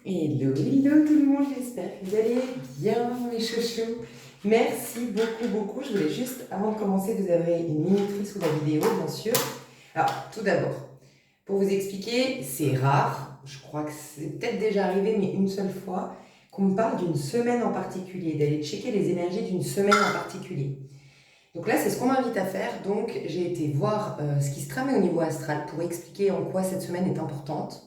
Hello, hello tout le monde, j'espère que vous allez bien mes chouchous. Merci beaucoup. Je voulais juste, avant de commencer, vous avez une minuterie sous la vidéo, bien sûr. Alors, tout d'abord, pour vous expliquer, c'est rare, je crois que c'est peut-être déjà arrivé, mais une seule fois, qu'on me parle d'une semaine en particulier, d'aller checker les énergies d'une semaine en particulier. Donc là, c'est ce qu'on m'invite à faire, donc j'ai été voir ce qui se tramait au niveau astral pour expliquer en quoi cette semaine est importante.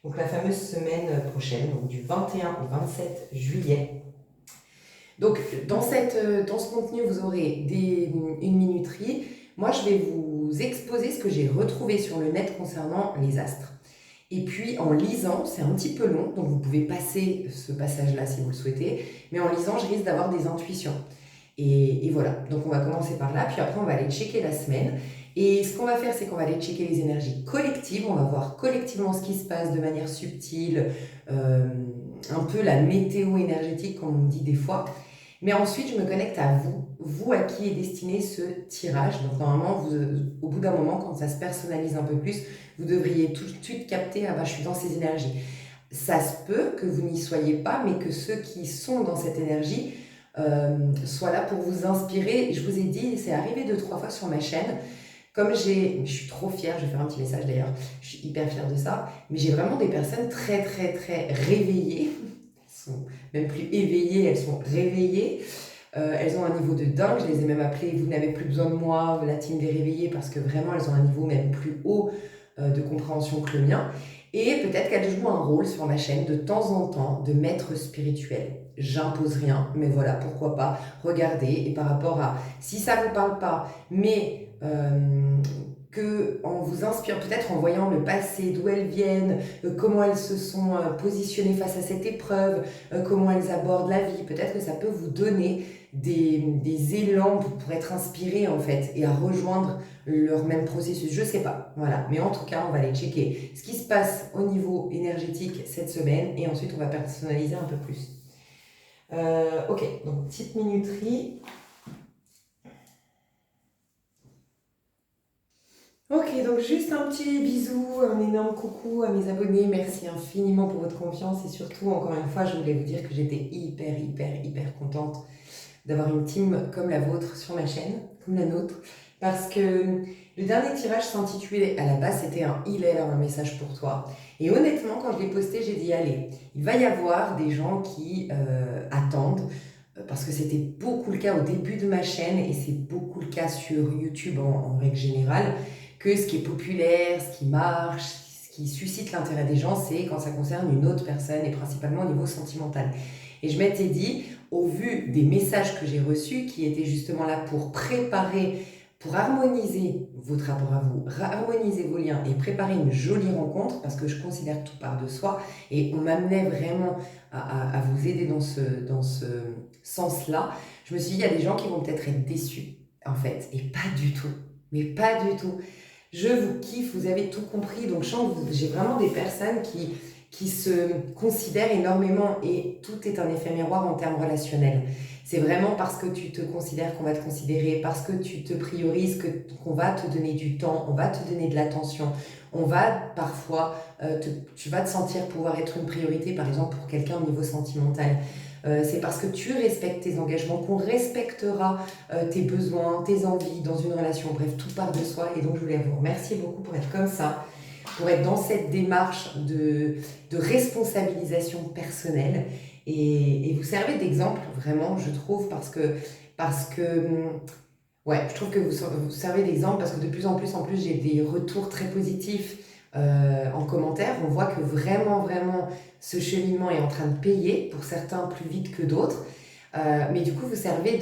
Donc la fameuse semaine prochaine, donc du 21 au 27 juillet. Donc dans ce contenu, vous aurez une minuterie. Moi, je vais vous exposer ce que j'ai retrouvé sur le net concernant les astres. Et puis en lisant, c'est un petit peu long, donc vous pouvez passer ce passage-là si vous le souhaitez, mais en lisant, je risque d'avoir des intuitions. Et voilà, donc on va commencer par là, puis après on va aller checker la semaine. Et ce qu'on va faire, c'est qu'on va aller checker les énergies collectives, on va voir collectivement ce qui se passe de manière subtile, un peu la météo énergétique comme on dit des fois. Mais ensuite, je me connecte à vous à qui est destiné ce tirage. Donc normalement, au bout d'un moment, quand ça se personnalise un peu plus, vous devriez tout de suite capter, ah bah je suis dans ces énergies. Ça se peut que vous n'y soyez pas, mais que ceux qui sont dans cette énergie soient là pour vous inspirer. Je vous ai dit, c'est arrivé 2-3 fois sur ma chaîne. Je suis trop fière, je vais faire un petit message d'ailleurs, je suis hyper fière de ça, mais j'ai vraiment des personnes très réveillées, elles sont même plus éveillées, elles sont réveillées, elles ont un niveau de dingue, je les ai même appelées, vous n'avez plus besoin de moi, la team des réveillés, parce que vraiment elles ont un niveau même plus haut de compréhension que le mien, et peut-être qu'elles jouent un rôle sur ma chaîne de temps en temps de maître spirituel. J'impose rien, mais voilà, pourquoi pas, regardez, et par rapport à, si ça ne vous parle pas, mais que on vous inspire peut-être en voyant le passé, d'où elles viennent, comment elles se sont positionnées face à cette épreuve, comment elles abordent la vie. Peut-être que ça peut vous donner des élans pour être inspiré en fait et à rejoindre leur même processus. Je sais pas, voilà. Mais en tout cas, on va aller checker ce qui se passe au niveau énergétique cette semaine et ensuite on va personnaliser un peu plus. Ok, donc petite minuterie. Ok, donc juste un petit bisou, un énorme coucou à mes abonnés. Merci infiniment pour votre confiance et surtout, encore une fois, je voulais vous dire que j'étais hyper contente d'avoir une team comme la vôtre sur ma chaîne, comme la nôtre, parce que le dernier tirage s'intitulait, à la base, c'était un il est là, un message pour toi. Et honnêtement, quand je l'ai posté, j'ai dit, allez, il va y avoir des gens qui attendent, parce que c'était beaucoup le cas au début de ma chaîne et c'est beaucoup le cas sur YouTube en règle générale, que ce qui est populaire, ce qui marche, ce qui suscite l'intérêt des gens, c'est quand ça concerne une autre personne et principalement au niveau sentimental. Et je m'étais dit, au vu des messages que j'ai reçus, qui étaient justement là pour préparer, pour harmoniser votre rapport à vous, harmoniser vos liens et préparer une jolie rencontre, parce que je considère que tout part de soi, et on m'amenait vraiment à vous aider dans ce sens-là, je me suis dit, il y a des gens qui vont peut-être être déçus, en fait, et pas du tout, mais pas du tout. Je vous kiffe, vous avez tout compris, donc je sens que j'ai vraiment des personnes qui se considèrent énormément et tout est un effet miroir en termes relationnels. C'est vraiment parce que tu te considères qu'on va te considérer, parce que tu te priorises qu'on va te donner du temps, on va te donner de l'attention, on va parfois, tu vas te sentir pouvoir être une priorité par exemple pour quelqu'un au niveau sentimental. C'est parce que tu respectes tes engagements qu'on respectera tes besoins, tes envies dans une relation. Bref, tout part de soi. Et donc, je voulais vous remercier beaucoup pour être comme ça, pour être dans cette démarche de responsabilisation personnelle. Et vous servez d'exemple, vraiment, je trouve, parce que ouais, je trouve que vous servez d'exemple parce que de plus en plus, j'ai des retours très positifs en commentaire. On voit que vraiment, ce cheminement est en train de payer, pour certains plus vite que d'autres. Mais du coup, vous servez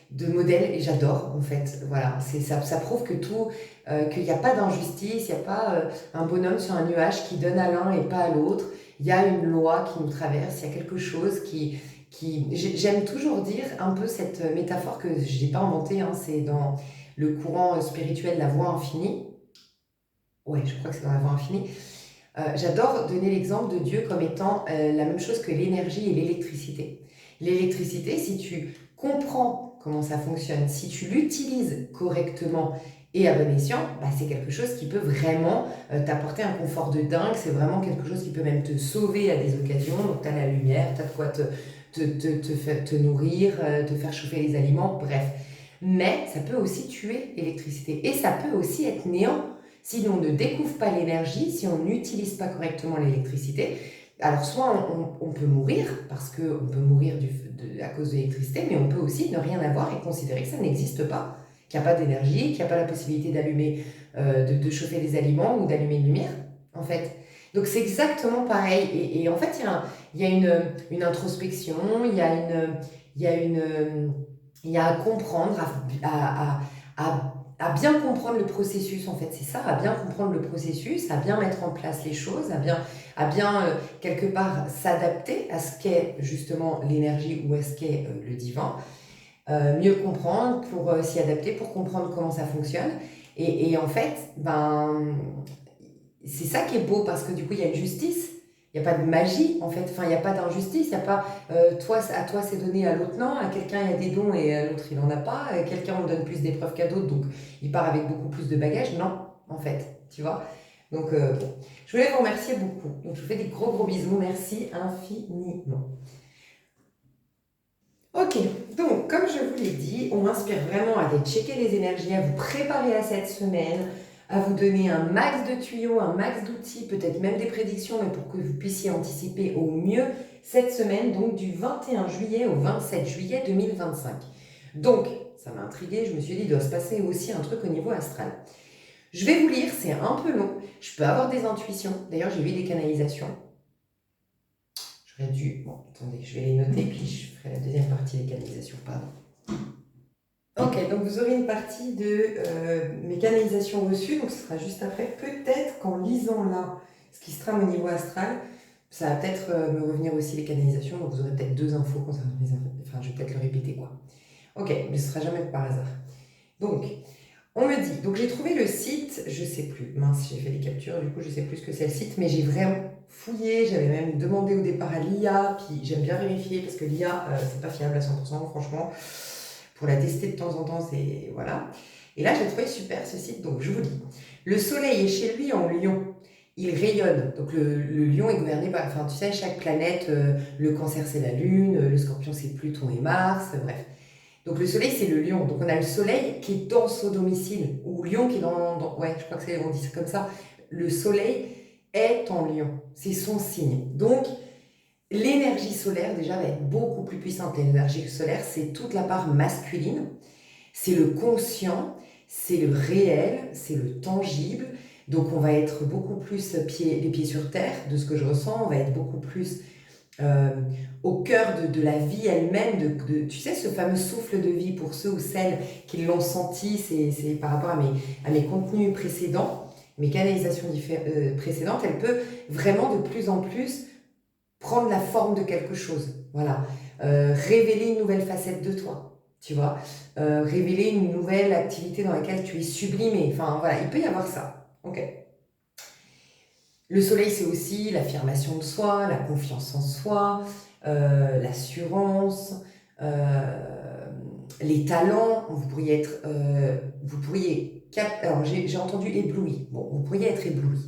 de modèle et j'adore en fait. Voilà, ça prouve que qu'il n'y a pas d'injustice, il n'y a pas un bonhomme sur un nuage qui donne à l'un et pas à l'autre. Il y a une loi qui nous traverse, il y a quelque chose j'aime toujours dire un peu cette métaphore que je n'ai pas inventée, hein, c'est dans le courant spirituel La Voie Infinie. Ouais, je crois que c'est dans La Voie Infinie. J'adore donner l'exemple de Dieu comme étant la même chose que l'énergie et l'électricité. L'électricité, si tu comprends comment ça fonctionne, si tu l'utilises correctement Et à bon escient, bah, c'est quelque chose qui peut vraiment t'apporter un confort de dingue, c'est vraiment quelque chose qui peut même te sauver à des occasions. Donc tu as la lumière, tu as de quoi te nourrir, te faire chauffer les aliments, bref. Mais ça peut aussi tuer l'électricité et ça peut aussi être néant. Si on ne découvre pas l'énergie, si on n'utilise pas correctement l'électricité, alors soit on peut mourir, parce qu'on peut mourir à cause de l'électricité, mais on peut aussi ne rien avoir et considérer que ça n'existe pas, qu'il n'y a pas d'énergie, qu'il n'y a pas la possibilité d'allumer, de chauffer les aliments ou d'allumer une lumière, en fait. Donc c'est exactement pareil. Et en fait, il y a une introspection, il y a une, il y a à comprendre, à bien comprendre le processus, en fait, c'est ça, à bien comprendre le processus, à bien mettre en place les choses, à bien quelque part s'adapter à ce qu'est justement l'énergie ou à ce qu'est le divin, mieux comprendre pour s'y adapter, pour comprendre comment ça fonctionne. Et en fait, ben, c'est ça qui est beau parce que du coup, il y a une justice. Il n'y a pas de magie, en fait. Enfin, il n'y a pas d'injustice. Il n'y a pas à toi c'est donné, à l'autre non. À quelqu'un, il y a des dons et à l'autre, il n'en a pas. Quelqu'un, on donne plus d'épreuves qu'à d'autres, donc il part avec beaucoup plus de bagages. Non, en fait, tu vois. Donc, bon. Je voulais vous remercier beaucoup. Donc, je vous fais des gros, gros bisous. Merci infiniment. Ok, donc comme je vous l'ai dit, on m'inspire vraiment à aller checker les énergies, à vous préparer à cette semaine, à vous donner un max de tuyaux, un max d'outils, peut-être même des prédictions, mais pour que vous puissiez anticiper au mieux cette semaine, donc du 21 juillet au 27 juillet 2025. Donc, ça m'a intriguée, je me suis dit, il doit se passer aussi un truc au niveau astral. Je vais vous lire, c'est un peu long, je peux avoir des intuitions, d'ailleurs j'ai vu des canalisations. J'aurais dû... Bon, attendez, je vais les noter, puis je ferai la deuxième partie des canalisations, pardon. Ok, donc vous aurez une partie de mes canalisations reçues, donc ce sera juste après. Peut-être qu'en lisant là ce qui se trame au niveau astral, ça va peut-être me revenir aussi les canalisations, donc vous aurez peut-être 2 infos concernant les infos. Enfin, je vais peut-être le répéter, quoi. Ok, mais ce sera jamais par hasard. Donc, on me dit, donc j'ai trouvé le site, je sais plus, mince, j'ai fait des captures, du coup je sais plus ce que c'est le site, mais j'ai vraiment fouillé, j'avais même demandé au départ à l'IA, puis j'aime bien vérifier parce que l'IA, c'est pas fiable à 100%, franchement, pour la tester de temps en temps, c'est, voilà. Et là j'ai trouvé super ce site, donc je vous dis, le soleil est chez lui en lion, il rayonne, donc le lion est gouverné par, enfin tu sais, chaque planète, le cancer c'est la lune, le scorpion c'est Pluton et Mars, bref. Donc le soleil, c'est le lion. Donc on a le soleil qui est dans son domicile, ou lion qui est ouais, je crois que on dit ça comme ça. Le soleil est en lion, c'est son signe. Donc l'énergie solaire déjà va être beaucoup plus puissante. L'énergie solaire, c'est toute la part masculine, c'est le conscient, c'est le réel, c'est le tangible. Donc on va être beaucoup plus les pieds sur terre, de ce que je ressens, on va être beaucoup plus euh, au cœur de la vie elle-même, tu sais, ce fameux souffle de vie pour ceux ou celles qui l'ont senti, c'est par rapport à mes contenus précédents, mes canalisations précédentes, elle peut vraiment de plus en plus prendre la forme de quelque chose, voilà, révéler une nouvelle facette de toi, tu vois, révéler une nouvelle activité dans laquelle tu es sublimé, enfin voilà, il peut y avoir ça, ok. Le soleil, c'est aussi l'affirmation de soi, la confiance en soi, l'assurance, les talents. Vous pourriez, alors j'ai entendu ébloui. Bon, vous pourriez être ébloui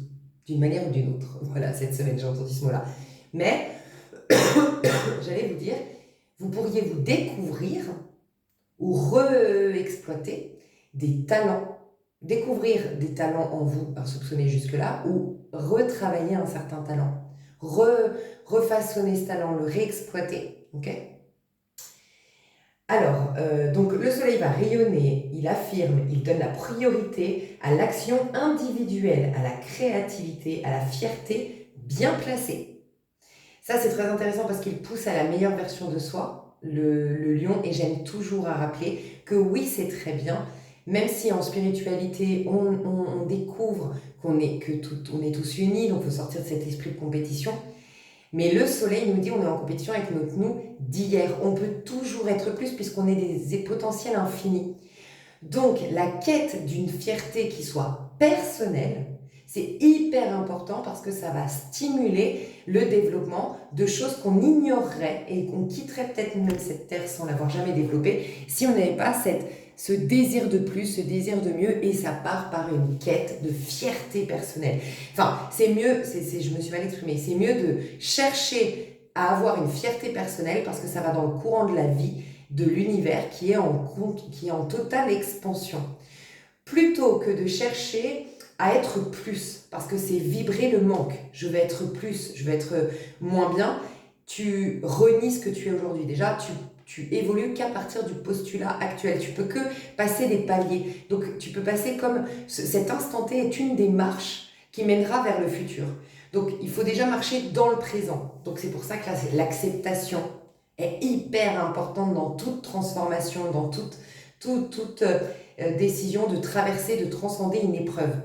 d'une manière ou d'une autre. Voilà, cette semaine, j'ai entendu ce mot-là. Mais, j'allais vous dire, vous pourriez vous découvrir ou re-exploiter des talents, découvrir des talents en vous insoupçonnés jusque-là, ou retravailler un certain talent, refaçonner ce talent, le réexploiter, ok. Alors, donc le soleil va rayonner, il affirme, il donne la priorité à l'action individuelle, à la créativité, à la fierté bien placée. Ça, c'est très intéressant parce qu'il pousse à la meilleure version de soi, le lion, et j'aime toujours à rappeler que oui, c'est très bien, même si en spiritualité, on découvre on est tous unis, donc il faut sortir de cet esprit de compétition. Mais le soleil nous dit on est en compétition avec notre nous d'hier. On peut toujours être plus puisqu'on est des potentiels infinis. Donc la quête d'une fierté qui soit personnelle, c'est hyper important parce que ça va stimuler le développement de choses qu'on ignorerait et qu'on quitterait peut-être même cette terre sans l'avoir jamais développée si on n'avait pas ce désir de plus, ce désir de mieux, et ça part par une quête de fierté personnelle. Enfin, c'est mieux, je me suis mal exprimée, c'est mieux de chercher à avoir une fierté personnelle parce que ça va dans le courant de la vie, de l'univers qui est en totale expansion. Plutôt que de chercher à être plus, parce que c'est vibrer le manque. Je vais être plus, je vais être moins bien. Tu renies ce que tu es aujourd'hui. Déjà, tu évolues qu'à partir du postulat actuel. Tu peux que passer des paliers. Donc, tu peux passer comme cet instant T est une des marches qui mènera vers le futur. Donc, il faut déjà marcher dans le présent. Donc, c'est pour ça que là, l'acceptation est hyper importante dans toute transformation, dans toute décision de traverser, de transcender une épreuve.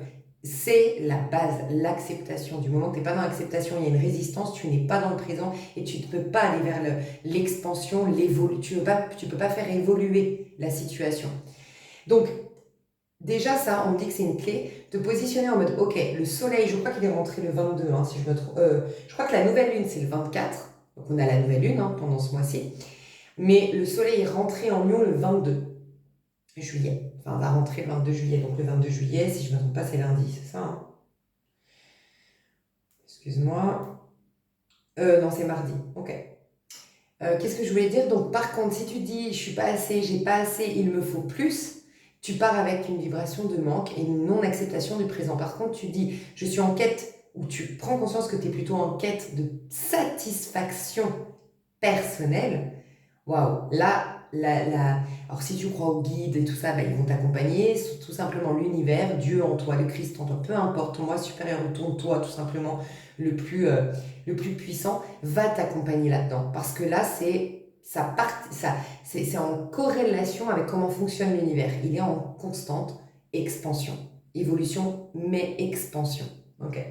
C'est la base, l'acceptation. Du moment que tu n'es pas dans l'acceptation, il y a une résistance, tu n'es pas dans le présent et tu ne peux pas aller vers l'expansion, tu ne peux pas faire évoluer la situation. Donc, déjà ça, on me dit que c'est une clé, de positionner en mode, ok, le soleil, je crois qu'il est rentré le 22, hein, si je me trompe. Je crois que la nouvelle lune, c'est le 24, donc on a la nouvelle lune pendant ce mois-ci. Mais le soleil est rentré en Lion le 22 juillet. Enfin, on va rentrer le 22 juillet. Donc le 22 juillet, si je ne me trompe pas, c'est lundi, c'est ça hein. Excuse-moi. Non, c'est mardi. Ok. Qu'est-ce que je voulais dire? Donc par contre, si tu dis je suis pas assez, j'ai pas assez, il me faut plus, tu pars avec une vibration de manque et une non-acceptation du présent. Par contre, tu dis je suis en quête, ou tu prends conscience que tu es plutôt en quête de satisfaction personnelle. Waouh, là, alors si tu crois aux guides et tout ça, ils vont t'accompagner, tout simplement l'univers, Dieu en toi, le Christ en toi, peu importe, ton moi supérieur ou ton toi tout simplement le plus puissant, va t'accompagner là-dedans. Parce que là, c'est en corrélation avec comment fonctionne l'univers. Il est en constante expansion. Évolution, mais expansion. Ok.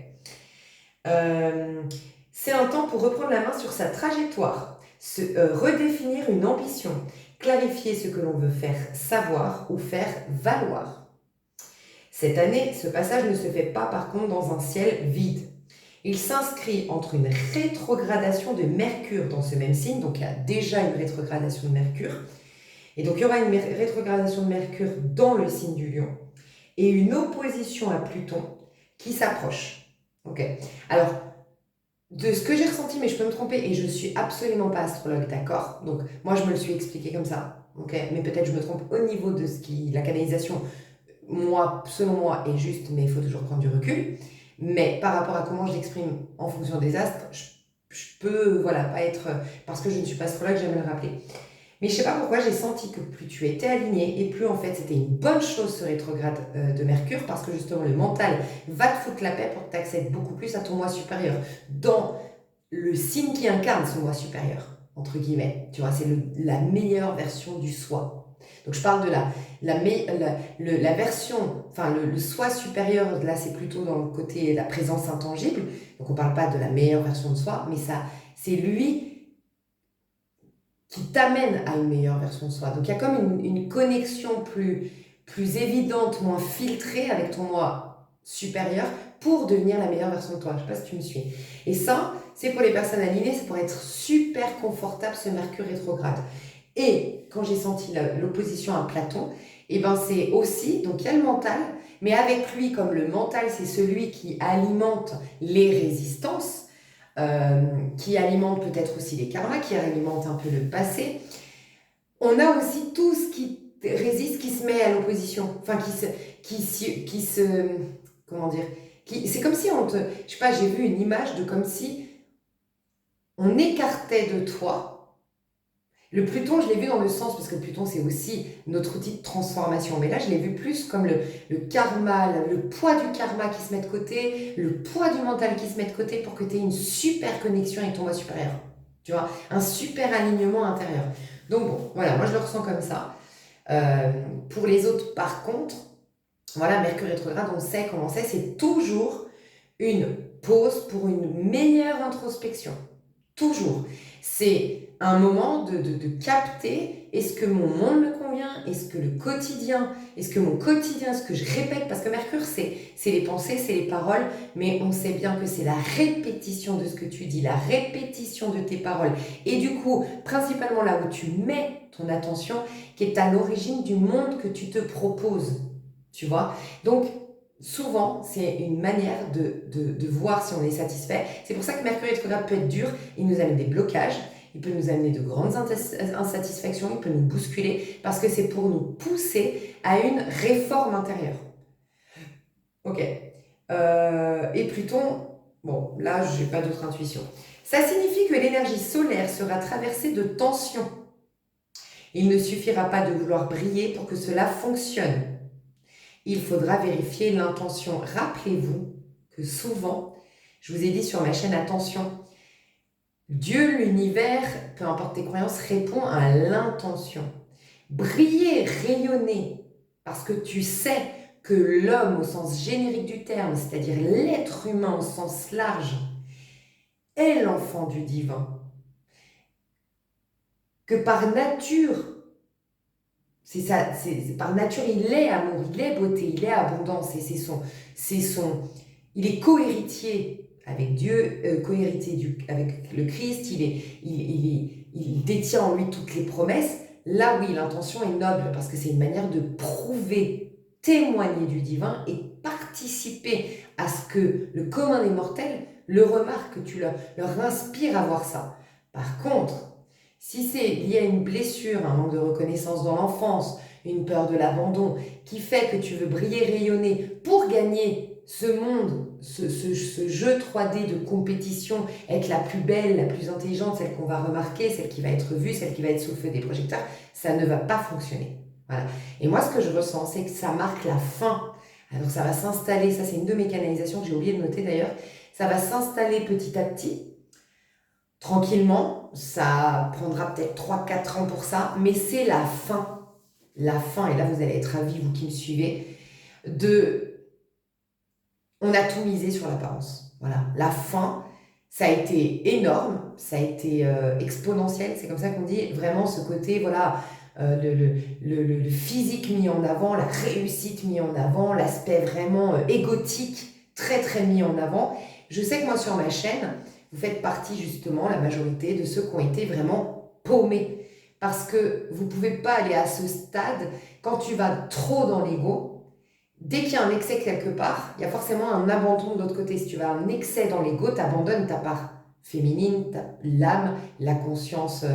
C'est un temps pour reprendre la main sur sa trajectoire, redéfinir une ambition, clarifier ce que l'on veut faire savoir ou faire valoir. Cette année, ce passage ne se fait pas par contre dans un ciel vide. Il s'inscrit entre une rétrogradation de Mercure dans ce même signe, donc il y a déjà une rétrogradation de Mercure, et donc il y aura une rétrogradation de Mercure dans le signe du Lion, et une opposition à Pluton qui s'approche. Ok. Alors, de ce que j'ai ressenti, mais je peux me tromper, et je ne suis absolument pas astrologue, d'accord? Donc, moi, je me le suis expliqué comme ça, ok? Mais peut-être je me trompe au niveau de la canalisation, moi, selon moi, est juste, mais il faut toujours prendre du recul. Mais par rapport à comment je l'exprime en fonction des astres, je peux, voilà, pas être... Parce que je ne suis pas astrologue, j'aime le rappeler. Mais je sais pas pourquoi j'ai senti que plus tu étais aligné et plus en fait c'était une bonne chose ce rétrograde de Mercure parce que justement le mental va te foutre la paix pour que tu accèdes beaucoup plus à ton moi supérieur dans le signe qui incarne ce moi supérieur, entre guillemets. Tu vois, c'est la meilleure version du soi. Donc je parle de la version, enfin le soi supérieur, là c'est plutôt dans le côté la présence intangible. Donc on parle pas de la meilleure version de soi, mais ça, c'est lui qui t'amène à une meilleure version de soi. Donc il y a comme une connexion plus évidente, moins filtrée avec ton moi supérieur pour devenir la meilleure version de toi. Je ne sais pas si tu me suis. Et ça, c'est pour les personnes alignées, c'est pour être super confortable ce Mercure rétrograde. Et quand j'ai senti l'opposition à Platon, et ben c'est aussi, donc il y a le mental, mais avec lui, comme le mental, c'est celui qui alimente les résistances, qui alimente peut-être aussi les karmas, qui alimente un peu le passé. On a aussi tout ce qui résiste, qui se met à l'opposition, enfin comment dire, c'est comme si je sais pas, j'ai vu une image de comme si on écartait de toi. Le Pluton, je l'ai vu dans le sens, parce que le Pluton, c'est aussi notre outil de transformation. Mais là, je l'ai vu plus comme le karma, le poids du karma qui se met de côté, le poids du mental qui se met de côté pour que tu aies une super connexion avec ton moi supérieur. Tu vois, un super alignement intérieur. Donc bon, voilà, moi je le ressens comme ça. Pour les autres, par contre, voilà, Mercure rétrograde, on sait comment c'est toujours une pause pour une meilleure introspection. Toujours. C'est un moment de capter, est-ce que mon monde me convient? Est-ce que est-ce que mon quotidien, ce que je répète, parce que Mercure, c'est les pensées, c'est les paroles, mais on sait bien que c'est la répétition de ce que tu dis, la répétition de tes paroles. Et du coup, principalement là où tu mets ton attention, qui est à l'origine du monde que tu te proposes. Tu vois? Donc, souvent, c'est une manière de voir si on est satisfait. C'est pour ça que Mercure rétrograde peut être dur. Il nous amène des blocages, il peut nous amener de grandes insatisfactions, il peut nous bousculer, parce que c'est pour nous pousser à une réforme intérieure. Ok. Et Pluton, bon, là, je n'ai pas d'autre intuition. Ça signifie que l'énergie solaire sera traversée de tensions. Il ne suffira pas de vouloir briller pour que cela fonctionne. Il faudra vérifier l'intention. Rappelez-vous que souvent, je vous ai dit sur ma chaîne, attention, Dieu, l'univers, peu importe tes croyances, répond à l'intention. Briller, rayonner, parce que tu sais que l'homme au sens générique du terme, c'est-à-dire l'être humain au sens large, est l'enfant du divin. Que par nature, c'est ça, par nature, il est amour, il est beauté, il est abondance, et il est co-héritier avec Dieu, co-héritier avec le Christ, il détient en lui toutes les promesses. Là, oui, l'intention est noble, parce que c'est une manière de prouver, témoigner du divin et participer à ce que le commun des mortels le remarque, que tu leur inspires à voir ça. Par contre, si c'est lié à une blessure, un manque de reconnaissance dans l'enfance, une peur de l'abandon, qui fait que tu veux briller, rayonner pour gagner ce monde, ce jeu 3D de compétition, être la plus belle, la plus intelligente, celle qu'on va remarquer, celle qui va être vue, celle qui va être sous le feu des projecteurs, ça ne va pas fonctionner. Voilà. Et moi, ce que je ressens, c'est que ça marque la fin. Alors ça va s'installer, ça c'est une de mes canalisations que j'ai oublié de noter d'ailleurs, ça va s'installer petit à petit, tranquillement, ça prendra peut-être 3-4 ans pour ça, mais c'est la fin. La fin, et là vous allez être ravis, vous qui me suivez, on a tout misé sur l'apparence. Voilà, la fin, ça a été énorme, ça a été exponentiel, c'est comme ça qu'on dit, vraiment ce côté, voilà, le physique mis en avant, la réussite mis en avant, l'aspect vraiment égotique, très très mis en avant. Je sais que moi sur ma chaîne, vous faites partie justement, la majorité de ceux qui ont été vraiment paumés. Parce que vous ne pouvez pas aller à ce stade quand tu vas trop dans l'ego. Dès qu'il y a un excès quelque part, il y a forcément un abandon de l'autre côté. Si tu vas un excès dans l'ego, tu abandonnes ta part féminine, l'âme, la conscience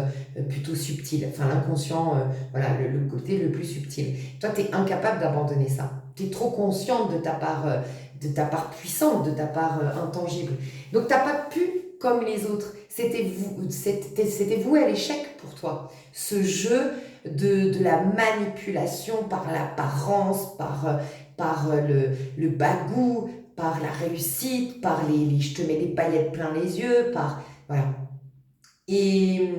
plutôt subtile, enfin l'inconscient, voilà, le côté le plus subtil. Toi, tu es incapable d'abandonner ça. Tu es trop consciente de ta part puissante, de ta part intangible. Donc, tu n'as pas pu, comme les autres, c'était voué à l'échec pour toi. Ce jeu de la manipulation par l'apparence, par le bagou, par la réussite, par je te mets des paillettes plein les yeux, voilà. Et,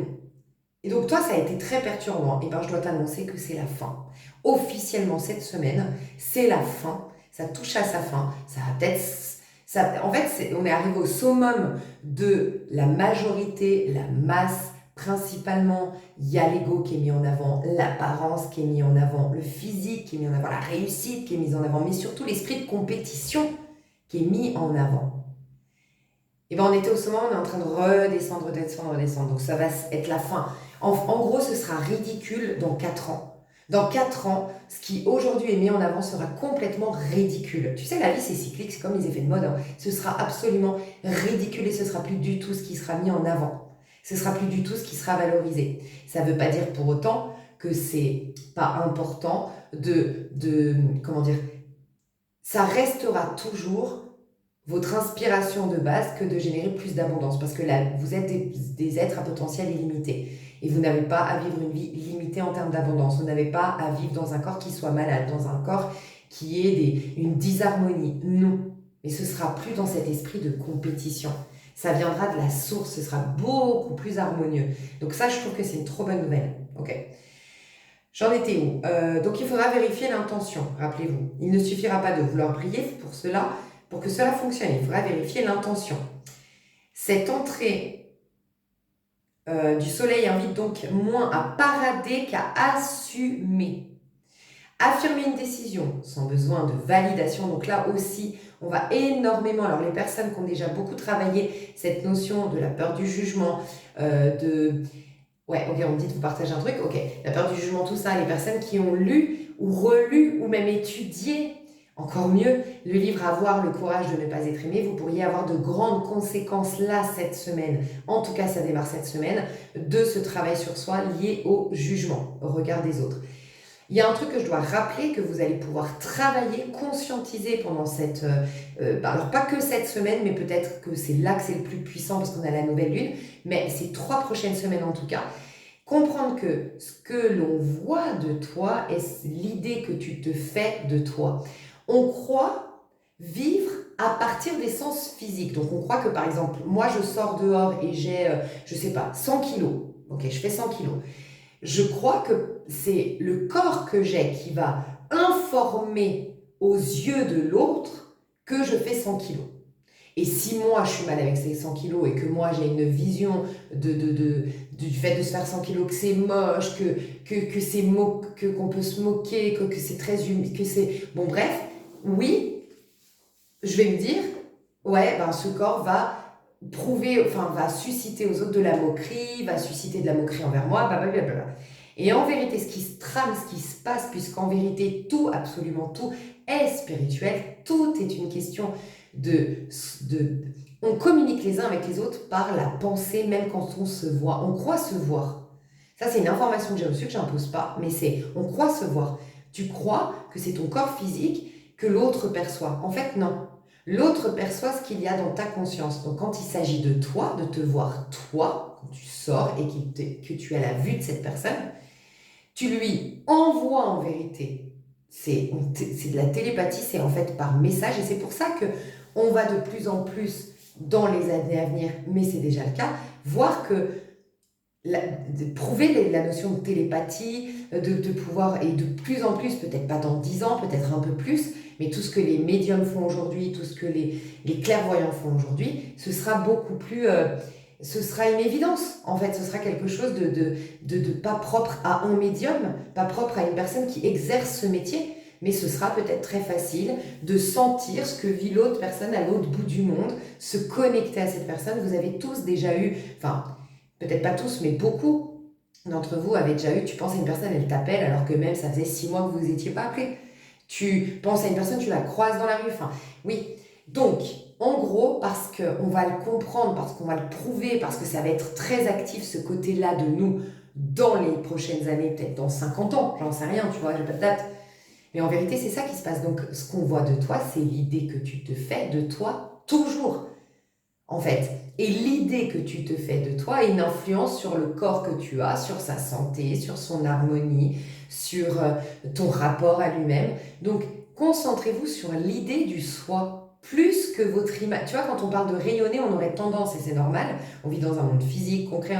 et donc toi, ça a été très perturbant. Et ben, je dois t'annoncer que c'est la fin. Officiellement, cette semaine, c'est la fin. Ça touche à sa fin. Ça va peut-être... en fait, on est arrivé au summum de la majorité, la masse. Principalement, il y a l'ego qui est mis en avant, l'apparence qui est mis en avant, le physique qui est mis en avant, la réussite qui est mise en avant, mais surtout l'esprit de compétition qui est mis en avant. Et bien on était au sommet, on est en train de redescendre, redescendre, redescendre. Donc ça va être la fin. En gros, ce sera ridicule dans 4 ans. Dans 4 ans, ce qui aujourd'hui est mis en avant sera complètement ridicule. Tu sais, la vie c'est cyclique, c'est comme les effets de mode. Hein. Ce sera absolument ridicule et ce sera plus du tout ce qui sera mis en avant. Ce sera plus du tout ce qui sera valorisé. Ça ne veut pas dire pour autant que c'est pas important comment dire, ça restera toujours votre inspiration de base que de générer plus d'abondance. Parce que là, vous êtes des êtres à potentiel illimité. Et vous n'avez pas à vivre une vie limitée en termes d'abondance. Vous n'avez pas à vivre dans un corps qui soit malade, dans un corps qui ait une disharmonie. Non. Mais ce sera plus dans cet esprit de compétition. Ça viendra de la source, ce sera beaucoup plus harmonieux. Donc ça, je trouve que c'est une trop bonne nouvelle. Ok. J'en étais où? Donc il faudra vérifier l'intention, rappelez-vous. Il ne suffira pas de vouloir prier pour que cela fonctionne. Il faudra vérifier l'intention. Cette entrée du soleil invite donc moins à parader qu'à assumer. Affirmer une décision sans besoin de validation. Donc là aussi, on va énormément, alors les personnes qui ont déjà beaucoup travaillé cette notion de la peur du jugement, ouais, ok, on me dit de vous partager un truc, ok, la peur du jugement, tout ça, les personnes qui ont lu ou relu ou même étudié, encore mieux, le livre Avoir le courage de ne pas être aimé, vous pourriez avoir de grandes conséquences là cette semaine, en tout cas ça démarre cette semaine, de ce travail sur soi lié au jugement, au regard des autres. Il y a un truc que je dois rappeler, que vous allez pouvoir travailler, conscientiser pendant cette... alors pas que cette semaine, mais peut-être que c'est là que c'est le plus puissant parce qu'on a la nouvelle lune, mais ces 3 prochaines semaines en tout cas, comprendre que ce que l'on voit de toi est l'idée que tu te fais de toi. On croit vivre à partir des sens physiques. Donc on croit que par exemple, moi je sors dehors et j'ai, je sais pas, 100 kilos. Ok, je fais 100 kilos. Je crois que c'est le corps que j'ai qui va informer aux yeux de l'autre que je fais 100 kilos. Et si moi je suis mal avec ces 100 kilos et que moi j'ai une vision du fait de se faire 100 kilos, que c'est moche, qu'on peut se moquer, que c'est très humide, que c'est... Bon bref, oui, je vais me dire, ouais, ben ce corps va prouver, enfin va susciter aux autres de la moquerie, va susciter de la moquerie envers moi, blablabla. Et en vérité, ce qui se trame, ce qui se passe, puisqu'en vérité, tout, absolument tout, est spirituel, tout est une question on communique les uns avec les autres par la pensée, même quand on se voit. On croit se voir. Ça, c'est une information que j'ai reçue, que j'impose pas, mais c'est, on croit se voir. Tu crois que c'est ton corps physique que l'autre perçoit. En fait, non. L'autre perçoit ce qu'il y a dans ta conscience. Donc, quand il s'agit de toi, de te voir toi, quand tu sors et que tu as la vue de cette personne, tu lui envoies en vérité. C'est de la télépathie, c'est en fait par message. Et c'est pour ça que on va de plus en plus, dans les années à venir, mais c'est déjà le cas, voir que de prouver la notion de télépathie, de pouvoir, et de plus en plus, peut-être pas dans 10 ans, peut-être un peu plus, mais tout ce que les médiums font aujourd'hui, tout ce que les clairvoyants font aujourd'hui, ce sera beaucoup plus... ce sera une évidence, en fait, ce sera quelque chose de pas propre à un médium, pas propre à une personne qui exerce ce métier, mais ce sera peut-être très facile de sentir ce que vit l'autre personne à l'autre bout du monde, se connecter à cette personne. Vous avez tous déjà eu, enfin, peut-être pas tous, mais beaucoup d'entre vous avaient déjà eu, tu penses à une personne, elle t'appelle, alors que même ça faisait 6 mois que vous n'étiez pas appelé. Tu penses à une personne, tu la croises dans la rue, enfin, oui. Donc, en gros, parce qu'on va le comprendre, parce qu'on va le prouver, parce que ça va être très actif ce côté-là de nous dans les prochaines années, peut-être dans 50 ans, j'en sais rien, tu vois, j'ai pas de date. Mais en vérité, c'est ça qui se passe. Donc, ce qu'on voit de toi, c'est l'idée que tu te fais de toi toujours, en fait. Et l'idée que tu te fais de toi a une influence sur le corps que tu as, sur sa santé, sur son harmonie, sur ton rapport à lui-même. Donc, concentrez-vous sur l'idée du soi, plus que votre image. Tu vois, quand on parle de rayonner, on aurait tendance, et c'est normal, on vit dans un monde physique, concret,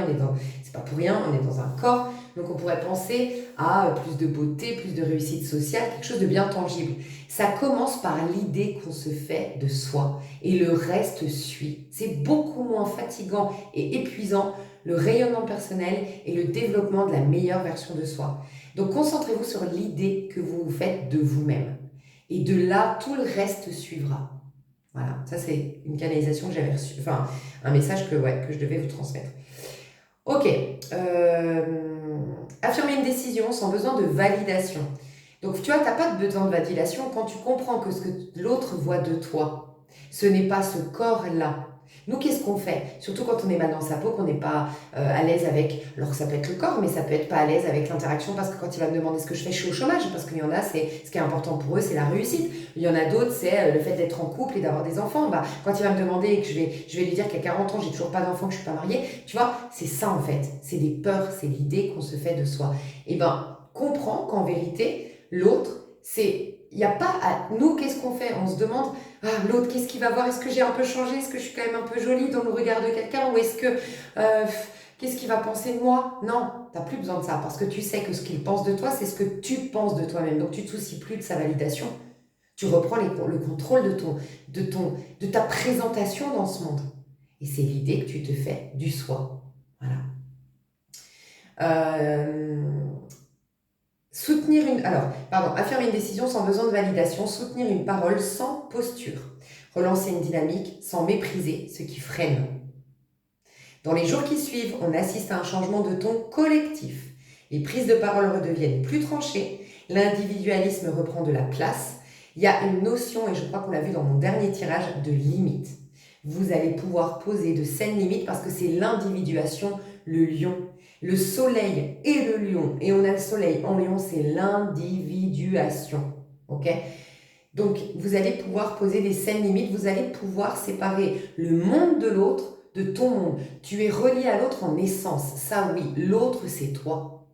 c'est pas pour rien, on est dans un corps, donc on pourrait penser à plus de beauté, plus de réussite sociale, quelque chose de bien tangible. Ça commence par l'idée qu'on se fait de soi, et le reste suit. C'est beaucoup moins fatigant et épuisant, le rayonnement personnel et le développement de la meilleure version de soi. Donc concentrez-vous sur l'idée que vous vous faites de vous-même. Et de là, tout le reste suivra. Voilà, ça c'est une canalisation que j'avais reçue, enfin un message que je devais vous transmettre. Ok, affirmer une décision sans besoin de validation. Donc tu vois, tu n'as pas besoin de validation quand tu comprends que ce que l'autre voit de toi, ce n'est pas ce corps-là. Nous, qu'est-ce qu'on fait? Surtout quand on est mal dans sa peau, qu'on n'est pas à l'aise avec... Alors ça peut être le corps, mais ça peut être pas à l'aise avec l'interaction, parce que quand il va me demander ce que je fais, je suis au chômage, parce qu'il y en a, c'est ce qui est important pour eux, c'est la réussite. Il y en a d'autres, c'est le fait d'être en couple et d'avoir des enfants. Bah, quand il va me demander et que je vais lui dire qu'à 40 ans, j'ai toujours pas d'enfant, que je suis pas mariée, tu vois, c'est ça en fait. C'est des peurs, c'est l'idée qu'on se fait de soi. Et ben, comprends qu'en vérité, l'autre, c'est... Il n'y a pas à... Nous, qu'est-ce qu'on fait? On se demande, ah, l'autre, qu'est-ce qu'il va voir? Est-ce que j'ai un peu changé? Est-ce que je suis quand même un peu jolie dans le regard de quelqu'un? Ou est-ce que... qu'est-ce qu'il va penser de moi? Non, tu n'as plus besoin de ça, parce que tu sais que ce qu'il pense de toi, c'est ce que tu penses de toi-même. Donc, tu ne te soucies plus de sa validation. Tu reprends le contrôle de ta présentation dans ce monde. Et c'est l'idée que tu te fais du soi. Voilà. Euh, affirmer une décision sans besoin de validation, soutenir une parole sans posture, relancer une dynamique sans mépriser ce qui freine. Dans les jours qui suivent, on assiste à un changement de ton collectif. Les prises de parole redeviennent plus tranchées, l'individualisme reprend de la place. Il y a une notion, et je crois qu'on l'a vu dans mon dernier tirage, de limite. Vous allez pouvoir poser de saines limites parce que c'est l'individuation, le lion. Le soleil et le lion, et on a le soleil en lion, c'est l'individuation. Ok ? Donc, vous allez pouvoir poser des saines limites, vous allez pouvoir séparer le monde de l'autre de ton monde. Tu es relié à l'autre en essence. Ça, oui, l'autre, c'est toi.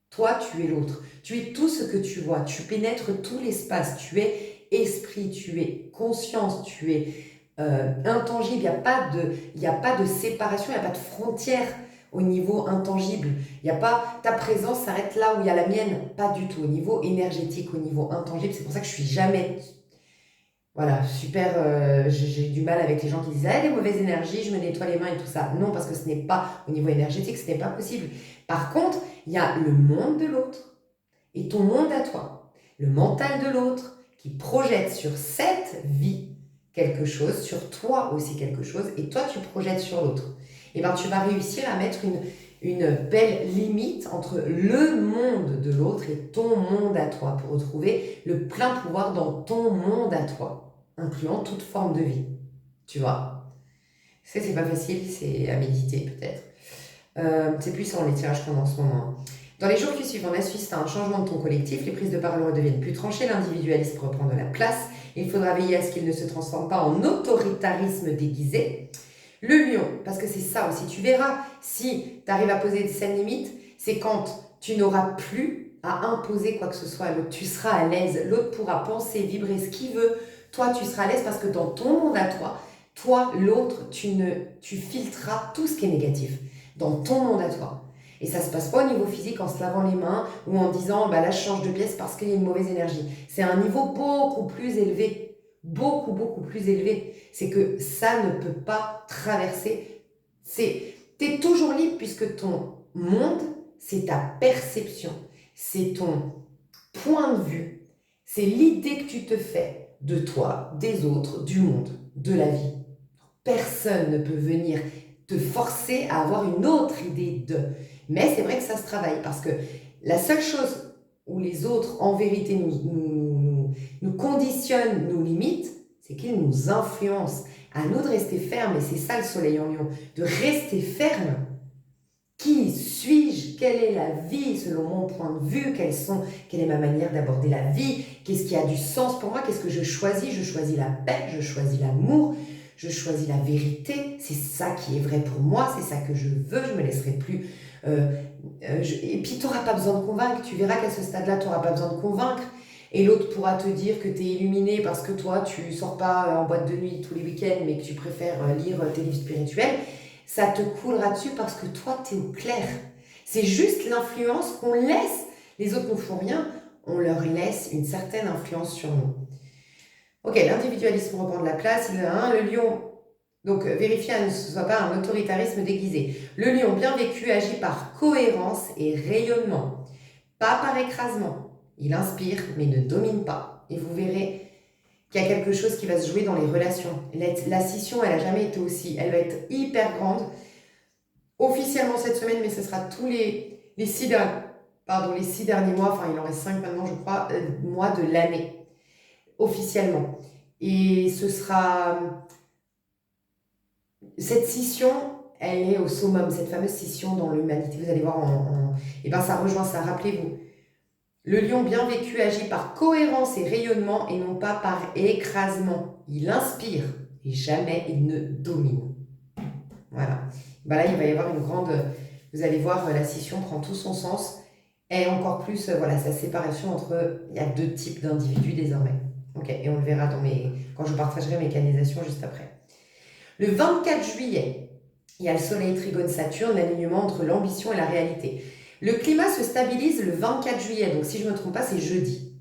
Toi, tu es l'autre. Tu es tout ce que tu vois. Tu pénètres tout l'espace. Tu es esprit, tu es conscience, tu es intangible. Il n'y a pas de séparation, il n'y a pas de frontière au niveau intangible. Il y a pas, ta présence s'arrête là où il y a la mienne. Pas du tout. Au niveau énergétique, au niveau intangible. C'est pour ça que je suis jamais... Voilà, super, j'ai du mal avec les gens qui disent «Ah, les mauvaises énergies, je me nettoie les mains et tout ça». Non, parce que ce n'est pas, au niveau énergétique, ce n'est pas possible. Par contre, il y a le monde de l'autre et ton monde à toi. Le mental de l'autre qui projette sur cette vie quelque chose, sur toi aussi quelque chose, et toi tu projettes sur l'autre. Et bien tu vas réussir à mettre une belle limite entre le monde de l'autre et ton monde à toi pour retrouver le plein pouvoir dans ton monde à toi, incluant toute forme de vie. Tu vois? C'est pas facile, c'est à méditer peut-être. C'est puissant les tirages qu'on a en ce moment. Dans les jours qui suivent, on assiste à un changement de ton collectif, les prises de parole redeviennent plus tranchées, l'individualisme reprend de la place, il faudra veiller à ce qu'il ne se transforme pas en autoritarisme déguisé. Le lion, parce que c'est ça aussi, tu verras, si tu arrives à poser des saines limites, c'est quand tu n'auras plus à imposer quoi que ce soit à l'autre, tu seras à l'aise, l'autre pourra penser, vibrer ce qu'il veut, toi tu seras à l'aise parce que dans ton monde à toi, l'autre, tu filtreras tout ce qui est négatif dans ton monde à toi. Et ça se passe pas au niveau physique en se lavant les mains ou en disant bah là je change de pièce parce qu'il y a une mauvaise énergie. C'est un niveau beaucoup plus élevé, beaucoup plus élevé. C'est que ça ne peut pas traverser. T'es toujours libre puisque ton monde, c'est ta perception, c'est ton point de vue, c'est l'idée que tu te fais de toi, des autres, du monde, de la vie. Personne ne peut venir te forcer à avoir une autre idée de. Mais c'est vrai que ça se travaille parce que la seule chose où les autres, en vérité, nous conditionnent nos limites, c'est qu'ils nous influencent. À nous de rester ferme, et c'est ça le soleil en lion, de rester ferme. Qui suis-je? Quelle est la vie selon mon point de vue? Quelle est ma manière d'aborder la vie? Qu'est-ce qui a du sens pour moi? Qu'est-ce que je choisis? Je choisis la paix, je choisis l'amour, je choisis la vérité. C'est ça qui est vrai pour moi, c'est ça que je veux, je ne me laisserai plus. Et puis tu n'auras pas besoin de convaincre, tu verras qu'à ce stade-là, tu n'auras pas besoin de convaincre. Et l'autre pourra te dire que tu es illuminé parce que toi, tu sors pas en boîte de nuit tous les week-ends, mais que tu préfères lire tes livres spirituels. Ça te coulera dessus parce que toi, tu es au clair. C'est juste l'influence qu'on laisse. Les autres ne font rien, on leur laisse une certaine influence sur nous. Ok, l'individualisme reprend de la place. Le lion, donc vérifier à ne soit pas un autoritarisme déguisé. Le lion bien vécu agit par cohérence et rayonnement, pas par écrasement. Il inspire mais ne domine pas. Et vous verrez qu'il y a quelque chose qui va se jouer dans les relations. La scission, elle n'a jamais été aussi. Elle va être hyper grande. Officiellement cette semaine, mais ce sera tous les 6 derniers mois, enfin il en reste 5 maintenant je crois, mois de l'année, officiellement. Et ce sera... Cette scission, elle est au summum, cette fameuse scission dans l'humanité. Vous allez voir, et ben ça rejoint ça, rappelez-vous. Le lion bien vécu agit par cohérence et rayonnement et non pas par écrasement. Il inspire et jamais il ne domine. Voilà. Ben là, il va y avoir une grande... Vous allez voir, la scission prend tout son sens. Et encore plus, voilà, sa séparation entre... Il y a 2 types d'individus désormais. Ok, et on le verra quand je partagerai mes canalisations juste après. Le 24 juillet, il y a le soleil trigone Saturne, l'alignement entre l'ambition et la réalité. Le climat se stabilise le 24 juillet, donc si je ne me trompe pas, c'est jeudi.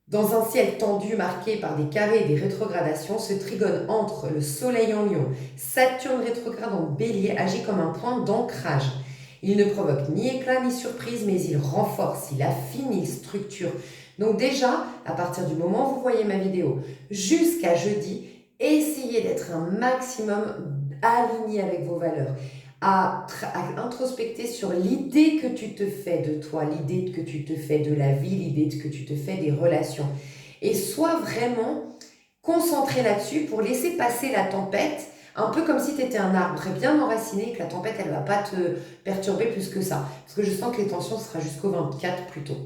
Dans un ciel tendu marqué par des carrés et des rétrogradations, ce trigone entre le soleil en lion, Saturne rétrograde en bélier agit comme un point d'ancrage. Il ne provoque ni éclat ni surprise, mais il renforce, il affine, il structure. Donc déjà, à partir du moment où vous voyez ma vidéo, jusqu'à jeudi, essayez d'être un maximum aligné avec vos valeurs, à introspecter sur l'idée que tu te fais de toi, l'idée que tu te fais de la vie, l'idée que tu te fais des relations. Et sois vraiment concentré là-dessus pour laisser passer la tempête, un peu comme si tu étais un arbre très bien enraciné et que la tempête, elle ne va pas te perturber plus que ça. Parce que je sens que les tensions sera jusqu'au 24 plutôt.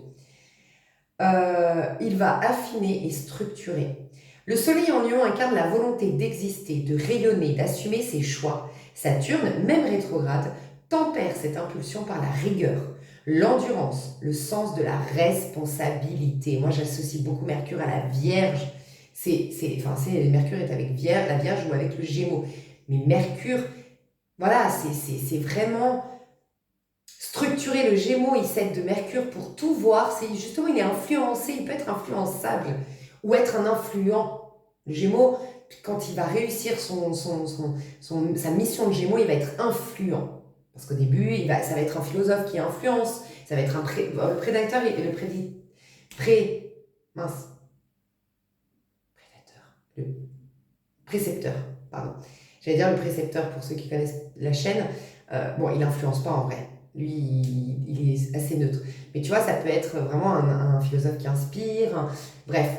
Il va affiner et structurer. Le soleil en lion incarne la volonté d'exister, de rayonner, d'assumer ses choix. Saturne, même rétrograde, tempère cette impulsion par la rigueur, l'endurance, le sens de la responsabilité. Moi, j'associe beaucoup Mercure à la Vierge. Mercure est avec Vierge, la Vierge ou avec le Gémeaux. Mais Mercure, voilà, c'est vraiment structurer. Le Gémeaux, il s'aide de Mercure pour tout voir. C'est justement, il est influencé, il peut être influençable ou être un influent. Le Gémeaux, quand il va réussir sa mission de Gémeaux, il va être influent. Parce qu'au début, ça va être un philosophe qui influence, ça va être le prédateur et le précepteur, pardon. J'allais dire le précepteur pour ceux qui connaissent la chaîne. Il n'influence pas en vrai. Lui, il est assez neutre. Mais tu vois, ça peut être vraiment un philosophe qui inspire. Bref.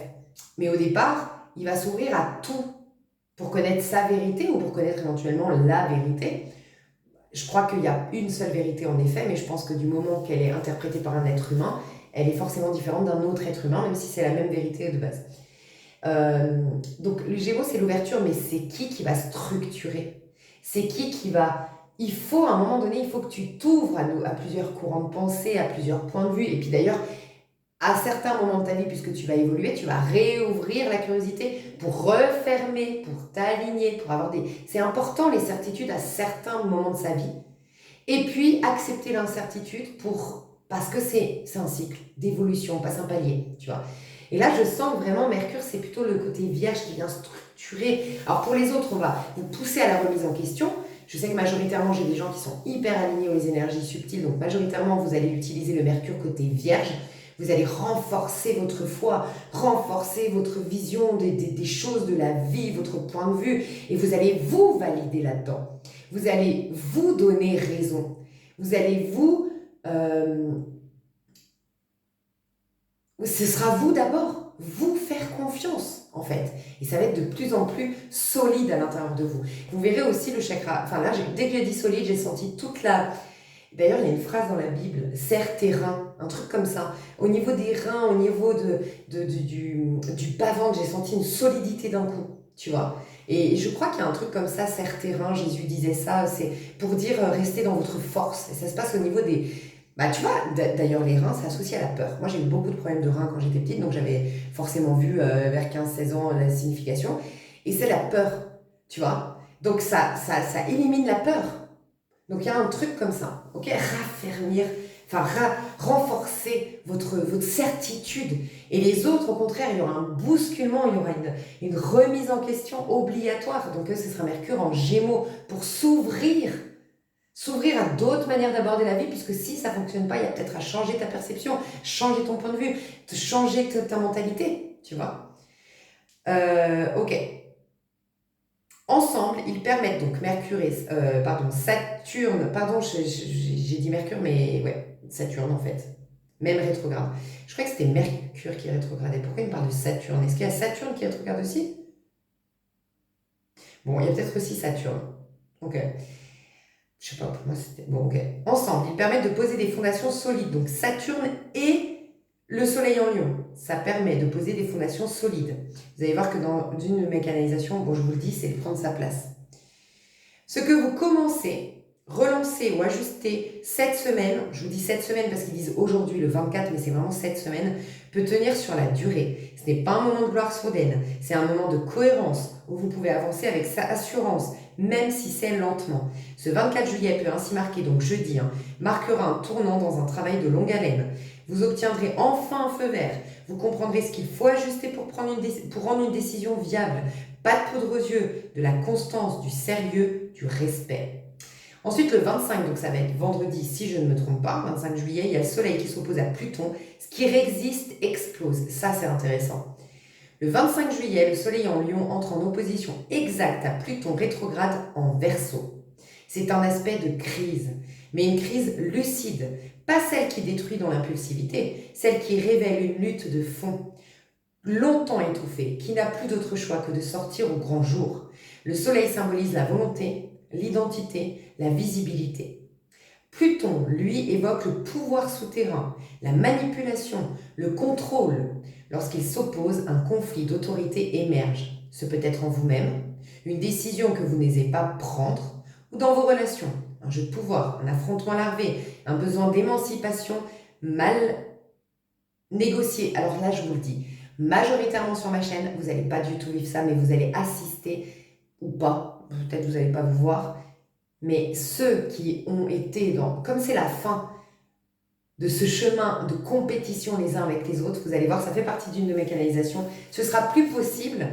Mais au départ, il va s'ouvrir à tout pour connaître sa vérité ou pour connaître éventuellement la vérité. Je crois qu'il y a une seule vérité en effet, mais je pense que du moment qu'elle est interprétée par un être humain, elle est forcément différente d'un autre être humain, même si c'est la même vérité de base. Donc le Gémeaux, c'est l'ouverture, mais c'est qui va structurer? C'est qui va... Il faut, à un moment donné, il faut que tu t'ouvres à plusieurs courants de pensée, à plusieurs points de vue. Et puis d'ailleurs, à certains moments de ta vie, puisque tu vas évoluer, tu vas réouvrir la curiosité pour refermer, pour t'aligner, pour avoir des... C'est important, les certitudes, à certains moments de sa vie. Et puis, accepter l'incertitude parce que c'est un cycle d'évolution, on passe un palier, tu vois. Et là, je sens que vraiment, Mercure, c'est plutôt le côté vierge qui vient structurer. Alors, pour les autres, on va vous pousser à la remise en question. Je sais que majoritairement, j'ai des gens qui sont hyper alignés aux énergies subtiles. Donc, majoritairement, vous allez utiliser le Mercure côté vierge. Vous allez renforcer votre foi, renforcer votre vision des choses de la vie, votre point de vue. Et vous allez vous valider là-dedans. Vous allez vous donner raison. Vous allez ce sera vous d'abord, vous faire confiance en fait. Et ça va être de plus en plus solide à l'intérieur de vous. Vous verrez aussi le chakra, enfin là, dès que j'ai dit solide, j'ai senti toute la... D'ailleurs, il y a une phrase dans la Bible, serre tes reins, un truc comme ça. Au niveau des reins, au niveau du bas-ventre, j'ai senti une solidité d'un coup, tu vois. Et je crois qu'il y a un truc comme ça, serre tes reins, Jésus disait ça, c'est pour dire restez dans votre force. Et ça se passe au niveau des... Bah tu vois, d'ailleurs les reins, c'est associé à la peur. Moi j'ai eu beaucoup de problèmes de reins quand j'étais petite, donc j'avais forcément vu vers 15-16 ans la signification. Et c'est la peur, tu vois. Donc ça élimine la peur. Donc il y a un truc comme ça, ok? Raffermir, renforcer votre certitude. Et les autres, au contraire, il y aura un bousculement, il y aura une remise en question obligatoire. Donc ce sera Mercure en Gémeaux pour s'ouvrir à d'autres manières d'aborder la vie, puisque si ça ne fonctionne pas, il y a peut-être à changer ta perception, changer ton point de vue, changer ta mentalité, tu vois. Ok. Ensemble, ils permettent donc Saturne, j'ai dit Mercure, mais ouais, Saturne en fait, même rétrograde. Je crois que c'était Mercure qui rétrogradait. Pourquoi il me parle de Saturne? Est-ce qu'il y a Saturne qui rétrograde aussi? Bon, il y a peut-être aussi Saturne. Ok. Je sais pas, pour moi c'était... Bon, ok. Ensemble, ils permettent de poser des fondations solides. Donc Saturne et le Soleil en Lion, ça permet de poser des fondations solides. Vous allez voir que dans une mécanisation, bon je vous le dis, c'est de prendre sa place. Ce que vous commencez, relancez ou ajustez cette semaine, je vous dis cette semaine parce qu'ils disent aujourd'hui le 24, mais c'est vraiment cette semaine, peut tenir sur la durée. Ce n'est pas un moment de gloire soudaine, c'est un moment de cohérence où vous pouvez avancer avec sa assurance, même si c'est lentement. Ce 24 juillet peut ainsi marquer, donc jeudi, marquera un tournant dans un travail de longue haleine. Vous obtiendrez enfin un feu vert. Vous comprendrez ce qu'il faut ajuster pour rendre une décision viable. Pas de poudre aux yeux, de la constance, du sérieux, du respect. Ensuite, le 25, donc ça va être vendredi, si je ne me trompe pas, 25 juillet, il y a le Soleil qui s'oppose à Pluton. Ce qui résiste explose. Ça, c'est intéressant. Le 25 juillet, le Soleil en Lion entre en opposition exacte à Pluton rétrograde en Verseau. C'est un aspect de crise, mais une crise lucide, pas celle qui détruit dans l'impulsivité, celle qui révèle une lutte de fond, longtemps étouffée, qui n'a plus d'autre choix que de sortir au grand jour. Le Soleil symbolise la volonté, l'identité, la visibilité. Pluton, lui, évoque le pouvoir souterrain, la manipulation, le contrôle. Lorsqu'il s'oppose, un conflit d'autorité émerge. Ce peut être en vous-même, une décision que vous n'osez pas prendre, ou dans vos relations, un jeu de pouvoir, un affrontement larvé, un besoin d'émancipation mal négocié. Alors là, je vous le dis, majoritairement sur ma chaîne, vous n'allez pas du tout vivre ça, mais vous allez assister, ou pas, peut-être vous n'allez pas vous voir, mais ceux qui ont été dans, comme c'est la fin de ce chemin de compétition les uns avec les autres, vous allez voir, ça fait partie d'une de mes canalisations, ce sera plus possible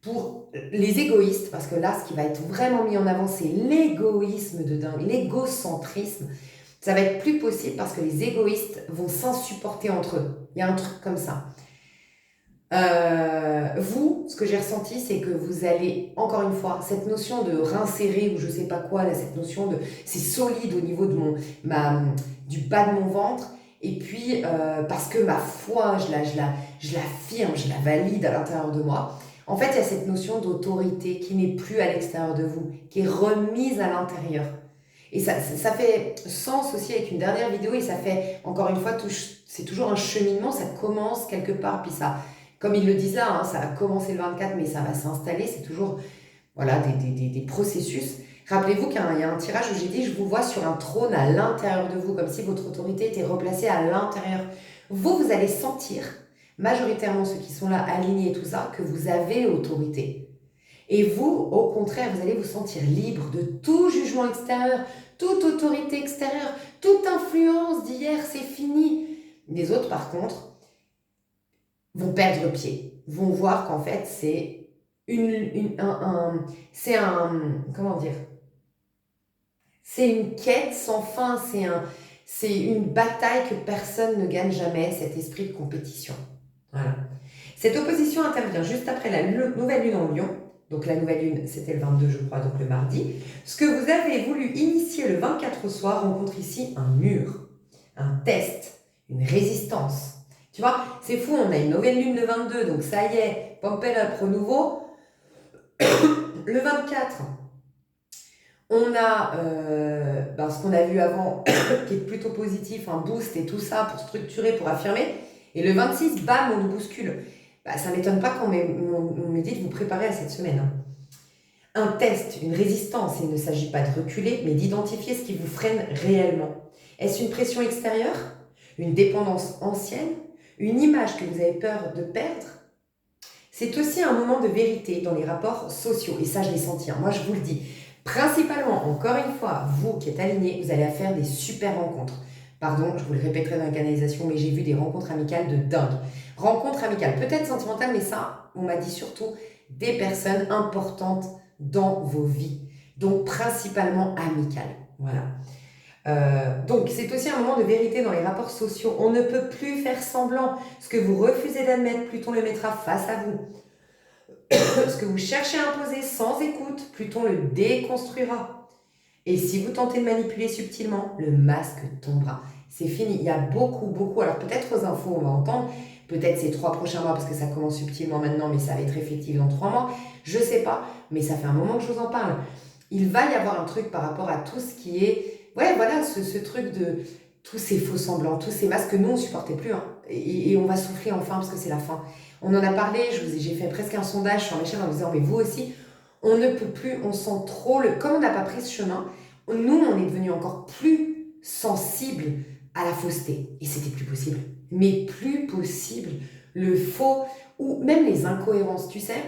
pour les égoïstes, parce que là, ce qui va être vraiment mis en avant, c'est l'égoïsme de dingue, l'égocentrisme. Ça va être plus possible parce que les égoïstes vont s'insupporter entre eux. Il y a un truc comme ça. Vous, ce que j'ai ressenti, c'est que vous allez, encore une fois, cette notion de réinsérer ou je sais pas quoi, là, cette notion de c'est solide au niveau de du bas de mon ventre, et puis parce que ma foi, je l'affirme, je la valide à l'intérieur de moi. En fait, il y a cette notion d'autorité qui n'est plus à l'extérieur de vous, qui est remise à l'intérieur. Et ça fait sens aussi avec une dernière vidéo, et ça fait, encore une fois, c'est toujours un cheminement, ça commence quelque part, puis ça, comme ils le disent là, hein, ça a commencé le 24, mais ça va s'installer, c'est toujours voilà, des processus. Rappelez-vous qu'il y a un tirage où j'ai dit, je vous vois sur un trône à l'intérieur de vous, comme si votre autorité était replacée à l'intérieur. Vous allez sentir, majoritairement ceux qui sont là alignés et tout ça, que vous avez autorité. Et vous, au contraire, vous allez vous sentir libre de tout jugement extérieur, toute autorité extérieure, toute influence d'hier, c'est fini. Les autres, par contre, vont perdre pied, vont voir qu'en fait, c'est comment dire, c'est une quête sans fin, c'est une bataille que personne ne gagne jamais, cet esprit de compétition. Voilà. Cette opposition intervient juste après la nouvelle lune en Lion. Donc la nouvelle lune, c'était le 22, je crois, donc le mardi. Ce que vous avez voulu initier le 24 au soir rencontre ici un mur, un test, une résistance. Tu vois, c'est fou, on a une nouvelle lune le 22, donc ça y est, pump it up, renouveau. Le 24, on a ce qu'on a vu avant, qui est plutôt positif, un boost et tout ça pour structurer, pour affirmer. Et le 26, bam, on nous bouscule. Ça ne m'étonne pas qu'on me dit de vous préparer à cette semaine. Hein. Un test, une résistance, il ne s'agit pas de reculer, mais d'identifier ce qui vous freine réellement. Est-ce une pression extérieure? Une dépendance ancienne? Une image que vous avez peur de perdre? C'est aussi un moment de vérité dans les rapports sociaux. Et ça, je l'ai senti. Hein. Moi, je vous le dis. Principalement, encore une fois, vous qui êtes alignés, vous allez faire des super rencontres. Pardon, je vous le répéterai dans la canalisation, mais j'ai vu des rencontres amicales de dingue. Rencontres amicales, peut-être sentimentales, mais ça, on m'a dit surtout des personnes importantes dans vos vies. Donc, principalement amicales. Voilà. Donc, c'est aussi un moment de vérité dans les rapports sociaux. On ne peut plus faire semblant. Ce que vous refusez d'admettre, Pluton le mettra face à vous. Ce que vous cherchez à imposer sans écoute, Pluton le déconstruira. Et si vous tentez de manipuler subtilement, le masque tombera. C'est fini. Il y a beaucoup. Alors peut-être aux infos, on va entendre. Peut-être ces 3 prochains mois, parce que ça commence subtilement maintenant, mais ça va être effectif dans 3 mois. Je sais pas, mais ça fait un moment que je vous en parle. Il va y avoir un truc par rapport à tout ce qui est... Ouais, voilà, ce truc de tous ces faux semblants, tous ces masques que nous, on supportait plus. Hein. Et on va souffler enfin, parce que c'est la fin. On en a parlé, j'ai fait presque un sondage sur mes chaînes en disant, mais vous aussi, on ne peut plus, on sent trop comme on n'a pas pris ce chemin, nous, on est devenus encore plus sensibles à la fausseté. Et c'était plus possible. Mais plus possible. Le faux, ou même les incohérences, tu sais.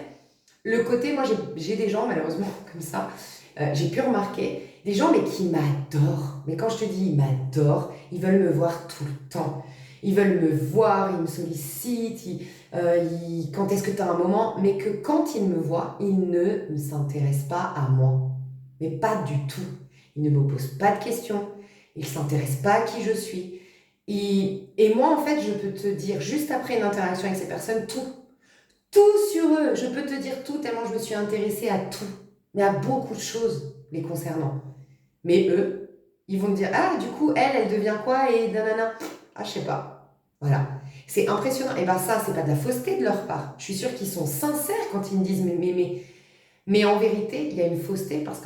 Le côté, moi, j'ai des gens, malheureusement, comme ça, j'ai pu remarquer, des gens, mais qui m'adorent. Mais quand je te dis, ils m'adorent, ils veulent me voir tout le temps. Ils veulent me voir, ils me sollicitent, quand est-ce que tu as un moment, mais que quand ils me voient, ils ne s'intéressent pas à moi. Mais pas du tout. il ne me pose pas de questions, il ne s'intéresse pas à qui je suis. Et moi, en fait, je peux te dire, juste après une interaction avec ces personnes, tout sur eux. Je peux te dire tout, tellement je me suis intéressée à tout, mais à beaucoup de choses les concernant. Mais eux, ils vont me dire, ah, du coup, elle devient quoi et nanana. Ah, je sais pas. Voilà. C'est impressionnant. Et ben ça, c'est pas de la fausseté de leur part. Je suis sûre qu'ils sont sincères quand ils me disent, mais en vérité, il y a une fausseté parce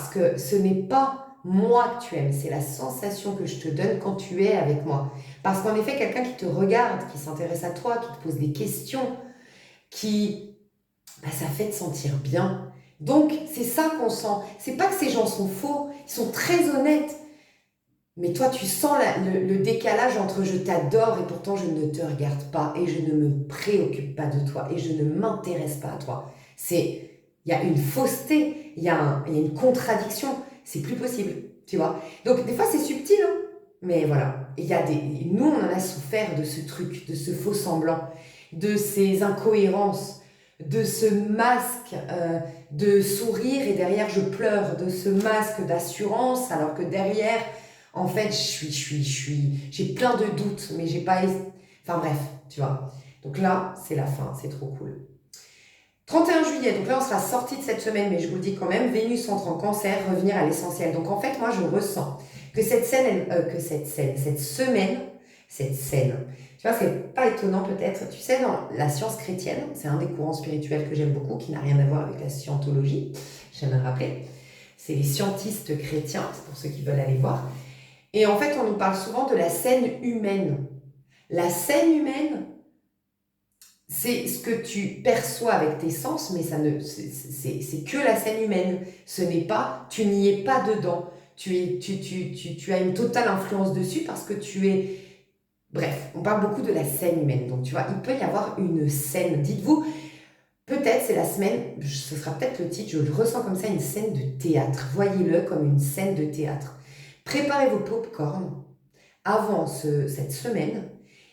que ce n'est pas moi que tu aimes, c'est la sensation que je te donne quand tu es avec moi. Parce qu'en effet, quelqu'un qui te regarde, qui s'intéresse à toi, qui te pose des questions, ça fait te sentir bien. Donc, c'est ça qu'on sent. C'est pas que ces gens sont faux, ils sont très honnêtes. Mais toi, tu sens le décalage entre je t'adore et pourtant je ne te regarde pas et je ne me préoccupe pas de toi et je ne m'intéresse pas à toi. Il y a une fausseté, il y a une contradiction. C'est plus possible, tu vois. Donc, des fois, c'est subtil, hein. Mais voilà. Nous, on en a souffert de ce truc, de ce faux semblant, de ces incohérences, de ce masque de sourire et derrière je pleure, de ce masque d'assurance alors que derrière, en fait, j'ai plein de doutes, mais j'ai pas. Enfin bref, tu vois. Donc là, c'est la fin, c'est trop cool. 31 juillet, donc là on sera sorti de cette semaine, mais je vous le dis quand même, Vénus entre en Cancer, revenir à l'essentiel. Donc en fait, moi je ressens que cette semaine, tu vois, c'est pas étonnant peut-être. Tu sais, dans la science chrétienne, c'est un des courants spirituels que j'aime beaucoup, qui n'a rien à voir avec la scientologie, j'aime le rappeler. C'est les scientistes chrétiens, c'est pour ceux qui veulent aller voir. Et en fait, on nous parle souvent de la scène humaine. La scène humaine, c'est ce que tu perçois avec tes sens, mais c'est que la scène humaine. Ce n'est pas, tu n'y es pas dedans. Tu as une totale influence dessus parce que tu es. Bref, on parle beaucoup de la scène humaine. Donc, tu vois, il peut y avoir une scène. Dites-vous, peut-être c'est la semaine, ce sera peut-être le titre, je le ressens comme ça, une scène de théâtre. Voyez-le comme une scène de théâtre. Préparez vos pop-corn avant cette semaine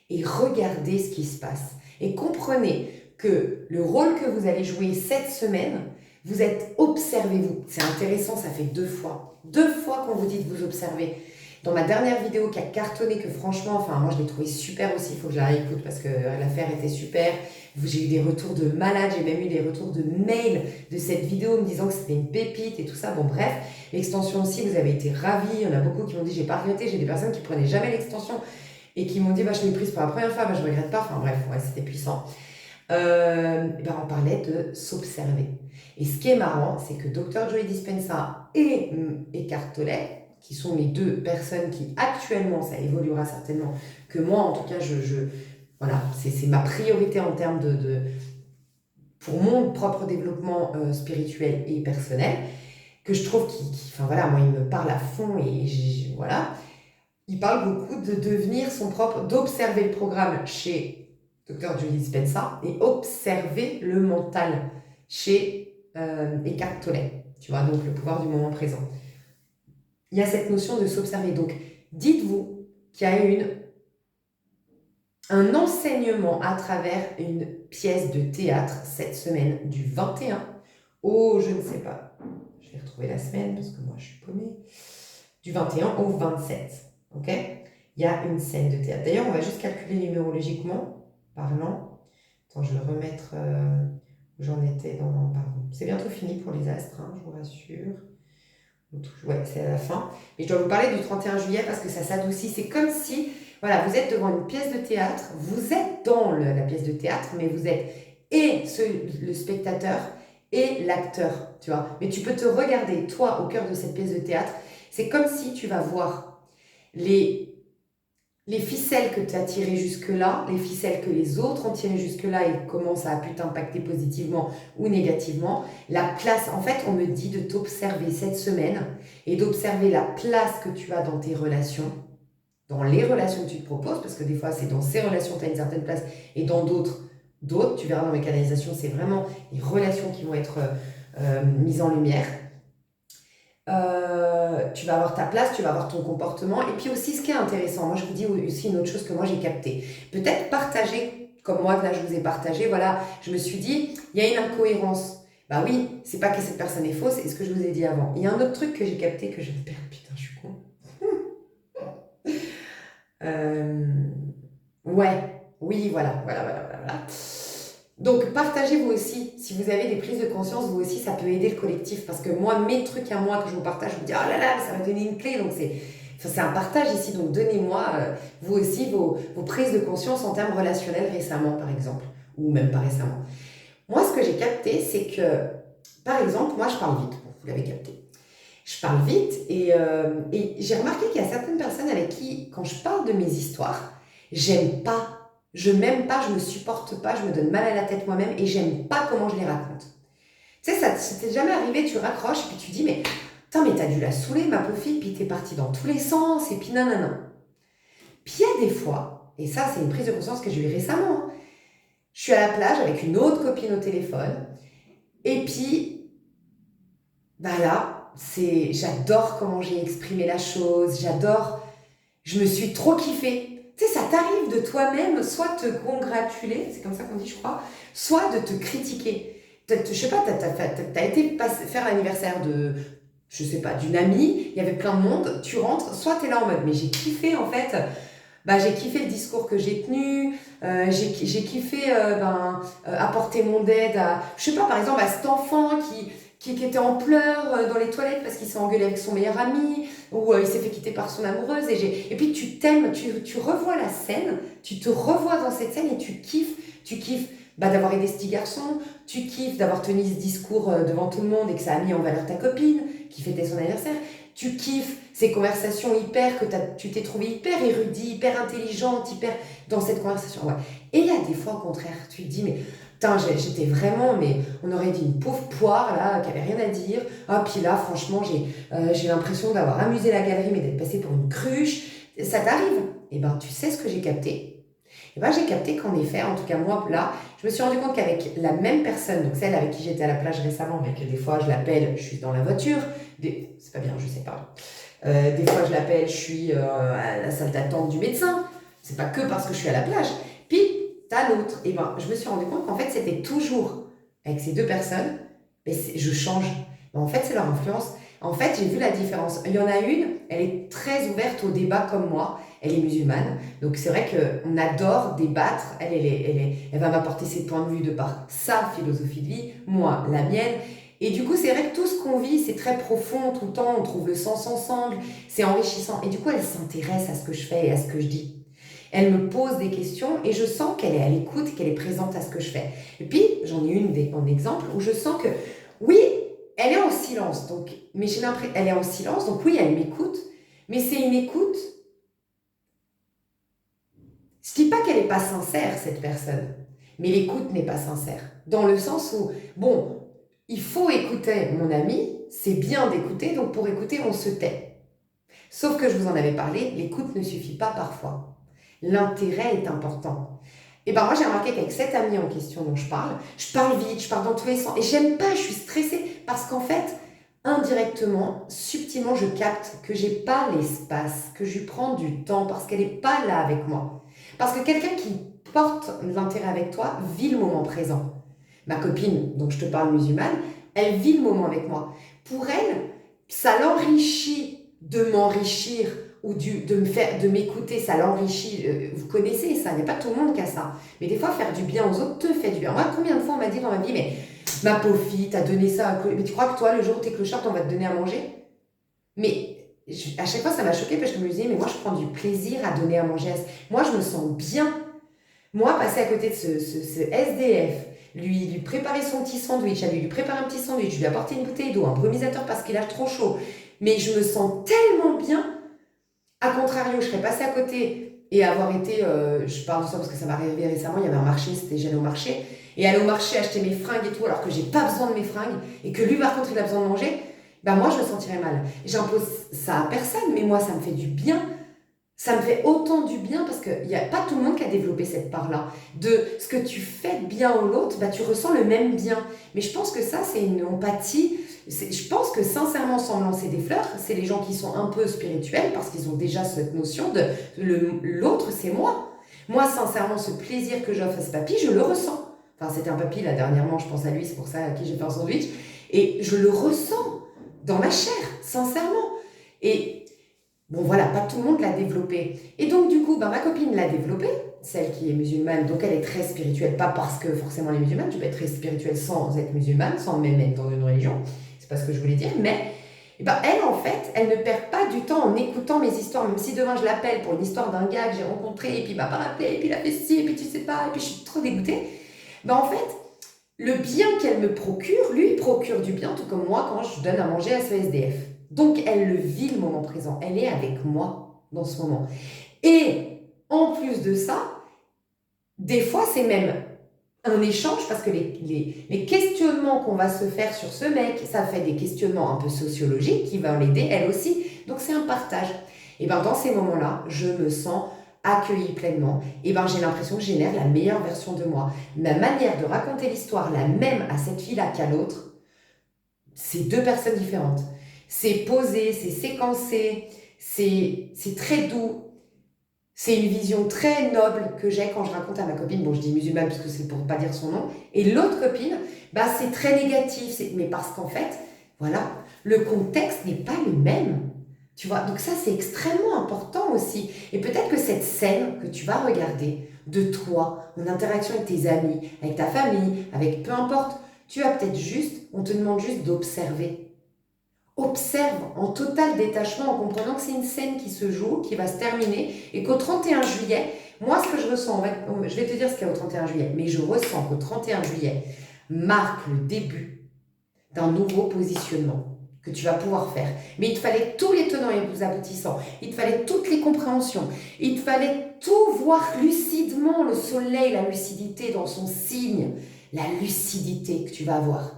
et regardez ce qui se passe. Et comprenez que le rôle que vous allez jouer cette semaine, vous êtes observez-vous. C'est intéressant, ça fait 2 fois. 2 fois qu'on vous dit de vous observer. Dans ma dernière vidéo qui a cartonné, que franchement, enfin moi je l'ai trouvé super aussi, il faut que je la réécoute parce que l'affaire était super. J'ai eu des retours de malades, j'ai même eu des retours de mails de cette vidéo me disant que c'était une pépite et tout ça. Bon bref, l'extension aussi, vous avez été ravis. Il y en a beaucoup qui m'ont dit j'ai pas regretté, j'ai des personnes qui prenaient jamais l'extension et qui m'ont dit je l'ai prise pour la première fois, je regrette pas. Enfin bref, ouais, c'était puissant. On parlait de s'observer. Et ce qui est marrant, c'est que Dr. Joe Dispenza et Eckhart Tolle, qui sont les 2 personnes qui actuellement, ça évoluera certainement, que moi en tout cas, voilà, c'est ma priorité en termes pour mon propre développement spirituel et personnel, que je trouve enfin voilà, moi il me parle à fond et voilà. Il parle beaucoup de devenir d'observer le programme chez Dr. Joe Dispenza et observer le mental chez Eckhart Tolle. Tu vois, donc le pouvoir du moment présent. Il y a cette notion de s'observer. Donc, dites-vous qu'il y a un enseignement à travers une pièce de théâtre cette semaine du 21 au, je ne sais pas, je vais retrouver la semaine parce que moi je suis paumée, du 21 au 27. Ok ? Il y a une scène de théâtre. D'ailleurs, on va juste calculer numérologiquement parlant. Attends, je vais remettre où j'en étais dans. Pardon. C'est bientôt fini pour les astres, hein, je vous rassure. Ouais, c'est à la fin. Et je dois vous parler du 31 juillet parce que ça s'adoucit. C'est comme si, voilà, vous êtes devant une pièce de théâtre, vous êtes dans la pièce de théâtre, mais vous êtes le spectateur et l'acteur, tu vois. Mais tu peux te regarder, toi, au cœur de cette pièce de théâtre. C'est comme si tu vas voir les ficelles que tu as tirées jusque-là, les ficelles que les autres ont tirées jusque-là et comment ça a pu t'impacter positivement ou négativement. La place, en fait, on me dit de t'observer cette semaine et d'observer la place que tu as dans tes relations, dans les relations que tu te proposes, parce que des fois, c'est dans ces relations que tu as une certaine place et dans d'autres. Tu verras dans mes canalisations, c'est vraiment les relations qui vont être mises en lumière. Tu vas avoir ta place, tu vas avoir ton comportement. Et puis aussi, ce qui est intéressant, moi je vous dis aussi une autre chose que moi j'ai capté. Peut-être partager, comme moi là je vous ai partagé, voilà, je me suis dit, il y a une incohérence. Bah oui, c'est pas que cette personne est fausse, c'est ce que je vous ai dit avant. Il y a un autre truc que j'ai capté que je vais perdre, putain, je suis con. Euh, Ouais, oui, voilà. Donc, partagez vous aussi. Si vous avez des prises de conscience, vous aussi, ça peut aider le collectif. Parce que moi, mes trucs à moi que je vous partage, je vous dis, oh là là, ça m'a donné une clé. Donc, c'est un partage ici. Donc, donnez-moi, vous aussi, vos prises de conscience en termes relationnels récemment, par exemple. Ou même pas récemment. Moi, ce que j'ai capté, c'est que, par exemple, moi, je parle vite. Bon, vous l'avez capté. Je parle vite et j'ai remarqué qu'il y a certaines personnes avec qui, quand je parle de mes histoires, j'aime pas, je m'aime pas, je me supporte pas, je me donne mal à la tête moi-même et j'aime pas comment je les raconte. Tu sais, ça t'est jamais arrivé, tu raccroches et puis tu dis, mais putain, mais t'as dû la saouler, ma pauvre fille, puis t'es partie dans tous les sens et puis nanana. Puis il y a des fois, et ça, c'est une prise de conscience que j'ai eue récemment, hein, je suis à la plage avec une autre copine au téléphone et puis, bah là, j'adore comment j'ai exprimé la chose, je me suis trop kiffée. Tu sais, ça t'arrive de toi-même soit te congratuler, c'est comme ça qu'on dit, je crois, soit de te critiquer. Je sais pas, t'as été faire l'anniversaire de, je sais pas, d'une amie, il y avait plein de monde, tu rentres, soit t'es là en mode, mais j'ai kiffé en fait, bah j'ai kiffé le discours que j'ai tenu, j'ai kiffé apporter mon aide à, je sais pas, par exemple, à cet enfant qui était en pleurs dans les toilettes parce qu'il s'est engueulé avec son meilleur ami, ou il s'est fait quitter par son amoureuse, et puis tu t'aimes, tu revois la scène, tu te revois dans cette scène et tu kiffes bah, d'avoir aidé ce petit garçon, tu kiffes d'avoir tenu ce discours devant tout le monde et que ça a mis en valeur ta copine qui fêtait son anniversaire, tu kiffes ces conversations hyper, tu t'es trouvé hyper érudit, hyper intelligente, hyper dans cette conversation, ouais. Et il y a des fois au contraire, tu te dis, mais putain, j'étais vraiment, mais on aurait dit une pauvre poire là, qui avait rien à dire. Ah, puis là, franchement, j'ai l'impression d'avoir amusé la galerie, mais d'être passée pour une cruche. Ça t'arrive? Eh ben, tu sais ce que j'ai capté? Eh ben, j'ai capté qu'en effet, en tout cas moi, là, je me suis rendu compte qu'avec la même personne, donc celle avec qui j'étais à la plage récemment, mais que des fois je l'appelle, je suis dans la voiture, c'est pas bien, je sais pas. Des fois je l'appelle, je suis à la salle d'attente du médecin. C'est pas que parce que je suis à la plage. Puis, t'as l'autre. Et ben, je me suis rendu compte qu'en fait, c'était toujours avec ces deux personnes, mais je change. Ben, en fait, c'est leur influence. En fait, j'ai vu la différence. Il y en a une, elle est très ouverte au débat comme moi. Elle est musulmane. Donc, c'est vrai qu'on adore débattre. Elle va m'apporter ses points de vue de par sa philosophie de vie, moi, la mienne. Et du coup, c'est vrai que tout ce qu'on vit, c'est très profond tout le temps. On trouve le sens ensemble. C'est enrichissant. Et du coup, elle s'intéresse à ce que je fais et à ce que je dis. Elle me pose des questions et je sens qu'elle est à l'écoute, qu'elle est présente à ce que je fais. Et puis, j'en ai une en exemple où je sens que, oui, elle est en silence, donc, mais j'ai l'impression, elle est en silence, donc oui, elle m'écoute, mais c'est une écoute. Je dis pas qu'elle n'est pas sincère, cette personne, mais l'écoute n'est pas sincère. Dans le sens où, bon, il faut écouter mon ami, c'est bien d'écouter, donc pour écouter, on se tait. Sauf que je vous en avais parlé, l'écoute ne suffit pas parfois. L'intérêt est important. Et ben moi j'ai remarqué qu'avec cette amie en question dont je parle vite, je parle dans tous les sens et j'aime pas, je suis stressée parce qu'en fait, indirectement, subtilement, je capte que j'ai pas l'espace, que je lui prends du temps parce qu'elle est pas là avec moi. Parce que quelqu'un qui porte l'intérêt avec toi vit le moment présent. Ma copine, dont je te parle musulmane, elle vit le moment avec moi. Pour elle, ça l'enrichit de m'enrichir ou de m'écouter, ça l'enrichit. Vous connaissez ça, il n'y a pas tout le monde qui a ça. Mais des fois, faire du bien aux autres te fait du bien. Moi, combien de fois on m'a dit dans ma vie, mais ma pauvre fille, t'as donné ça à... Mais tu crois que toi, le jour où t'es clochard, on va te donner à manger? Mais à chaque fois, ça m'a choquée parce que je me disais, mais moi, je prends du plaisir à donner à manger. Moi, je me sens bien. Moi, passer à côté de ce SDF, lui préparer son petit sandwich, à lui préparer un petit sandwich, lui apporter une bouteille d'eau, un brumisateur parce qu'il a trop chaud. Mais je me sens tellement bien. A contrario, je serais passée à côté et avoir été, je parle de ça parce que ça m'est arrivé récemment, il y avait un marché, j'allais au marché, et aller au marché acheter mes fringues et tout, alors que j'ai pas besoin de mes fringues, et que lui par contre il a besoin de manger, ben moi je me sentirais mal. J'impose ça à personne, mais moi ça me fait du bien. Ça me fait autant du bien parce qu'il n'y a pas tout le monde qui a développé cette part-là. De ce que tu fais de bien au l'autre, bah, tu ressens le même bien. Mais je pense que ça, c'est une empathie. Je pense que sincèrement, sans me lancer des fleurs, c'est les gens qui sont un peu spirituels parce qu'ils ont déjà cette notion de l'autre, c'est moi. Moi, sincèrement, ce plaisir que j'offre à ce papy, je le ressens. Enfin, c'était un papy, là, dernièrement, je pense à lui, c'est pour ça à qui j'ai fait un sandwich. Et je le ressens dans ma chair, sincèrement. Et bon, voilà, pas tout le monde l'a développé. Et donc, du coup, ma copine l'a développé, celle qui est musulmane, donc elle est très spirituelle, pas parce que forcément elle est musulmane, tu peux être très spirituelle sans être musulmane, sans même être dans une religion, c'est pas ce que je voulais dire, mais elle, en fait, elle ne perd pas du temps en écoutant mes histoires, même si demain je l'appelle pour une histoire d'un gars que j'ai rencontré, et puis il m'a pas rappelé, et puis il a fait ci, et puis tu sais pas, et puis je suis trop dégoûtée. En fait, le bien qu'elle me procure, lui, il procure du bien, tout comme moi quand je donne à manger à ce SDF. Donc, elle le vit le moment présent. Elle est avec moi dans ce moment. Et en plus de ça, des fois, c'est même un échange parce que les questionnements qu'on va se faire sur ce mec, ça fait des questionnements un peu sociologiques qui vont l'aider, elle aussi. Donc, c'est un partage. Et dans ces moments-là, je me sens accueillie pleinement. Et j'ai l'impression que je génère la meilleure version de moi. Ma manière de raconter l'histoire, la même à cette fille-là qu'à l'autre, c'est deux personnes différentes. C'est posé, c'est séquencé, c'est très doux. C'est une vision très noble que j'ai quand je raconte à ma copine. Bon, je dis musulmane parce que c'est pour ne pas dire son nom. Et l'autre copine, c'est très négatif. Mais parce qu'en fait, voilà, le contexte n'est pas le même. Tu vois, donc ça, c'est extrêmement important aussi. Et peut-être que cette scène que tu vas regarder de toi, en interaction avec tes amis, avec ta famille, avec peu importe, tu vas peut-être on te demande juste d'observer. Observe en total détachement, en comprenant que c'est une scène qui se joue, qui va se terminer, et qu'au 31 juillet, moi ce que je ressens, je vais te dire ce qu'il y a au 31 juillet, mais je ressens qu'au 31 juillet marque le début d'un nouveau positionnement que tu vas pouvoir faire. Mais il te fallait tous les tenants et les aboutissants, il te fallait toutes les compréhensions, il te fallait tout voir lucidement, le soleil, la lucidité dans son signe, la lucidité que tu vas avoir.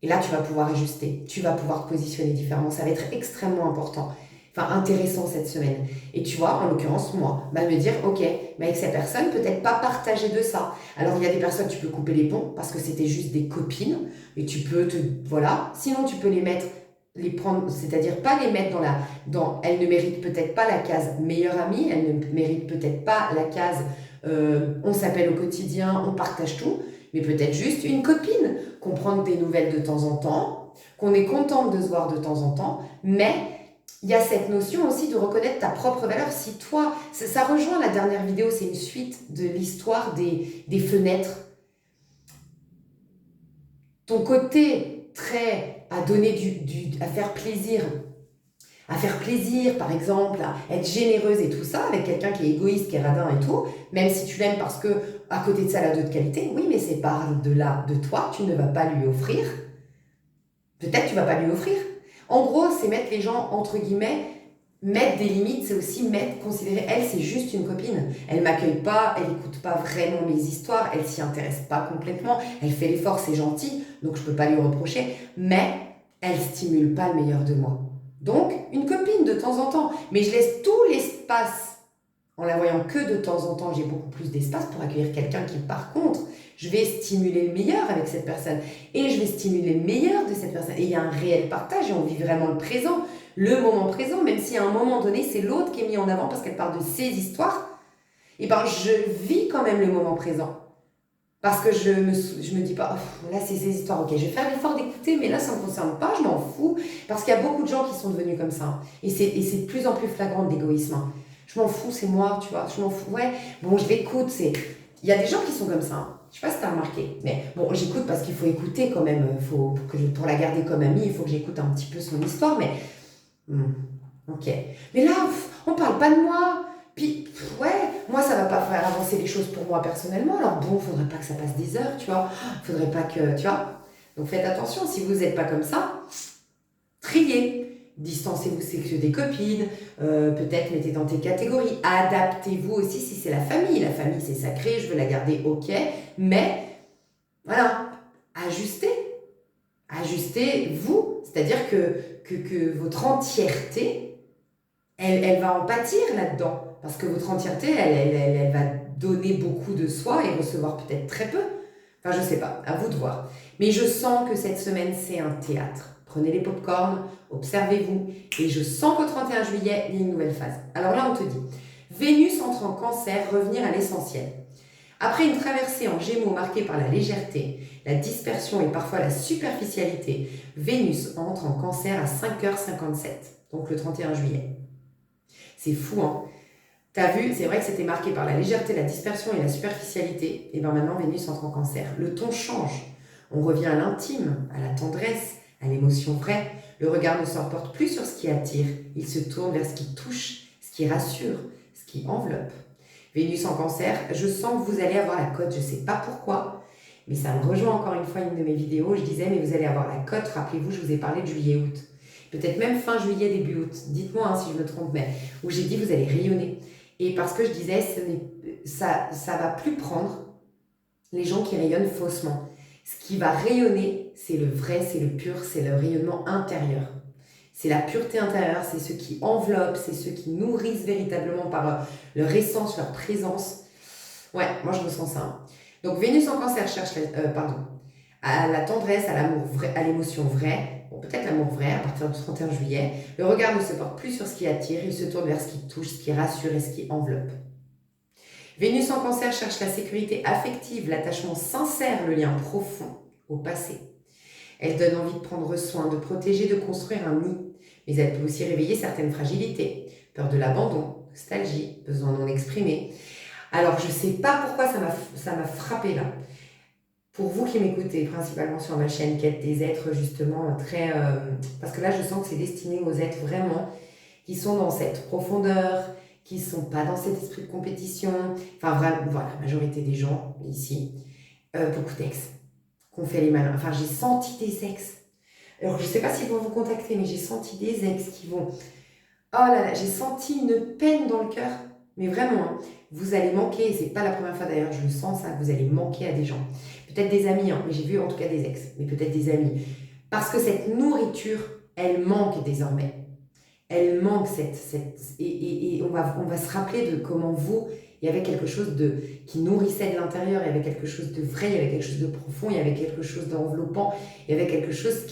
Et là, tu vas pouvoir ajuster, tu vas pouvoir te positionner différemment. Ça va être extrêmement important, intéressant cette semaine. Et tu vois, en l'occurrence, moi, me dire, ok, mais avec cette personne, peut-être pas partager de ça. Alors, il y a des personnes, tu peux couper les ponts parce que c'était juste des copines et tu peux voilà. Sinon, tu peux les prendre, c'est-à-dire pas les mettre elles ne méritent peut-être pas la case meilleure amie, elles ne méritent peut-être pas la case on s'appelle au quotidien, on partage tout, mais peut-être juste une copine, qu'on prenne des nouvelles de temps en temps, qu'on est contente de se voir de temps en temps, mais il y a cette notion aussi de reconnaître ta propre valeur. Si toi, ça rejoint la dernière vidéo, c'est une suite de l'histoire des fenêtres. Ton côté très à donner à faire plaisir, par exemple, à être généreuse et tout ça, avec quelqu'un qui est égoïste, qui est radin et tout, même si tu l'aimes parce que à côté de ça, elle a d'autres qualités, oui, mais c'est par-delà de toi, tu ne vas pas lui offrir. Peut-être tu ne vas pas lui offrir. En gros, c'est mettre les gens, entre guillemets, mettre des limites, c'est aussi considérer, elle, c'est juste une copine. Elle ne m'accueille pas, elle n'écoute pas vraiment mes histoires, elle s'y intéresse pas complètement, elle fait l'effort, c'est gentil, donc je ne peux pas lui reprocher, mais elle stimule pas le meilleur de moi. Donc, une copine de temps en temps, mais je laisse tout l'espace, en la voyant que de temps en temps, j'ai beaucoup plus d'espace pour accueillir quelqu'un qui, par contre, je vais stimuler le meilleur avec cette personne, et je vais stimuler le meilleur de cette personne, et il y a un réel partage, et on vit vraiment le présent, le moment présent, même si à un moment donné, c'est l'autre qui est mis en avant parce qu'elle parle de ses histoires, et je vis quand même le moment présent. Parce que je me dis pas, là c'est ses histoires, ok, je vais faire l'effort d'écouter, mais là ça ne me concerne pas, je m'en fous. Parce qu'il y a beaucoup de gens qui sont devenus comme ça. Et c'est de plus en plus flagrant de l'égoïsme. Je m'en fous, c'est moi, tu vois, je m'en fous. Ouais, bon, je l'écoute, il y a des gens qui sont comme ça. Je sais pas si tu as remarqué, mais bon, j'écoute parce qu'il faut écouter quand même. Pour la garder comme amie, il faut que j'écoute un petit peu son histoire, mais. Ok. Mais là, on parle pas de moi. Puis, ouais, moi, ça va pas faire avancer les choses pour moi personnellement. Alors bon, faudrait pas que ça passe des heures, tu vois. Faudrait pas que, tu vois. Donc faites attention, si vous n'êtes pas comme ça, triez. Distancez-vous, c'est que des copines, peut-être mettez dans tes catégories. Adaptez-vous aussi si c'est la famille. La famille, c'est sacré, je veux la garder, ok. Mais, voilà, ajustez. Ajustez-vous. C'est-à-dire que votre entièreté, elle va en pâtir là-dedans. Parce que votre entièreté, elle va donner beaucoup de soi et recevoir peut-être très peu. Enfin, je sais pas, à vous de voir. Mais je sens que cette semaine, c'est un théâtre. Prenez les pop-corns, observez-vous. Et je sens qu'au 31 juillet, il y a une nouvelle phase. Alors là, on te dit, Vénus entre en Cancer, revenir à l'essentiel. Après une traversée en Gémeaux marquée par la légèreté, la dispersion et parfois la superficialité, Vénus entre en Cancer à 5h57, donc le 31 juillet. C'est fou, hein? T'as vu, c'est vrai que c'était marqué par la légèreté, la dispersion et la superficialité. Et bien maintenant, Vénus entre en Cancer. Le ton change. On revient à l'intime, à la tendresse, à l'émotion vraie. Le regard ne se porte plus sur ce qui attire. Il se tourne vers ce qui touche, ce qui rassure, ce qui enveloppe. Vénus en Cancer, je sens que vous allez avoir la cote. Je ne sais pas pourquoi, mais ça me rejoint encore une fois une de mes vidéos. Je disais, mais vous allez avoir la cote. Rappelez-vous, je vous ai parlé de juillet-août. Peut-être même fin juillet, début août. Dites-moi hein, si je me trompe, mais où j'ai dit, vous allez rayonner. Et parce que je disais, ça va plus prendre les gens qui rayonnent faussement. Ce qui va rayonner, c'est le vrai, c'est le pur, c'est le rayonnement intérieur. C'est la pureté intérieure, c'est ceux qui enveloppent, c'est ceux qui nourrissent véritablement par leur essence, leur présence. Ouais, moi je ressens ça. Hein. Donc Vénus en Cancer cherche à la tendresse, à l'amour vrai, à l'émotion vraie. Bon, peut-être l'amour vrai à partir du 31 juillet. Le regard ne se porte plus sur ce qui attire, il se tourne vers ce qui touche, ce qui rassure et ce qui enveloppe. Vénus en Cancer cherche la sécurité affective, l'attachement sincère, le lien profond au passé. Elle donne envie de prendre soin, de protéger, de construire un nid. Mais elle peut aussi réveiller certaines fragilités, peur de l'abandon, nostalgie, besoin non exprimé. Alors, je ne sais pas pourquoi ça m'a frappé là. Pour vous qui m'écoutez, principalement sur ma chaîne, qui êtes des êtres justement très... parce que là, je sens que c'est destiné aux êtres vraiment qui sont dans cette profondeur, qui ne sont pas dans cet esprit de compétition. Enfin, vraiment, voilà, la majorité des gens ici, beaucoup d'ex, qu'on fait les malins. Enfin, j'ai senti des ex. Alors, je ne sais pas s'ils vont vous contacter, mais j'ai senti des ex qui vont... Oh là là, j'ai senti une peine dans le cœur. Mais vraiment, hein, vous allez manquer, et c'est pas la première fois d'ailleurs, je le sens ça, vous allez manquer à des gens. Peut-être des amis, hein, mais j'ai vu en tout cas des ex, mais peut-être des amis. Parce que cette nourriture, elle manque désormais. Elle manque et on va se rappeler de comment vous, il y avait quelque chose qui nourrissait de l'intérieur, il y avait quelque chose de vrai, il y avait quelque chose de profond, il y avait quelque chose d'enveloppant, il y avait quelque chose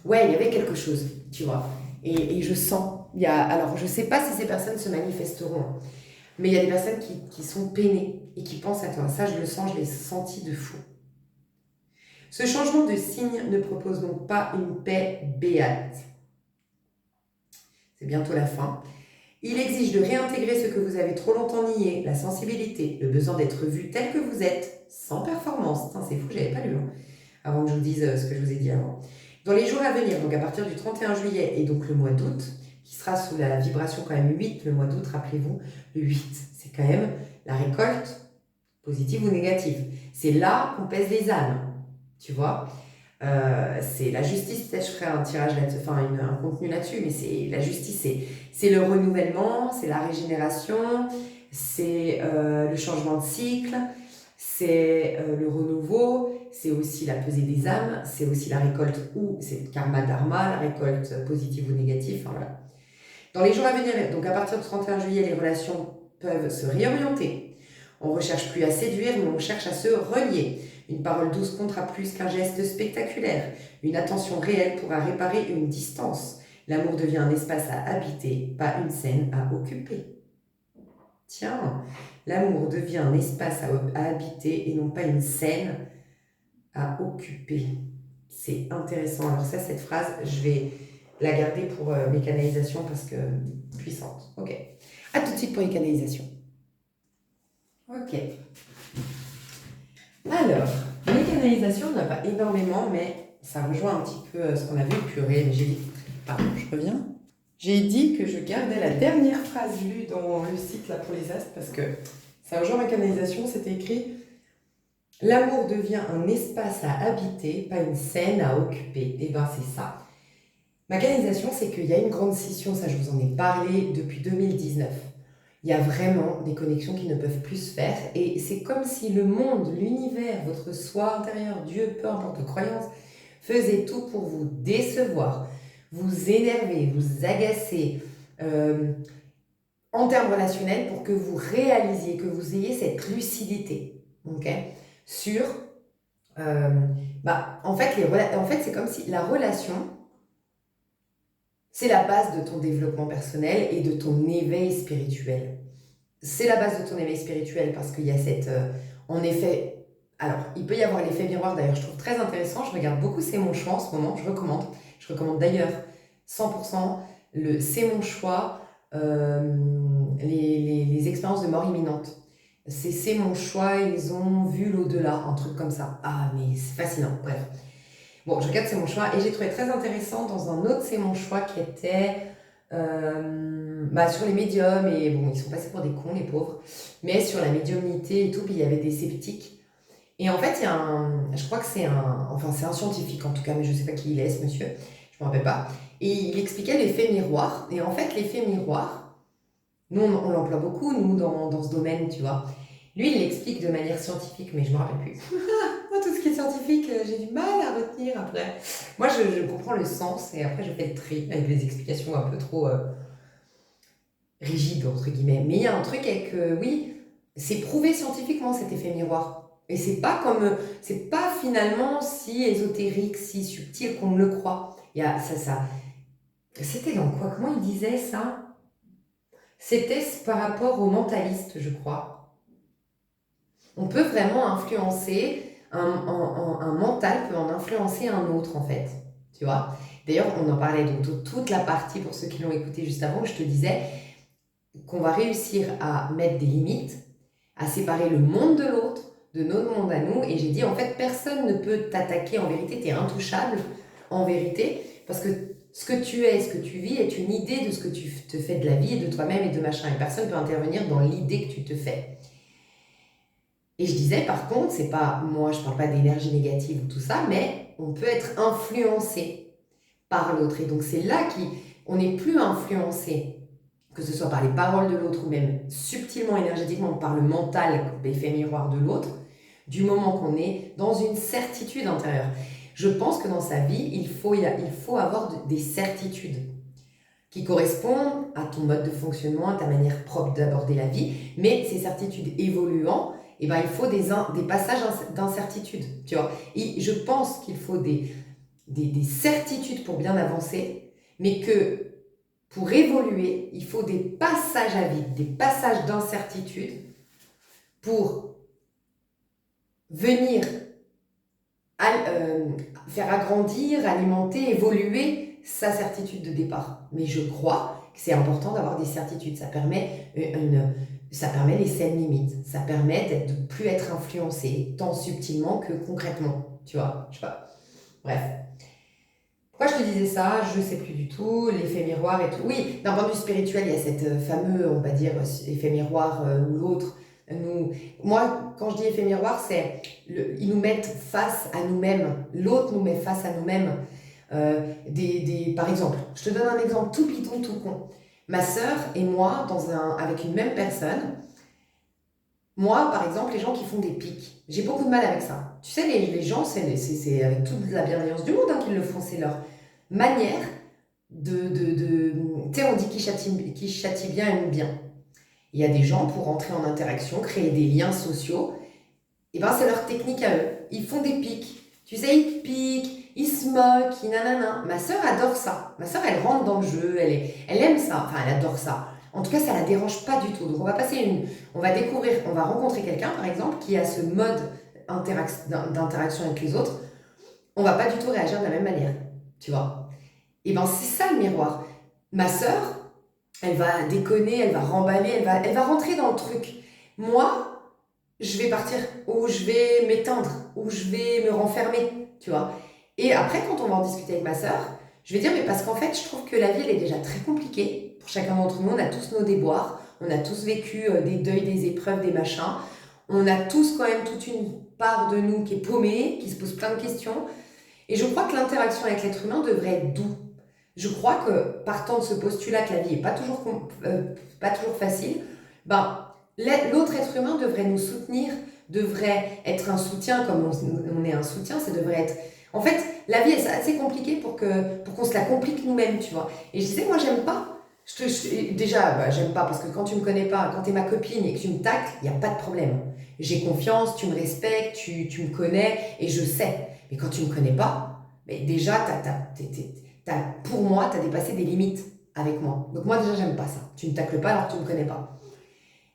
ouais, il y avait quelque chose, tu vois. Et je sens, alors je ne sais pas si ces personnes se manifesteront, hein, mais il y a des personnes qui sont peinées et qui pensent à toi. Ça, je le sens, je l'ai senti de fou. Ce changement de signe ne propose donc pas une paix béate. C'est bientôt la fin. Il exige de réintégrer ce que vous avez trop longtemps nié, la sensibilité, le besoin d'être vu tel que vous êtes, sans performance. Putain, c'est fou, j'avais pas lu, hein, avant que je vous dise ce que je vous ai dit avant. Dans les jours à venir, donc à partir du 31 juillet et donc le mois d'août, qui sera sous la vibration quand même 8, le mois d'août, rappelez-vous, le 8, c'est quand même la récolte, positive ou négative. C'est là qu'on pèse les âmes, tu vois. C'est la justice, peut-être je ferai un tirage là-dessus, enfin un contenu là-dessus, mais c'est la justice, c'est le renouvellement, c'est la régénération, c'est le changement de cycle, c'est le renouveau, c'est aussi la pesée des âmes, c'est aussi la récolte ou c'est le karma dharma, la récolte positive ou négative, enfin voilà. Dans les jours à venir, donc à partir du 31 juillet, les relations peuvent se réorienter. On ne recherche plus à séduire, mais on cherche à se relier. Une parole douce comptera plus qu'un geste spectaculaire. Une attention réelle pourra réparer une distance. L'amour devient un espace à habiter, pas une scène à occuper. Tiens, l'amour devient un espace à habiter et non pas une scène à occuper. C'est intéressant. Alors ça, cette phrase, je vais la garder pour mes canalisations parce que puissante. Ok. À tout de suite pour les canalisations. Ok. Alors, les canalisations, on n'a pas énormément, mais ça rejoint un petit peu ce qu'on a vu purée. Mais j'ai dit, pardon, je reviens. J'ai dit que je gardais la dernière phrase lue dans le site là pour les astres parce que ça rejoint ma canalisation. C'était écrit l'amour devient un espace à habiter, pas une scène à occuper. Et ben c'est ça. Ma canalisation, c'est qu'il y a une grande scission, ça je vous en ai parlé depuis 2019. Il y a vraiment des connexions qui ne peuvent plus se faire et c'est comme si le monde, l'univers, votre soi intérieur, Dieu, peu importe vos croyances, faisait tout pour vous décevoir, vous énerver, vous agacer en termes relationnels pour que vous réalisiez, que vous ayez cette lucidité, ok, sur... en fait, c'est comme si la relation, c'est la base de ton développement personnel et de ton éveil spirituel. c'est la base de ton éveil spirituel parce qu'il y a cette... en effet, alors, il peut y avoir l'effet miroir, d'ailleurs, je trouve très intéressant. Je regarde beaucoup C'est mon choix en ce moment, je recommande. Je recommande d'ailleurs 100% le C'est mon choix, les expériences de mort imminente. C'est mon choix, ils ont vu l'au-delà, un truc comme ça. Ah, mais c'est fascinant, bref. Bon, je regarde C'est mon choix et j'ai trouvé très intéressant dans un autre C'est mon choix qui était sur les médiums et bon, ils sont passés pour des cons, les pauvres, mais sur la médiumnité et tout, puis il y avait des sceptiques. Et en fait, il y a je crois que c'est un scientifique en tout cas, mais je sais pas qui il est ce monsieur, je me rappelle pas. Et il expliquait l'effet miroir. Et en fait, l'effet miroir, nous on l'emploie beaucoup, nous, dans ce domaine, tu vois. Lui, il l'explique de manière scientifique, mais je me rappelle plus. Moi, tout ce qui est scientifique, j'ai du mal à retenir après. Moi, je comprends le sens et après, je fais le tri avec des explications un peu trop rigides, entre guillemets. Mais il y a un truc avec, oui, c'est prouvé scientifiquement cet effet miroir. Et c'est pas finalement si ésotérique, si subtil qu'on le croit. Il y a ça. C'était dans quoi? Comment il disait ça? C'était par rapport aux mentalistes, je crois. On peut vraiment influencer, un mental peut en influencer un autre en fait, tu vois. D'ailleurs, on en parlait donc toute la partie, pour ceux qui l'ont écouté juste avant, je te disais qu'on va réussir à mettre des limites, à séparer le monde de l'autre, de notre monde à nous, et j'ai dit en fait personne ne peut t'attaquer, en vérité tu es intouchable, en vérité, parce que ce que tu es, ce que tu vis est une idée de ce que tu te fais de la vie et de toi-même et de machin, et personne ne peut intervenir dans l'idée que tu te fais. Et je disais, par contre, c'est pas, moi je parle pas d'énergie négative ou tout ça, mais on peut être influencé par l'autre. Et donc c'est là qu'on n'est plus influencé, que ce soit par les paroles de l'autre ou même subtilement, énergétiquement, par le mental, l'effet miroir de l'autre, du moment qu'on est dans une certitude intérieure. Je pense que dans sa vie, il faut avoir des certitudes qui correspondent à ton mode de fonctionnement, à ta manière propre d'aborder la vie, mais ces certitudes évoluant, eh ben, il faut des passages d'incertitude, tu vois. Et je pense qu'il faut des certitudes pour bien avancer, mais que pour évoluer, il faut des passages à vide, des passages d'incertitude pour venir faire agrandir, alimenter, évoluer sa certitude de départ. Mais je crois que c'est important d'avoir des certitudes. Ça permet les saines limites. Ça permet de ne plus être influencé, tant subtilement que concrètement. Tu vois, je sais pas. Bref. Pourquoi je te disais ça? Je sais plus du tout. L'effet miroir et tout. Oui, d'un point de vue spirituel, il y a cette fameux, on va dire, effet miroir où l'autre moi, quand je dis effet miroir, c'est ils nous mettent face à nous-mêmes. L'autre nous met face à nous-mêmes. Par exemple, je te donne un exemple tout bidon, tout con. Ma sœur et moi, avec une même personne, moi, par exemple, les gens qui font des pics, j'ai beaucoup de mal avec ça. Tu sais, les gens, c'est avec toute la bienveillance du monde qu'ils le font, c'est leur manière tu sais, on dit qui châtie bien aime bien. Il y a des gens, pour entrer en interaction, créer des liens sociaux, et ben c'est leur technique à eux. Ils font des pics. Tu sais, ils piquent, ils se moquent, nanana. Ma sœur adore ça. Ma sœur, elle rentre dans le jeu, elle aime ça. Enfin, elle adore ça. En tout cas, ça la dérange pas du tout. Donc, on va rencontrer quelqu'un, par exemple, qui a ce mode d'interaction avec les autres. On va pas du tout réagir de la même manière. Tu vois? Et ben c'est ça le miroir. Ma sœur, elle va déconner, elle va remballer, elle va rentrer dans le truc. Moi, je vais partir, ou je vais m'éteindre, ou je vais me renfermer, tu vois. Et après, quand on va en discuter avec ma sœur, je vais dire, mais parce qu'en fait, je trouve que la vie, elle est déjà très compliquée. Pour chacun d'entre nous, on a tous nos déboires, on a tous vécu des deuils, des épreuves, des machins. On a tous quand même toute une part de nous qui est paumée, qui se pose plein de questions. Et je crois que l'interaction avec l'être humain devrait être doux. Je crois que partant de ce postulat que la vie n'est pas toujours facile, ben, l'autre être humain devrait nous soutenir, devrait être un soutien comme on est un soutien, ça devrait être... En fait, la vie est assez compliquée pour qu'on se la complique nous-mêmes, tu vois. Et je disais, moi, j'aime pas. Déjà, j'aime pas parce que quand tu me connais pas, quand tu es ma copine et que tu me tacles, il n'y a pas de problème. J'ai confiance, tu me respectes, tu me connais et je sais. Mais quand tu me connais pas, mais déjà, pour moi, tu as dépassé des limites avec moi. Donc moi, déjà, j'aime pas ça. Tu ne me tacles pas alors que tu ne me connais pas.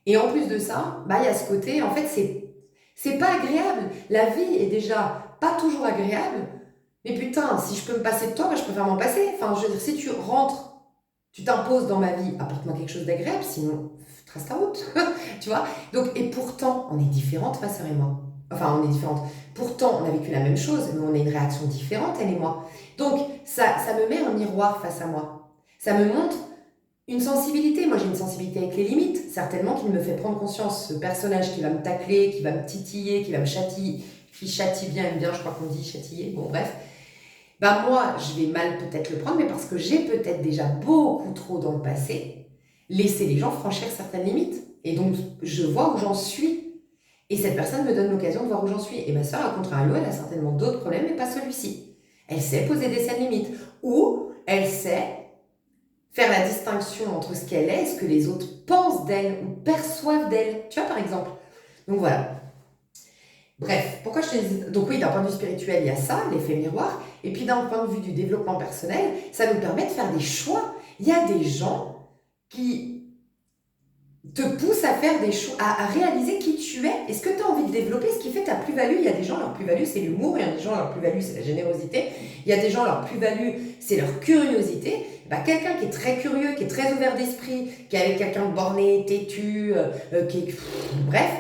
Et en plus de ça, bah, il y a ce côté, en fait, c'est pas agréable. La vie est déjà pas toujours agréable. Mais putain, si je peux me passer de toi, bah, je préfère m'en passer. Enfin, je veux dire, si tu rentres, tu t'imposes dans ma vie, apporte-moi quelque chose d'agréable, sinon, trace ta route. Tu vois? Donc, et pourtant, on est différentes, ma sœur et moi. Enfin, on est différentes. Pourtant, on a vécu la même chose, mais on a une réaction différente, elle et moi. Donc, ça me met un miroir face à moi. Ça me montre une sensibilité. Moi, j'ai une sensibilité avec les limites, certainement, qui me fait prendre conscience. Ce personnage qui va me tacler, qui va me titiller, qui va me châtiller, qui châtie bien, aime bien, je crois qu'on dit châtiller, bon, bref. Ben moi, je vais mal peut-être le prendre, mais parce que j'ai peut-être déjà beaucoup trop dans le passé laissé les gens franchir certaines limites. Et donc, je vois où j'en suis. Et cette personne me donne l'occasion de voir où j'en suis. Et ma soeur, à contrario, elle a certainement d'autres problèmes, mais pas celui-ci. Elle sait poser des saines limites. Ou elle sait faire la distinction entre ce qu'elle est et ce que les autres pensent d'elle ou perçoivent d'elle. Tu vois, par exemple. Donc voilà. Bref, pourquoi je te dis... Donc oui, d'un point de vue spirituel, il y a ça, l'effet miroir. Et puis d'un point de vue du développement personnel, ça nous permet de faire des choix. Il y a des gens qui te poussent à faire des choix, à réaliser qui tu es et ce que tu as envie de développer, ce qui fait ta plus-value. Il y a des gens, leur plus-value, c'est l'humour. Il y a des gens, leur plus-value, c'est la générosité. Il y a des gens, leur plus-value, c'est leur curiosité. Bah, quelqu'un qui est très curieux, qui est très ouvert d'esprit, qui est avec quelqu'un de borné, têtu, qui est... Bref,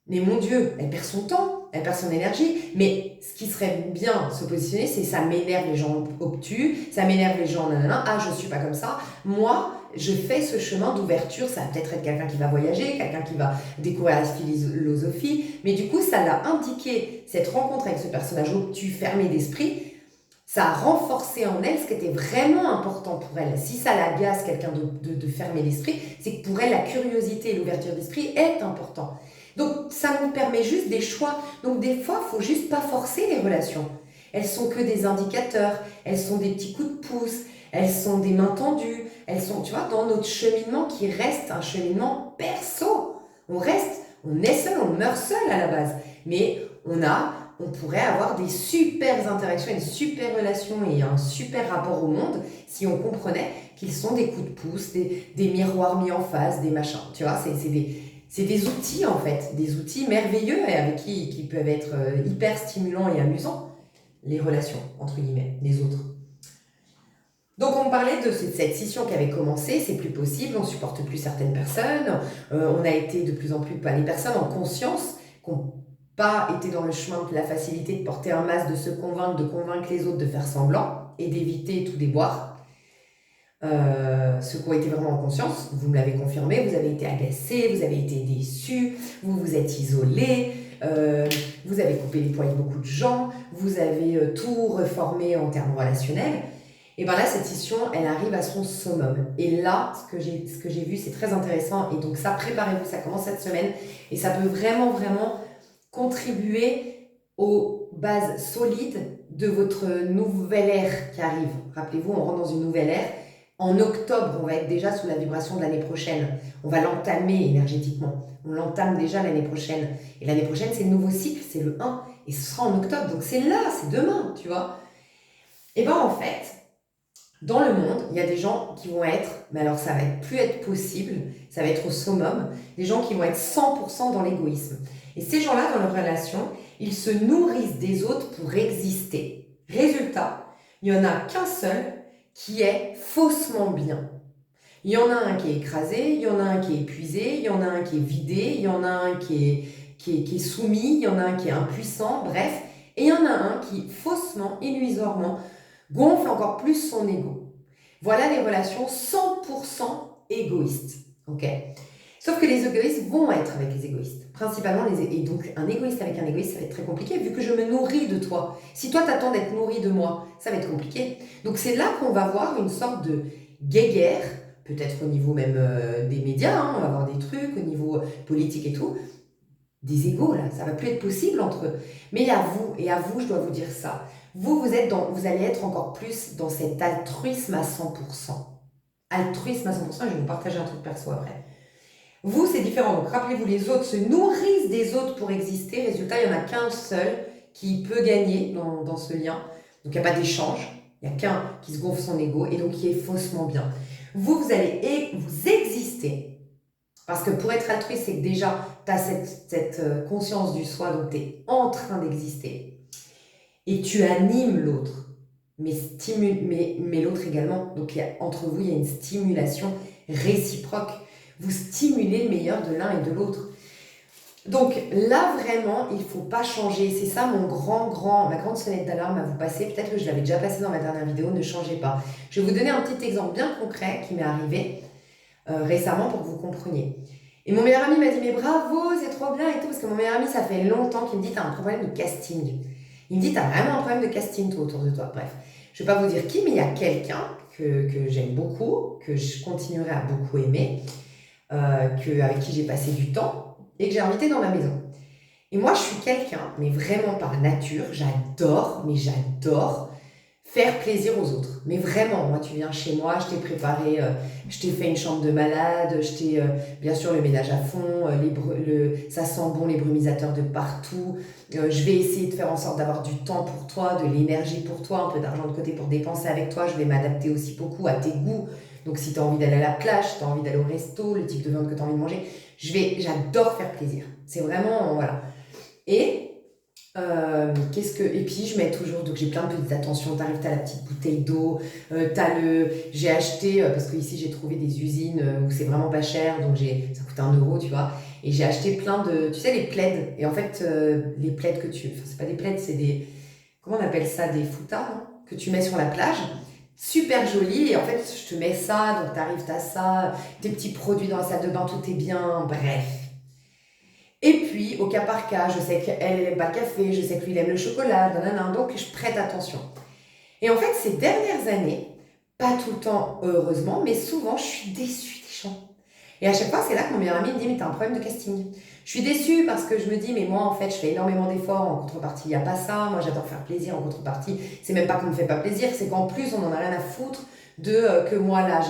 mais mon Dieu, elle perd son temps, elle perd son énergie. Mais ce qui serait bien de se positionner, c'est ça m'énerve les gens obtus, ça m'énerve les gens nanana, ah je suis pas comme ça. Moi, je fais ce chemin d'ouverture, ça va peut-être être quelqu'un qui va voyager, quelqu'un qui va découvrir la philosophie, mais du coup ça l'a indiqué, cette rencontre avec ce personnage obtus, fermé d'esprit, ça a renforcé en elle ce qui était vraiment important pour elle. Si ça l'agace quelqu'un de fermé d'esprit, c'est que pour elle, la curiosité et l'ouverture d'esprit est important. Donc ça nous permet juste des choix. Donc des fois, il faut juste pas forcer les relations. Elles sont que des indicateurs, elles sont des petits coups de pouce, elles sont des mains tendues, elles sont, tu vois, dans notre cheminement qui reste un cheminement perso. On est seul, on meurt seul à la base. Mais on pourrait avoir des super interactions, une super relation et un super rapport au monde si on comprenait qu'ils sont des coups de pouce, des miroirs mis en face, des machins. Tu vois, c'est des outils en fait, des outils merveilleux et avec qui peuvent être hyper stimulants et amusants, les relations, entre guillemets, les autres. Donc on parlait de cette scission qui avait commencé, c'est plus possible, on supporte plus certaines personnes, on a été de plus en plus, pas les personnes en conscience, qui n'ont pas été dans le chemin de la facilité de porter un masque, de se convaincre, de convaincre les autres de faire semblant et d'éviter tout déboire. Ceux qui ont été vraiment en conscience, vous me l'avez confirmé, vous avez été agacés, vous avez été déçus, vous vous êtes isolés, vous avez coupé les poings avec beaucoup de gens, vous avez tout reformé en termes relationnels. Et bien là, cette scission, elle arrive à son summum. Et là, ce que j'ai vu, c'est très intéressant. Et donc ça, préparez-vous, ça commence cette semaine. Et ça peut vraiment, vraiment contribuer aux bases solides de votre nouvelle ère qui arrive. Rappelez-vous, on rentre dans une nouvelle ère. En octobre, on va être déjà sous la vibration de l'année prochaine. On va l'entamer énergétiquement. On l'entame déjà l'année prochaine. Et l'année prochaine, c'est le nouveau cycle, c'est le 1. Et ce sera en octobre. Donc c'est là, c'est demain, tu vois. Et bien en fait, dans le monde, il y a des gens qui vont être, mais alors ça va plus être possible, ça va être au summum, des gens qui vont être 100% dans l'égoïsme. Et ces gens-là, dans leur relation, ils se nourrissent des autres pour exister. Résultat, il n'y en a qu'un seul qui est faussement bien. Il y en a un qui est écrasé, il y en a un qui est épuisé, il y en a un qui est vidé, il y en a un qui est soumis, il y en a un qui est impuissant, bref. Et il y en a un qui, faussement, illusoirement, gonfle encore plus son ego. Voilà les relations 100% égoïstes. Ok. Sauf que les égoïstes vont être avec les égoïstes. Principalement et donc un égoïste avec un égoïste, ça va être très compliqué vu que je me nourris de toi. Si toi t'attends d'être nourri de moi, ça va être compliqué. Donc c'est là qu'on va voir une sorte de guéguerre, peut-être au niveau même des médias, hein, on va voir des trucs au niveau politique et tout, des égos là, ça va plus être possible entre eux. Mais à vous, je dois vous dire ça. Vous allez être encore plus dans cet altruisme à 100%. Altruisme à 100%, je vais vous partager un truc perso après. Vous, c'est différent. Donc, rappelez-vous, les autres se nourrissent des autres pour exister. Résultat, il n'y en a qu'un seul qui peut gagner dans ce lien. Donc, il n'y a pas d'échange. Il n'y a qu'un qui se gonfle son ego et donc qui est faussement bien. Vous allez vous exister Parce que pour être altruiste, c'est que déjà, tu as cette conscience du soi, donc tu es en train d'exister. Et tu animes l'autre, mais l'autre également. Donc entre vous, il y a une stimulation réciproque. Vous stimulez le meilleur de l'un et de l'autre. Donc là, vraiment, il ne faut pas changer. C'est ça ma grande sonnette d'alarme à vous passer. Peut-être que je l'avais déjà passé dans ma dernière vidéo, ne changez pas. Je vais vous donner un petit exemple bien concret qui m'est arrivé récemment pour que vous compreniez. Et mon meilleur ami m'a dit, mais bravo, c'est trop bien et tout, parce que mon meilleur ami, ça fait longtemps qu'il me dit, t'as un problème de casting. Il me dit, t'as vraiment un problème de casting, toi, autour de toi. Bref, je ne vais pas vous dire qui, mais il y a quelqu'un que j'aime beaucoup, que je continuerai à beaucoup aimer, avec qui j'ai passé du temps et que j'ai invité dans ma maison. Et moi, je suis quelqu'un, mais vraiment par nature, j'adore faire plaisir aux autres. Mais vraiment, moi, tu viens chez moi, je t'ai préparé, je t'ai fait une chambre de malade, je t'ai, bien sûr, le ménage à fond, ça sent bon, les brumisateurs de partout. Je vais essayer de faire en sorte d'avoir du temps pour toi, de l'énergie pour toi, un peu d'argent de côté pour dépenser avec toi. Je vais m'adapter aussi beaucoup à tes goûts. Donc, si tu as envie d'aller à la plage, si tu as envie d'aller au resto, le type de viande que tu as envie de manger, j'adore faire plaisir. C'est vraiment, voilà. Et et puis je mets toujours, donc j'ai plein de petites attentions, t'arrives, t'as la petite bouteille d'eau, j'ai acheté, parce que ici j'ai trouvé des usines où c'est vraiment pas cher, donc ça coûte 1 euro, tu vois, et j'ai acheté plein de, tu sais, les plaids, et en fait, les plaids enfin c'est pas des plaids, c'est des, comment on appelle ça, des foutards, hein, que tu mets sur la plage, super joli, et en fait je te mais ça, donc t'arrives, t'as ça, tes petits produits dans la salle de bain, tout est bien, bref. Et puis, au cas par cas, je sais qu'elle, elle aime pas le café, je sais que lui, il aime le chocolat, nanana, donc je prête attention. Et en fait, ces dernières années, pas tout le temps, heureusement, mais souvent, je suis déçue des gens. Et à chaque fois, c'est là que mon meilleur ami me dit, mais t'as un problème de casting. Je suis déçue parce que je me dis, mais moi, en fait, je fais énormément d'efforts, en contrepartie, il n'y a pas ça. Moi, j'adore faire plaisir, en contrepartie, c'est même pas qu'on me fait pas plaisir, c'est qu'en plus, on en a rien à foutre que moi, là,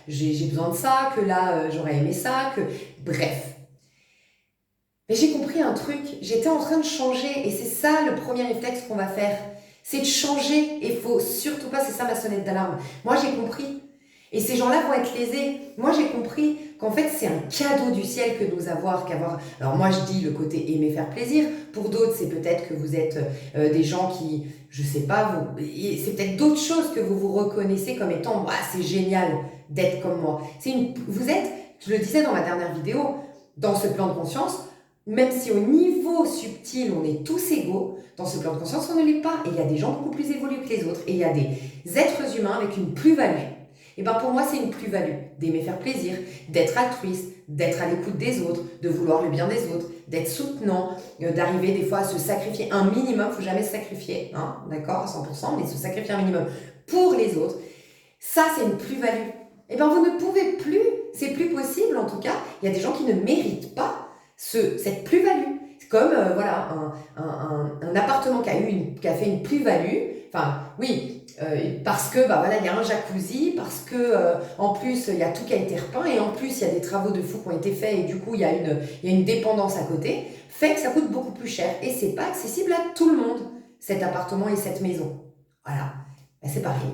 j'ai besoin de ça, que là, j'aurais aimé ça, que... Bref. Mais j'ai compris un truc, j'étais en train de changer et c'est ça le premier réflexe qu'on va faire. C'est de changer et il faut surtout pas, c'est ça ma sonnette d'alarme. Moi j'ai compris. Et ces gens-là vont être lésés. Moi j'ai compris qu'en fait c'est un cadeau du ciel que de nous qu'avoir. Alors moi je dis le côté aimer faire plaisir. Pour d'autres c'est peut-être que vous êtes des gens qui, je sais pas, c'est peut-être d'autres choses que vous vous reconnaissez comme étant, c'est génial d'être comme moi. Vous êtes, je le disais dans ma dernière vidéo, dans ce plan de conscience, même si au niveau subtil, on est tous égaux, dans ce plan de conscience, on ne l'est pas. Et il y a des gens beaucoup plus évolués que les autres. Et il y a des êtres humains avec une plus-value. Et bien pour moi, c'est une plus-value d'aimer faire plaisir, d'être altruiste, d'être à l'écoute des autres, de vouloir le bien des autres, d'être soutenant, d'arriver des fois à se sacrifier un minimum. Il ne faut jamais se sacrifier, hein, d'accord, à 100%, mais se sacrifier un minimum pour les autres. Ça, c'est une plus-value. Et bien vous ne pouvez plus, c'est plus possible en tout cas. Il y a des gens qui ne méritent pas cette plus-value. C'est comme un appartement qui a fait une plus-value. Enfin, oui, parce que il y a un jacuzzi, parce que en plus il y a tout qui a été repeint et en plus il y a des travaux de fou qui ont été faits et du coup il y a une dépendance à côté, fait que ça coûte beaucoup plus cher et c'est pas accessible à tout le monde, cet appartement et cette maison. Voilà, c'est pareil.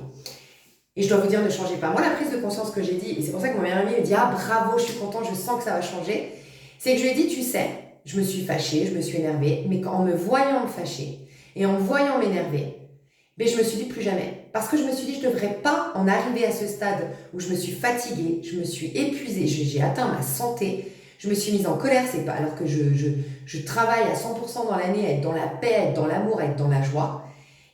Et je dois vous dire, ne changez pas. Moi, la prise de conscience que j'ai dit, et c'est pour ça que mon meilleur ami me dit, ah bravo, je suis content, je sens que ça va changer. C'est que je lui ai dit, tu sais, je me suis fâchée, je me suis énervée, mais en me voyant me fâcher et en me voyant m'énerver, je me suis dit plus jamais. Parce que je me suis dit, je ne devrais pas en arriver à ce stade où je me suis fatiguée, je me suis épuisée, j'ai atteint ma santé, je me suis mise en colère, c'est pas alors que je travaille à 100% dans l'année à être dans la paix, à être dans l'amour, à être dans la joie.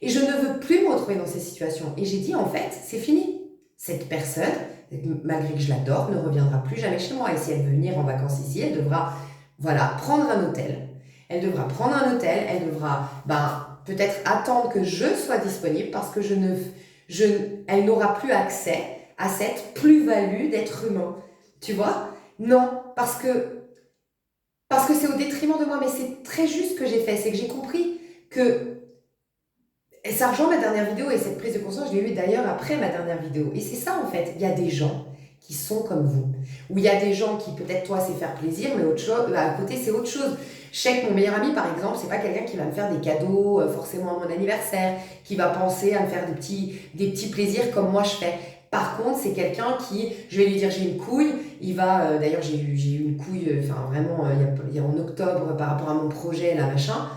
Et je ne veux plus me retrouver dans ces situations. Et j'ai dit, en fait, c'est fini. Cette personne, malgré que je l'adore, ne reviendra plus jamais chez moi. Et si elle veut venir en vacances ici, elle devra, prendre un hôtel. Elle devra prendre un hôtel, elle devra, peut-être attendre que je sois disponible parce que elle n'aura plus accès à cette plus-value d'être humain. Tu vois? Non, parce que c'est au détriment de moi. Mais c'est très juste ce que j'ai fait. C'est que j'ai compris que et ça rejoint ma dernière vidéo et cette prise de conscience, je l'ai eue d'ailleurs après ma dernière vidéo. Et c'est ça en fait, il y a des gens qui sont comme vous. Ou il y a des gens qui, peut-être toi, c'est faire plaisir, mais autre chose, à côté, c'est autre chose. Je sais que mon meilleur ami, par exemple, c'est pas quelqu'un qui va me faire des cadeaux forcément à mon anniversaire, qui va penser à me faire des petits plaisirs comme moi je fais. Par contre, c'est quelqu'un qui, je vais lui dire j'ai une couille, il va, d'ailleurs j'ai eu une couille, enfin vraiment, il y a en octobre par rapport à mon projet, là, machin.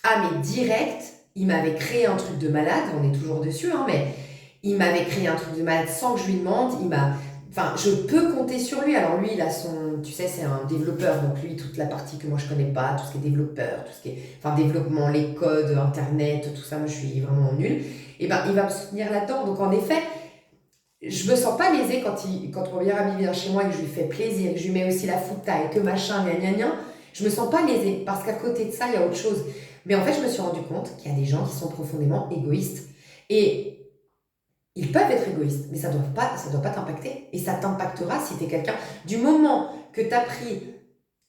Ah, mais direct, il m'avait créé un truc de malade, on est toujours dessus, hein, mais il m'avait créé un truc de malade sans que je lui demande, Enfin, je peux compter sur lui. Alors lui, il a tu sais, c'est un développeur, donc lui, toute la partie que moi je connais pas, tout ce qui est développeur, tout ce qui est, enfin, développement, les codes, internet, tout ça, moi je suis vraiment nulle. Et ben, il va me soutenir là-dedans. Donc en effet, je me sens pas lésée quand mon meilleur ami vient chez moi et que je lui fais plaisir, que je lui mets aussi la fouta et que machin, gna gna gna. Je me sens pas lésée parce qu'à côté de ça, il y a autre chose. Mais en fait, je me suis rendu compte qu'il y a des gens qui sont profondément égoïstes. Et ils peuvent être égoïstes, mais ça doit pas t'impacter. Et ça t'impactera si tu es quelqu'un. Du moment que tu as pris.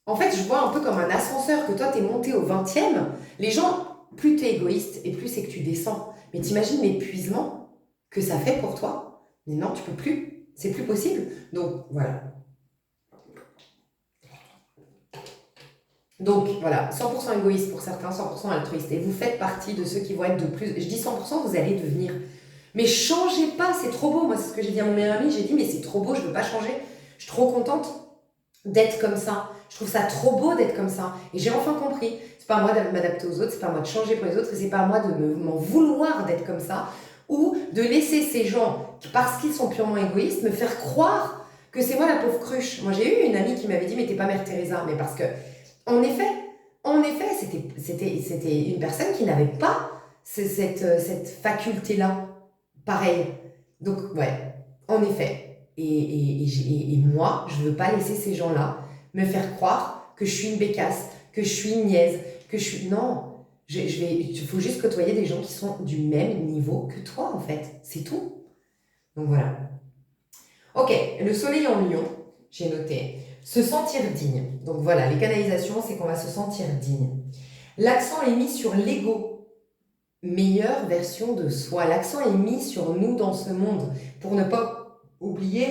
En fait, je vois un peu comme un ascenseur, que toi, tu es monté au 20e. Les gens, plus tu es égoïste et plus c'est que tu descends. Mais t'imagines l'épuisement que ça fait pour toi? Mais non, tu peux plus. C'est plus possible. Donc, voilà. Donc, voilà. 100% égoïste pour certains, 100% altruiste. Et vous faites partie de ceux qui vont être de plus. Je dis 100%, vous allez devenir. Mais changez pas, c'est trop beau. Moi, c'est ce que j'ai dit à mon meilleur ami. J'ai dit, mais c'est trop beau, je veux pas changer. Je suis trop contente d'être comme ça. Je trouve ça trop beau d'être comme ça. Et j'ai enfin compris. C'est pas à moi de m'adapter aux autres, c'est pas à moi de changer pour les autres, et c'est pas à moi de m'en vouloir d'être comme ça, ou de laisser ces gens, parce qu'ils sont purement égoïstes, me faire croire que c'est moi la pauvre cruche. Moi, j'ai eu une amie qui m'avait dit, mais t'es pas Mère Teresa. Mais parce que, en effet, c'était une personne qui n'avait pas cette faculté-là. Pareil. Donc, ouais, en effet. Et moi, je ne veux pas laisser ces gens-là me faire croire que je suis une bécasse, que je suis une niaise, que je suis... Non, il faut juste côtoyer des gens qui sont du même niveau que toi, en fait. C'est tout. Donc voilà. Ok, le soleil en lion, j'ai noté. Se sentir digne. Donc voilà, les canalisations, c'est qu'on va se sentir digne. L'accent est mis sur l'ego, meilleure version de soi. L'accent est mis sur nous dans ce monde pour ne pas oublier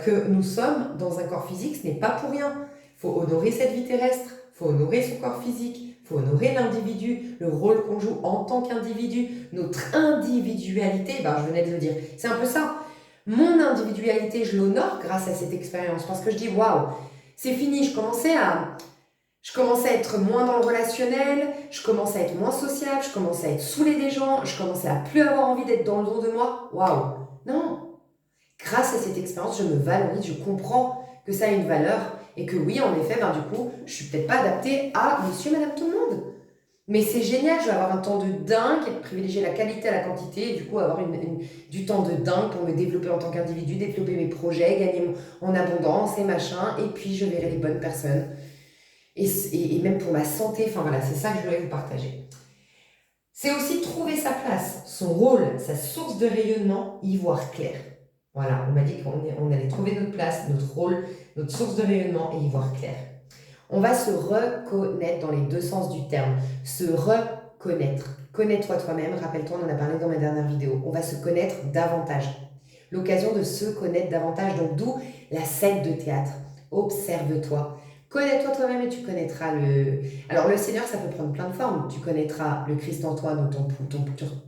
que nous sommes dans un corps physique, ce n'est pas pour rien. Il faut honorer cette vie terrestre, il faut honorer son corps physique, il faut honorer l'individu, le rôle qu'on joue en tant qu'individu, notre individualité, ben, je venais de le dire, c'est un peu ça. Mon individualité, je l'honore grâce à cette expérience parce que je dis waouh, c'est fini, je commençais à être moins dans le relationnel, je commençais à être moins sociable, je commençais à être saoulée des gens, je commençais à plus avoir envie d'être dans le dos de moi. Waouh! Non! Grâce à cette expérience, je me valorise, je comprends que ça a une valeur et que oui, en effet, ben, du coup, je suis peut-être pas adaptée à monsieur, madame, tout le monde. Mais c'est génial, je vais avoir un temps de dingue et de privilégier la qualité à la quantité et du coup avoir du temps de dingue pour me développer en tant qu'individu, développer mes projets, gagner en abondance et machin, et puis je verrai les bonnes personnes. Et même pour ma santé, enfin voilà, c'est ça que je voulais vous partager. C'est aussi trouver sa place, son rôle, sa source de rayonnement, y voir clair. Voilà, on m'a dit qu'on allait trouver notre place, notre rôle, notre source de rayonnement et y voir clair. On va se reconnaître dans les deux sens du terme. Se reconnaître. Connais-toi toi-même, rappelle-toi, on en a parlé dans ma dernière vidéo. On va se connaître davantage. L'occasion de se connaître davantage, donc d'où la scène de théâtre. Observe-toi. Connais-toi toi-même et tu connaîtras le... Alors le Seigneur, ça peut prendre plein de formes. Tu connaîtras le Christ en toi, donc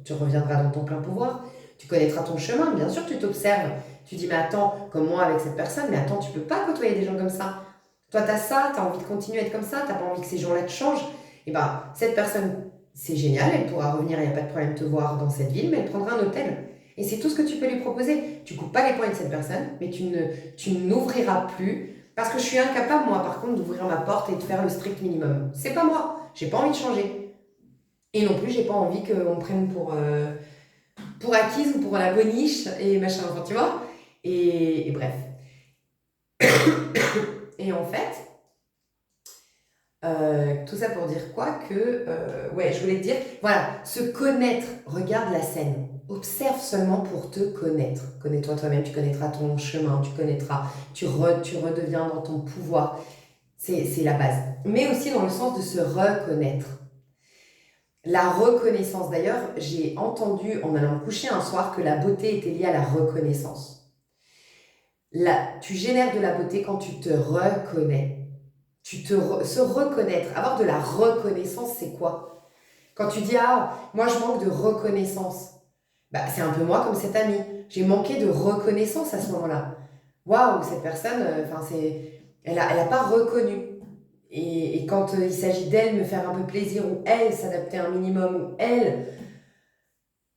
tu reviendras dans ton plein pouvoir. Tu connaîtras ton chemin, bien sûr, tu t'observes. Tu dis, mais attends, comme moi avec cette personne, mais attends, tu peux pas côtoyer des gens comme ça. Toi, tu as ça, tu as envie de continuer à être comme ça, tu n'as pas envie que ces gens-là te changent. Et bien, cette personne, c'est génial, elle pourra revenir, il n'y a pas de problème de te voir dans cette ville, mais elle prendra un hôtel. Et c'est tout ce que tu peux lui proposer. Tu ne coupes pas les poings de cette personne, mais tu n'ouvriras plus. Parce que je suis incapable, moi, par contre, d'ouvrir ma porte et de faire le strict minimum. C'est pas moi. J'ai pas envie de changer. Et non plus, j'ai pas envie qu'on me prenne pour acquise ou pour la boniche et machin, enfin, tu vois. Et bref. Et en fait, tout ça pour dire quoi que, ouais, je voulais te dire, voilà, se connaître, regarde la scène, observe seulement pour te connaître. Connais-toi toi-même, tu connaîtras ton chemin, tu redeviens dans ton pouvoir. C'est la base. Mais aussi dans le sens de se reconnaître. La reconnaissance, d'ailleurs, j'ai entendu en allant me coucher un soir que la beauté était liée à la reconnaissance. Tu génères de la beauté quand tu te reconnais. Se reconnaître, avoir de la reconnaissance, c'est quoi? Quand tu dis, ah, moi je manque de reconnaissance. Bah, c'est un peu moi comme cette amie. J'ai manqué de reconnaissance à ce moment-là. Waouh, cette personne, enfin, elle a pas reconnu. Et quand il s'agit d'elle me faire un peu plaisir, ou elle s'adapter un minimum, ou elle,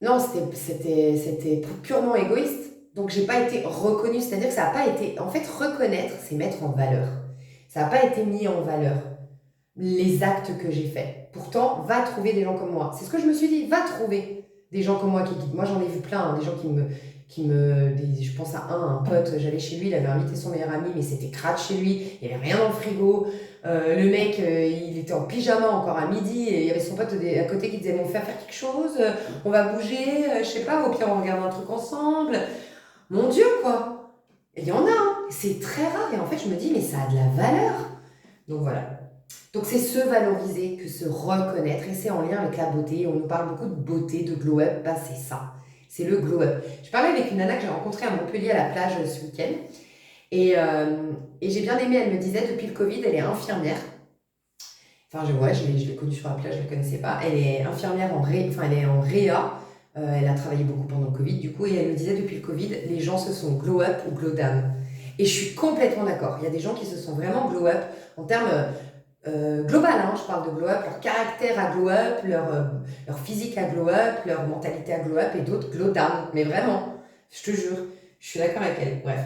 non, c'était purement égoïste. Donc, j'ai pas été reconnue. C'est-à-dire que ça n'a pas été. En fait, reconnaître, c'est mettre en valeur. Ça n'a pas été mis en valeur, les actes que j'ai faits. Pourtant, va trouver des gens comme moi. C'est ce que je me suis dit. Va trouver des gens comme moi qui guident. Moi, j'en ai vu plein, hein, des gens je pense à un pote, j'allais chez lui, il avait invité son meilleur ami, mais c'était crade chez lui, il n'y avait rien dans le frigo. Le mec, il était en pyjama encore à midi, et il y avait son pote à côté qui disait, bon, on fait faire quelque chose, on va bouger, je sais pas, au pire, on regarde un truc ensemble. Mon Dieu, quoi! Il y en a, hein. C'est très rare, et en fait, je me dis, mais ça a de la valeur. Donc voilà. Donc c'est se valoriser que se reconnaître et c'est en lien avec la beauté. On nous parle beaucoup de beauté, de glow up, bah c'est ça. C'est le glow up. Je parlais avec une nana que j'ai rencontrée à Montpellier à la plage ce week-end et j'ai bien aimé, elle me disait depuis le Covid, elle est infirmière. Enfin ouais, je l'ai connue sur la plage, je ne la connaissais pas. Elle est infirmière enfin elle est en réa. Elle a travaillé beaucoup pendant le Covid du coup et elle me disait depuis le Covid, les gens se sont glow up ou glow down. Et je suis complètement d'accord. Il y a des gens qui se sont vraiment glow up en termes global, hein, je parle de glow up, leur caractère à glow up, leur physique à glow up, leur mentalité à glow up et d'autres glow down. Mais vraiment, je te jure, je suis d'accord avec elle. Bref.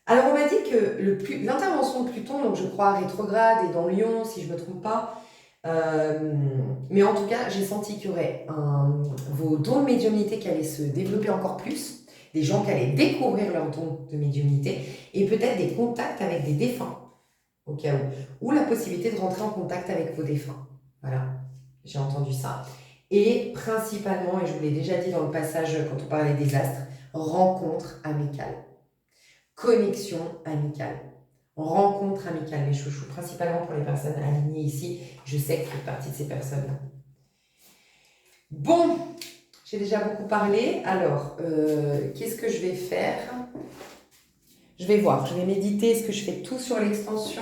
Alors on m'a dit que l'intervention de Pluton, donc je crois rétrograde et dans Lion, si je ne me trompe pas, euh, mais en tout cas, j'ai senti qu'il y aurait vos dons de médiumnité qui allaient se développer encore plus, des gens qui allaient découvrir leurs dons de médiumnité et peut-être des contacts avec des défunts au cas où, ou la possibilité de rentrer en contact avec vos défunts. Voilà, j'ai entendu ça. Et principalement, et je vous l'ai déjà dit dans le passage quand on parlait des astres, rencontre amicale, connexion amicale, rencontre amicale, mes chouchous, principalement pour les personnes alignées ici. Je sais que vous faites partie de ces personnes-là. Bon, j'ai déjà beaucoup parlé, alors qu'est-ce que je vais faire ? Je vais voir, je vais méditer, est-ce que je fais tout sur l'extension,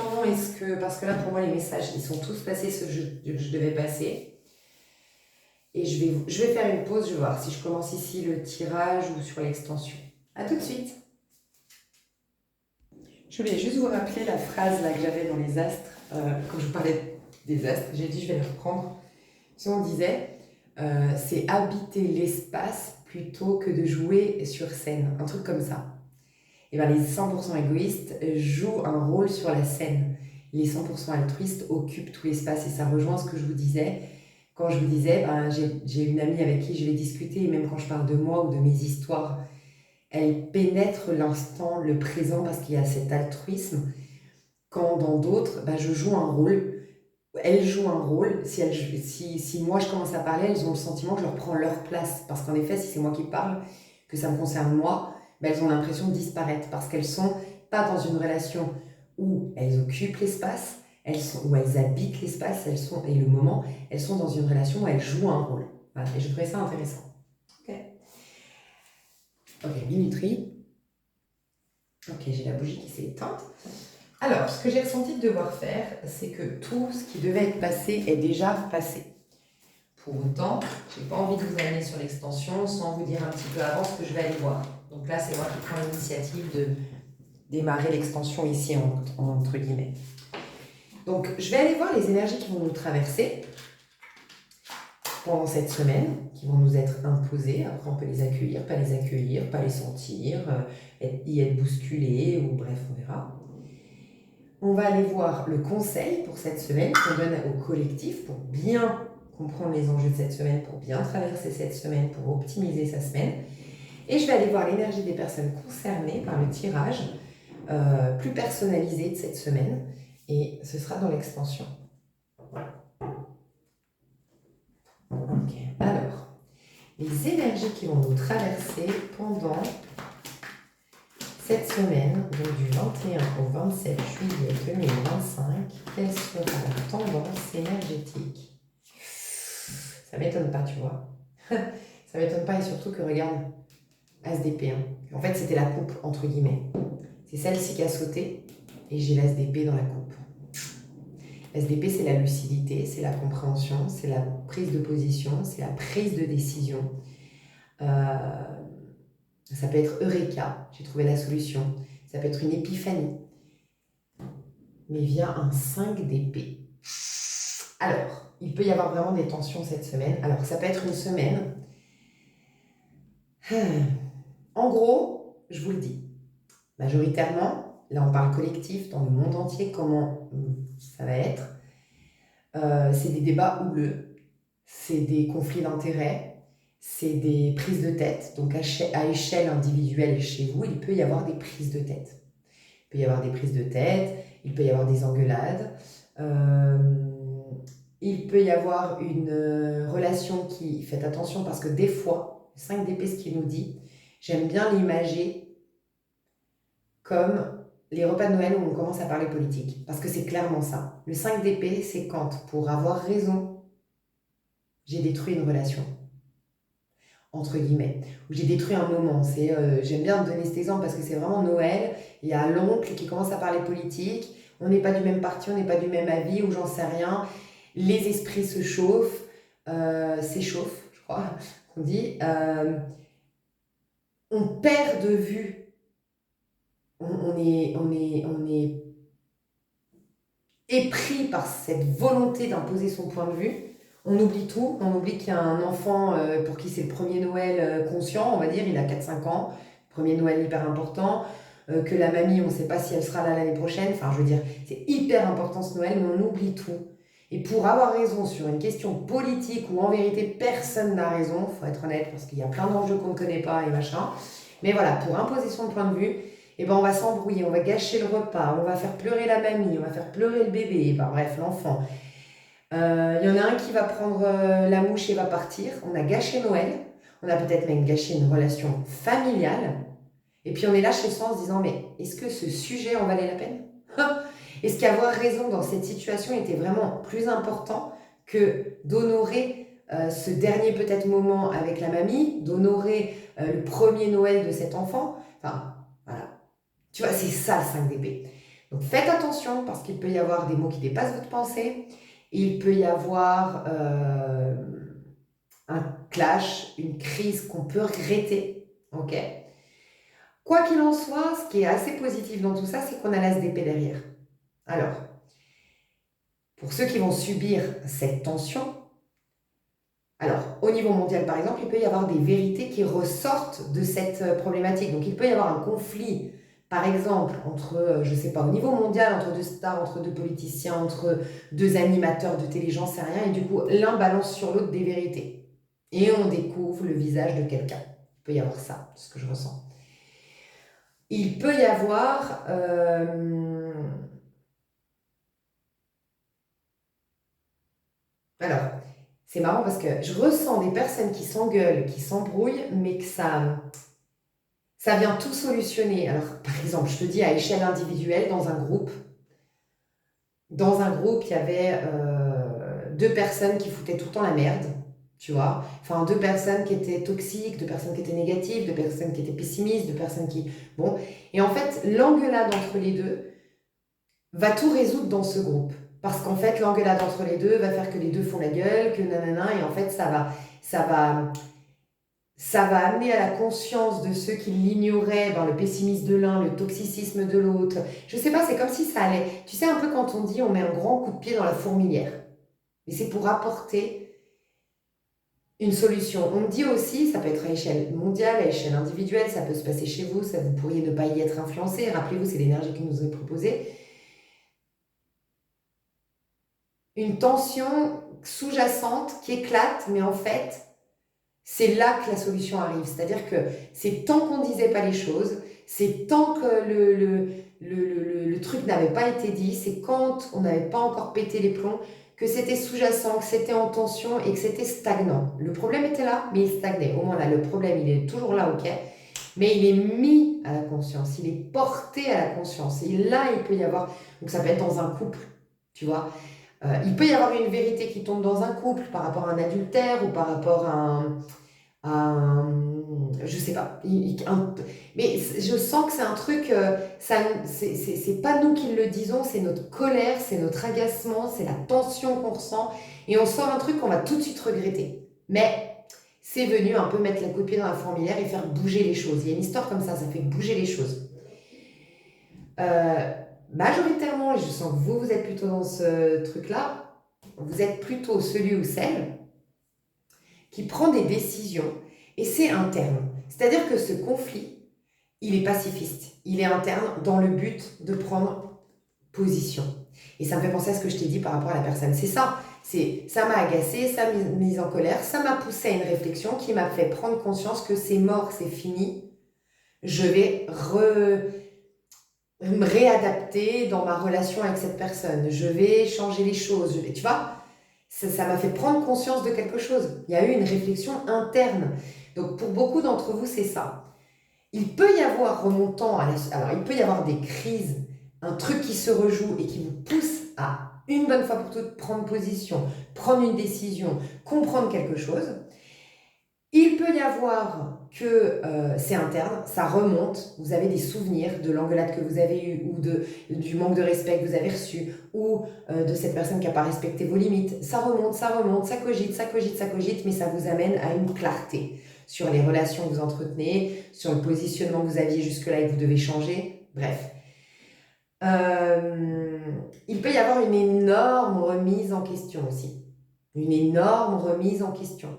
parce que là pour moi les messages ils sont tous passés ce que je devais passer. Et je vais faire une pause, je vais voir si je commence ici le tirage ou sur l'extension. A tout de suite. Je voulais juste vous rappeler la phrase là que j'avais dans les astres, quand je vous parlais des astres, j'ai dit je vais la reprendre. Si on disait, c'est habiter l'espace plutôt que de jouer sur scène, un truc comme ça. Et ben, les 100% égoïstes jouent un rôle sur la scène. Les 100% altruistes occupent tout l'espace et ça rejoint ce que je vous disais. Quand je vous disais, ben, j'ai une amie avec qui je vais discuter et même quand je parle de moi ou de mes histoires, elle pénètre l'instant, le présent parce qu'il y a cet altruisme. Quand dans d'autres, ben, je joue un rôle. Elles jouent un rôle. Si moi je commence à parler, elles ont le sentiment que je leur prends leur place. Parce qu'en effet, si c'est moi qui parle, que ça me concerne moi, ben elles ont l'impression de disparaître parce qu'elles sont pas dans une relation où elles occupent l'espace, où elles habitent l'espace, et le moment, elles sont dans une relation où elles jouent un rôle. Voilà, et je trouvais ça intéressant. Ok, minuterie. Ok, j'ai la bougie qui s'est éteinte. Alors, ce que j'ai ressenti de devoir faire, c'est que tout ce qui devait être passé est déjà passé. Pour autant, je n'ai pas envie de vous amener sur l'extension sans vous dire un petit peu avant ce que je vais aller voir. Donc là, c'est moi qui prends l'initiative de démarrer l'extension ici, entre guillemets. Donc, je vais aller voir les énergies qui vont nous traverser pendant cette semaine, qui vont nous être imposées. Après, on peut les accueillir, pas les sentir, y être bousculé, ou bref, on verra. On va aller voir le conseil pour cette semaine qu'on donne au collectif pour bien comprendre les enjeux de cette semaine, pour bien traverser cette semaine, pour optimiser sa semaine. Et je vais aller voir l'énergie des personnes concernées par le tirage plus personnalisé de cette semaine. Et ce sera dans l'extension. Ok, alors, les énergies qui vont nous traverser pendant cette semaine, donc du 21 au 27 juillet 2025, quelle sera la tendance énergétique? Ça m'étonne pas, tu vois. Ça m'étonne pas et surtout que regarde, ASDP. En fait, c'était la coupe, entre guillemets. C'est celle-ci qui a sauté et j'ai l'ASDP dans la coupe. SDP, c'est la lucidité, c'est la compréhension, c'est la prise de position, c'est la prise de décision. Euh, Ça peut être Eureka, j'ai trouvé la solution. Ça peut être une épiphanie. Mais vient un 5 d'épée. Alors, il peut y avoir vraiment des tensions cette semaine. Alors, ça peut être une semaine. En gros, je vous le dis, majoritairement, là on parle collectif, dans le monde entier, comment ça va être. C'est des débats houleux, c'est des conflits d'intérêts, c'est des prises de tête. Donc à échelle individuelle chez vous, il peut y avoir des prises de tête. Il peut y avoir des prises de tête, il peut y avoir des engueulades, euh, il peut y avoir une relation qui... Faites attention parce que des fois, le 5 d'épée, ce qu'il nous dit, j'aime bien l'imager comme les repas de Noël où on commence à parler politique. Parce que c'est clairement ça. Le 5 d'épée, c'est quand, pour avoir raison, j'ai détruit une relation, entre guillemets, ou j'ai détruit un moment. J'aime bien donner cet exemple parce que c'est vraiment Noël. Il y a l'oncle qui commence à parler politique. On n'est pas du même parti, on n'est pas du même avis, ou j'en sais rien. Les esprits se chauffent, s'échauffent, je crois qu'on dit. On perd de vue. On est épris par cette volonté d'imposer son point de vue. On oublie tout, on oublie qu'il y a un enfant pour qui c'est le premier Noël conscient, on va dire, il a 4-5 ans, premier Noël hyper important, que la mamie, on ne sait pas si elle sera là l'année prochaine, enfin je veux dire, c'est hyper important ce Noël, mais on oublie tout. Et pour avoir raison sur une question politique où en vérité personne n'a raison, il faut être honnête parce qu'il y a plein d'enjeux qu'on ne connaît pas et machin, mais voilà, pour imposer son point de vue, eh ben on va s'embrouiller, on va gâcher le repas, on va faire pleurer la mamie, on va faire pleurer le bébé, ben bref, l'enfant. Il y en a un qui va prendre la mouche et va partir. On a gâché Noël. On a peut-être même gâché une relation familiale. Et puis on est là chez soi en se disant, mais est-ce que ce sujet en valait la peine? Est-ce qu'avoir raison dans cette situation était vraiment plus important que d'honorer ce dernier peut-être moment avec la mamie, d'honorer le premier Noël de cet enfant? Enfin, voilà. Tu vois, c'est ça le 5 d'épée. Donc faites attention parce qu'il peut y avoir des mots qui dépassent votre pensée. Il peut y avoir un clash, une crise qu'on peut regretter. Ok. Quoi qu'il en soit, ce qui est assez positif dans tout ça, c'est qu'on a l'as d'épée derrière. Alors, pour ceux qui vont subir cette tension, alors au niveau mondial par exemple, il peut y avoir des vérités qui ressortent de cette problématique. Donc il peut y avoir un conflit, par exemple, entre, je ne sais pas, au niveau mondial, entre deux stars, entre deux politiciens, entre deux animateurs de télé, j'en sais rien, et du coup l'un balance sur l'autre des vérités. Et on découvre le visage de quelqu'un. Il peut y avoir ça, c'est ce que je ressens. Il peut y avoir... Alors, c'est marrant parce que je ressens des personnes qui s'engueulent, qui s'embrouillent, mais que ça vient tout solutionner. Alors, par exemple, je te dis à échelle individuelle, dans un groupe, il y avait deux personnes qui foutaient tout le temps la merde, tu vois. Enfin, deux personnes qui étaient toxiques, deux personnes qui étaient négatives, deux personnes qui étaient pessimistes, deux personnes qui... Bon, et en fait, l'engueulade entre les deux va tout résoudre dans ce groupe. Parce qu'en fait, l'engueulade entre les deux va faire que les deux font la gueule, que nanana, et en fait, ça va amener à la conscience de ceux qui l'ignoraient, ben, le pessimisme de l'un, le toxicisme de l'autre. Je sais pas, c'est comme si ça allait. Tu sais, un peu quand on dit on met un grand coup de pied dans la fourmilière. Mais c'est pour apporter une solution. On dit aussi, ça peut être à échelle mondiale, à échelle individuelle, ça peut se passer chez vous, ça, vous pourriez ne pas y être influencé. Rappelez-vous, c'est l'énergie qui nous est proposée. Une tension sous-jacente qui éclate, mais en fait, c'est là que la solution arrive. C'est-à-dire que c'est tant qu'on ne disait pas les choses, c'est tant que le truc n'avait pas été dit, c'est quand on n'avait pas encore pété les plombs, que c'était sous-jacent, que c'était en tension et que c'était stagnant. Le problème était là, mais il stagnait. Au moins là, le problème, il est toujours là, ok, mais il est mis à la conscience, il est porté à la conscience. Et là, il peut y avoir... Donc ça peut être dans un couple, tu vois. Il peut y avoir une vérité qui tombe dans un couple par rapport à un adultère ou par rapport je sais pas, mais je sens que c'est un truc, c'est pas nous qui le disons, c'est notre colère, c'est notre agacement, c'est la tension qu'on ressent, et on sort un truc qu'on va tout de suite regretter. Mais c'est venu un peu mettre la copie dans la fourmilière et faire bouger les choses. Il y a une histoire comme ça fait bouger les choses. Majoritairement, et je sens que vous êtes plutôt dans ce truc-là, vous êtes plutôt celui ou celle qui prend des décisions et c'est interne. C'est-à-dire que ce conflit, il est pacifiste, il est interne dans le but de prendre position. Et ça me fait penser à ce que je t'ai dit par rapport à la personne. C'est ça, ça m'a agacé, ça m'a mise en colère, ça m'a poussé à une réflexion qui m'a fait prendre conscience que c'est mort, c'est fini. Je vais me réadapter dans ma relation avec cette personne. Je vais changer les choses. Tu vois, ça m'a fait prendre conscience de quelque chose. Il y a eu une réflexion interne. Donc pour beaucoup d'entre vous, c'est ça. Il peut y avoir remontant alors il peut y avoir des crises, un truc qui se rejoue et qui vous pousse à une bonne fois pour toutes prendre position, prendre une décision, comprendre quelque chose. Il peut y avoir que c'est interne, ça remonte, vous avez des souvenirs de l'engueulade que vous avez eue ou du manque de respect que vous avez reçu ou de cette personne qui n'a pas respecté vos limites. Ça remonte, ça cogite, mais ça vous amène à une clarté sur les relations que vous entretenez, sur le positionnement que vous aviez jusque-là et que vous devez changer. Bref. Il peut y avoir une énorme remise en question aussi. Une énorme remise en question.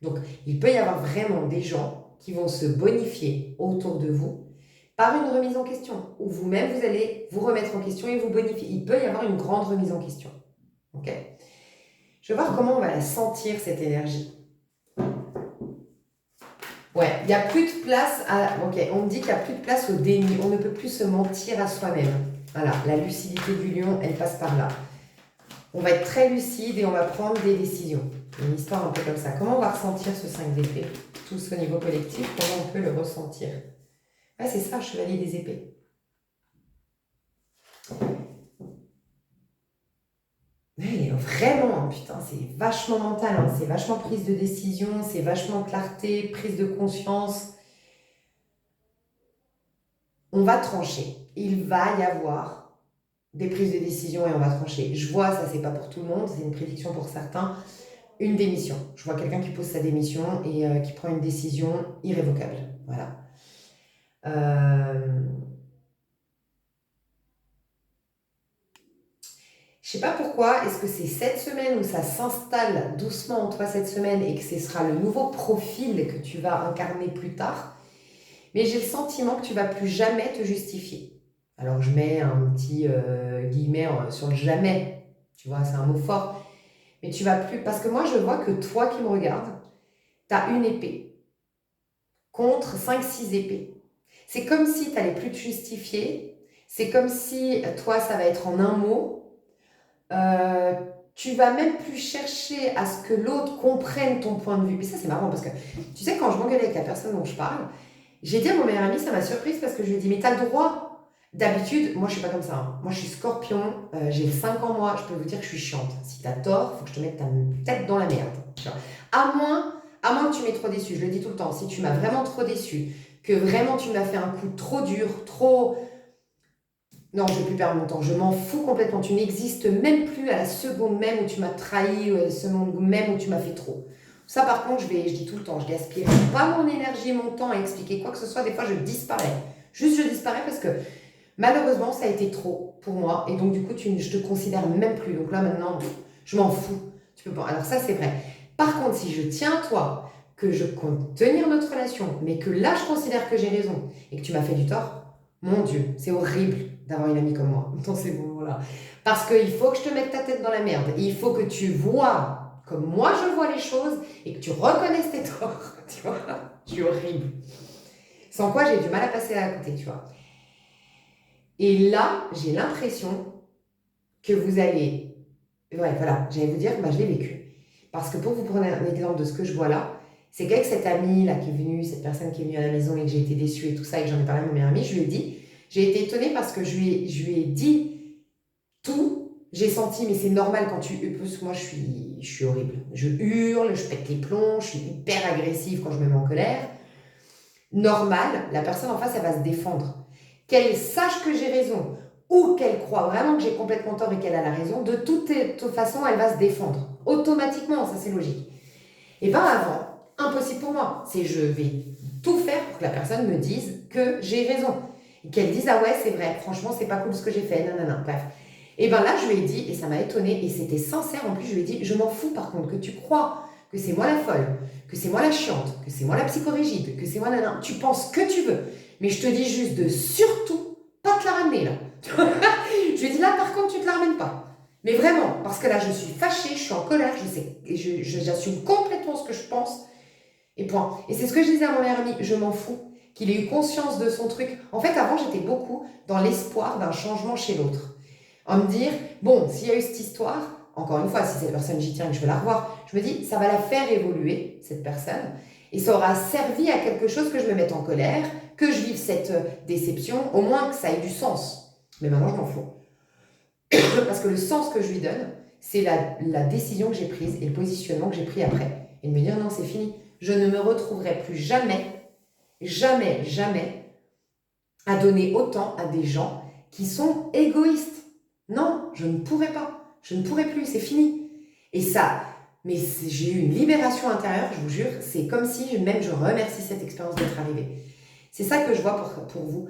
Donc, il peut y avoir vraiment des gens qui vont se bonifier autour de vous par une remise en question, où vous-même, vous allez vous remettre en question et vous bonifier. Il peut y avoir une grande remise en question. Ok ? Je vais voir comment on va la sentir, cette énergie. Ouais, il n'y a plus de place à... Ok, on me dit qu'il n'y a plus de place au déni. On ne peut plus se mentir à soi-même. Voilà, la lucidité du lion, elle passe par là. On va être très lucide et on va prendre des décisions. Une histoire un peu comme ça. Comment on va ressentir ce 5 d'épée? Tous au niveau collectif, comment on peut le ressentir? Ah, c'est ça, chevalier des épées. Mais vraiment, putain, c'est vachement mental, hein, c'est vachement prise de décision, c'est vachement clarté, prise de conscience. On va trancher. Il va y avoir des prises de décision et on va trancher. Je vois, ça c'est pas pour tout le monde, c'est une prédiction pour certains, une démission. Je vois quelqu'un qui pose sa démission et qui prend une décision irrévocable. Voilà. Je sais pas pourquoi, est-ce que c'est cette semaine où ça s'installe doucement en toi cette semaine et que ce sera le nouveau profil que tu vas incarner plus tard, mais j'ai le sentiment que tu vas plus jamais te justifier. Alors je mets un petit guillemet sur le jamais, tu vois, c'est un mot fort, mais tu vas plus, parce que moi je vois que toi qui me regardes, tu as une épée contre 5-6 épées. C'est comme si tu n'allais plus te justifier, c'est comme si toi ça va être en un mot. Tu vas même plus chercher à ce que l'autre comprenne ton point de vue. Et ça, c'est marrant parce que, tu sais, quand je m'engueulais avec la personne dont je parle, j'ai dit à mon meilleur ami, ça m'a surprise parce que je lui ai dit, mais t'as le droit. D'habitude, moi, je suis pas comme ça. Hein. Moi, je suis scorpion, j'ai le 5 en moi, je peux vous dire que je suis chiante. Si t'as tort, faut que je te mette ta tête dans la merde. À moins que tu m'aies trop déçu, je le dis tout le temps, si tu m'as vraiment trop déçu, que vraiment tu m'as fait un coup trop dur, trop... Non, je ne vais plus perdre mon temps. Je m'en fous complètement. Tu n'existes même plus à la seconde même où tu m'as trahi, ou à la seconde même où tu m'as fait trop. Ça, par contre, je dis tout le temps, je gaspille pas mon énergie et mon temps à expliquer quoi que ce soit. Des fois, je disparais. Juste, je disparais parce que malheureusement, ça a été trop pour moi. Et donc, du coup, je te considère même plus. Donc là, maintenant, je m'en fous. Tu peux pas. Alors ça, c'est vrai. Par contre, si je tiens à toi, que je compte tenir notre relation, mais que là, je considère que j'ai raison et que tu m'as fait du tort, mon Dieu, c'est horrible d'avoir une amie comme moi dans ces moments-là. Parce qu'il faut que je te mette ta tête dans la merde. Il faut que tu vois comme moi je vois les choses et que tu reconnaisses tes torts. Tu vois, je suis horrible. Sans quoi j'ai du mal à passer à côté, tu vois. Et là, j'ai l'impression que vous allez... Ouais, voilà, j'allais vous dire, je l'ai vécu. Parce que pour vous prendre un exemple de ce que je vois là, c'est qu'avec cette amie là qui est venue, cette personne qui est venue à la maison et que j'ai été déçue et tout ça, et que j'en ai parlé à mon meilleur ami, je lui ai dit, j'ai été étonnée parce que je lui ai dit tout, j'ai senti, mais c'est normal quand tu hurles, moi je suis horrible, je hurle, je pète les plombs, je suis hyper agressive quand je me mets en colère. Normal, la personne en face, elle va se défendre. Qu'elle sache que j'ai raison ou qu'elle croit vraiment que j'ai complètement tort et qu'elle a la raison, de toute façon, elle va se défendre. Automatiquement, ça c'est logique. Et bien avant, impossible pour moi. C'est je vais tout faire pour que la personne me dise que j'ai raison. Et qu'elle dise, ah ouais, c'est vrai, franchement, c'est pas cool ce que j'ai fait, nanana, bref. Et bien là, je lui ai dit, et ça m'a étonnée, et c'était sincère en plus, je lui ai dit, je m'en fous par contre que tu crois que c'est moi la folle, que c'est moi la chiante, que c'est moi la psychorigide, que c'est moi nanana. Tu penses que tu veux, mais je te dis juste de surtout pas te la ramener là. Je lui ai dit, là par contre, tu te la ramènes pas. Mais vraiment, parce que là, je suis fâchée, je suis en colère, je sais, et j'assume complètement ce que je pense, et point. Et c'est ce que je disais à mon meilleur ami, je m'en fous qu'il ait eu conscience de son truc. En fait, avant, j'étais beaucoup dans l'espoir d'un changement chez l'autre. En me dire, bon, s'il y a eu cette histoire, encore une fois, si cette personne, j'y tiens et que je veux la revoir, je me dis, ça va la faire évoluer, cette personne, et ça aura servi à quelque chose que je me mette en colère, que je vive cette déception, au moins que ça ait du sens. Mais maintenant, je m'en fous. Parce que le sens que je lui donne, c'est la décision que j'ai prise et le positionnement que j'ai pris après. Et de me dire, non, c'est fini. Je ne me retrouverai plus jamais, jamais, jamais à donner autant à des gens qui sont égoïstes. Non, je ne pourrais pas. Je ne pourrais plus, c'est fini. Et ça, mais j'ai eu une libération intérieure, je vous jure. C'est comme si même je remercie cette expérience d'être arrivée. C'est ça que je vois pour vous.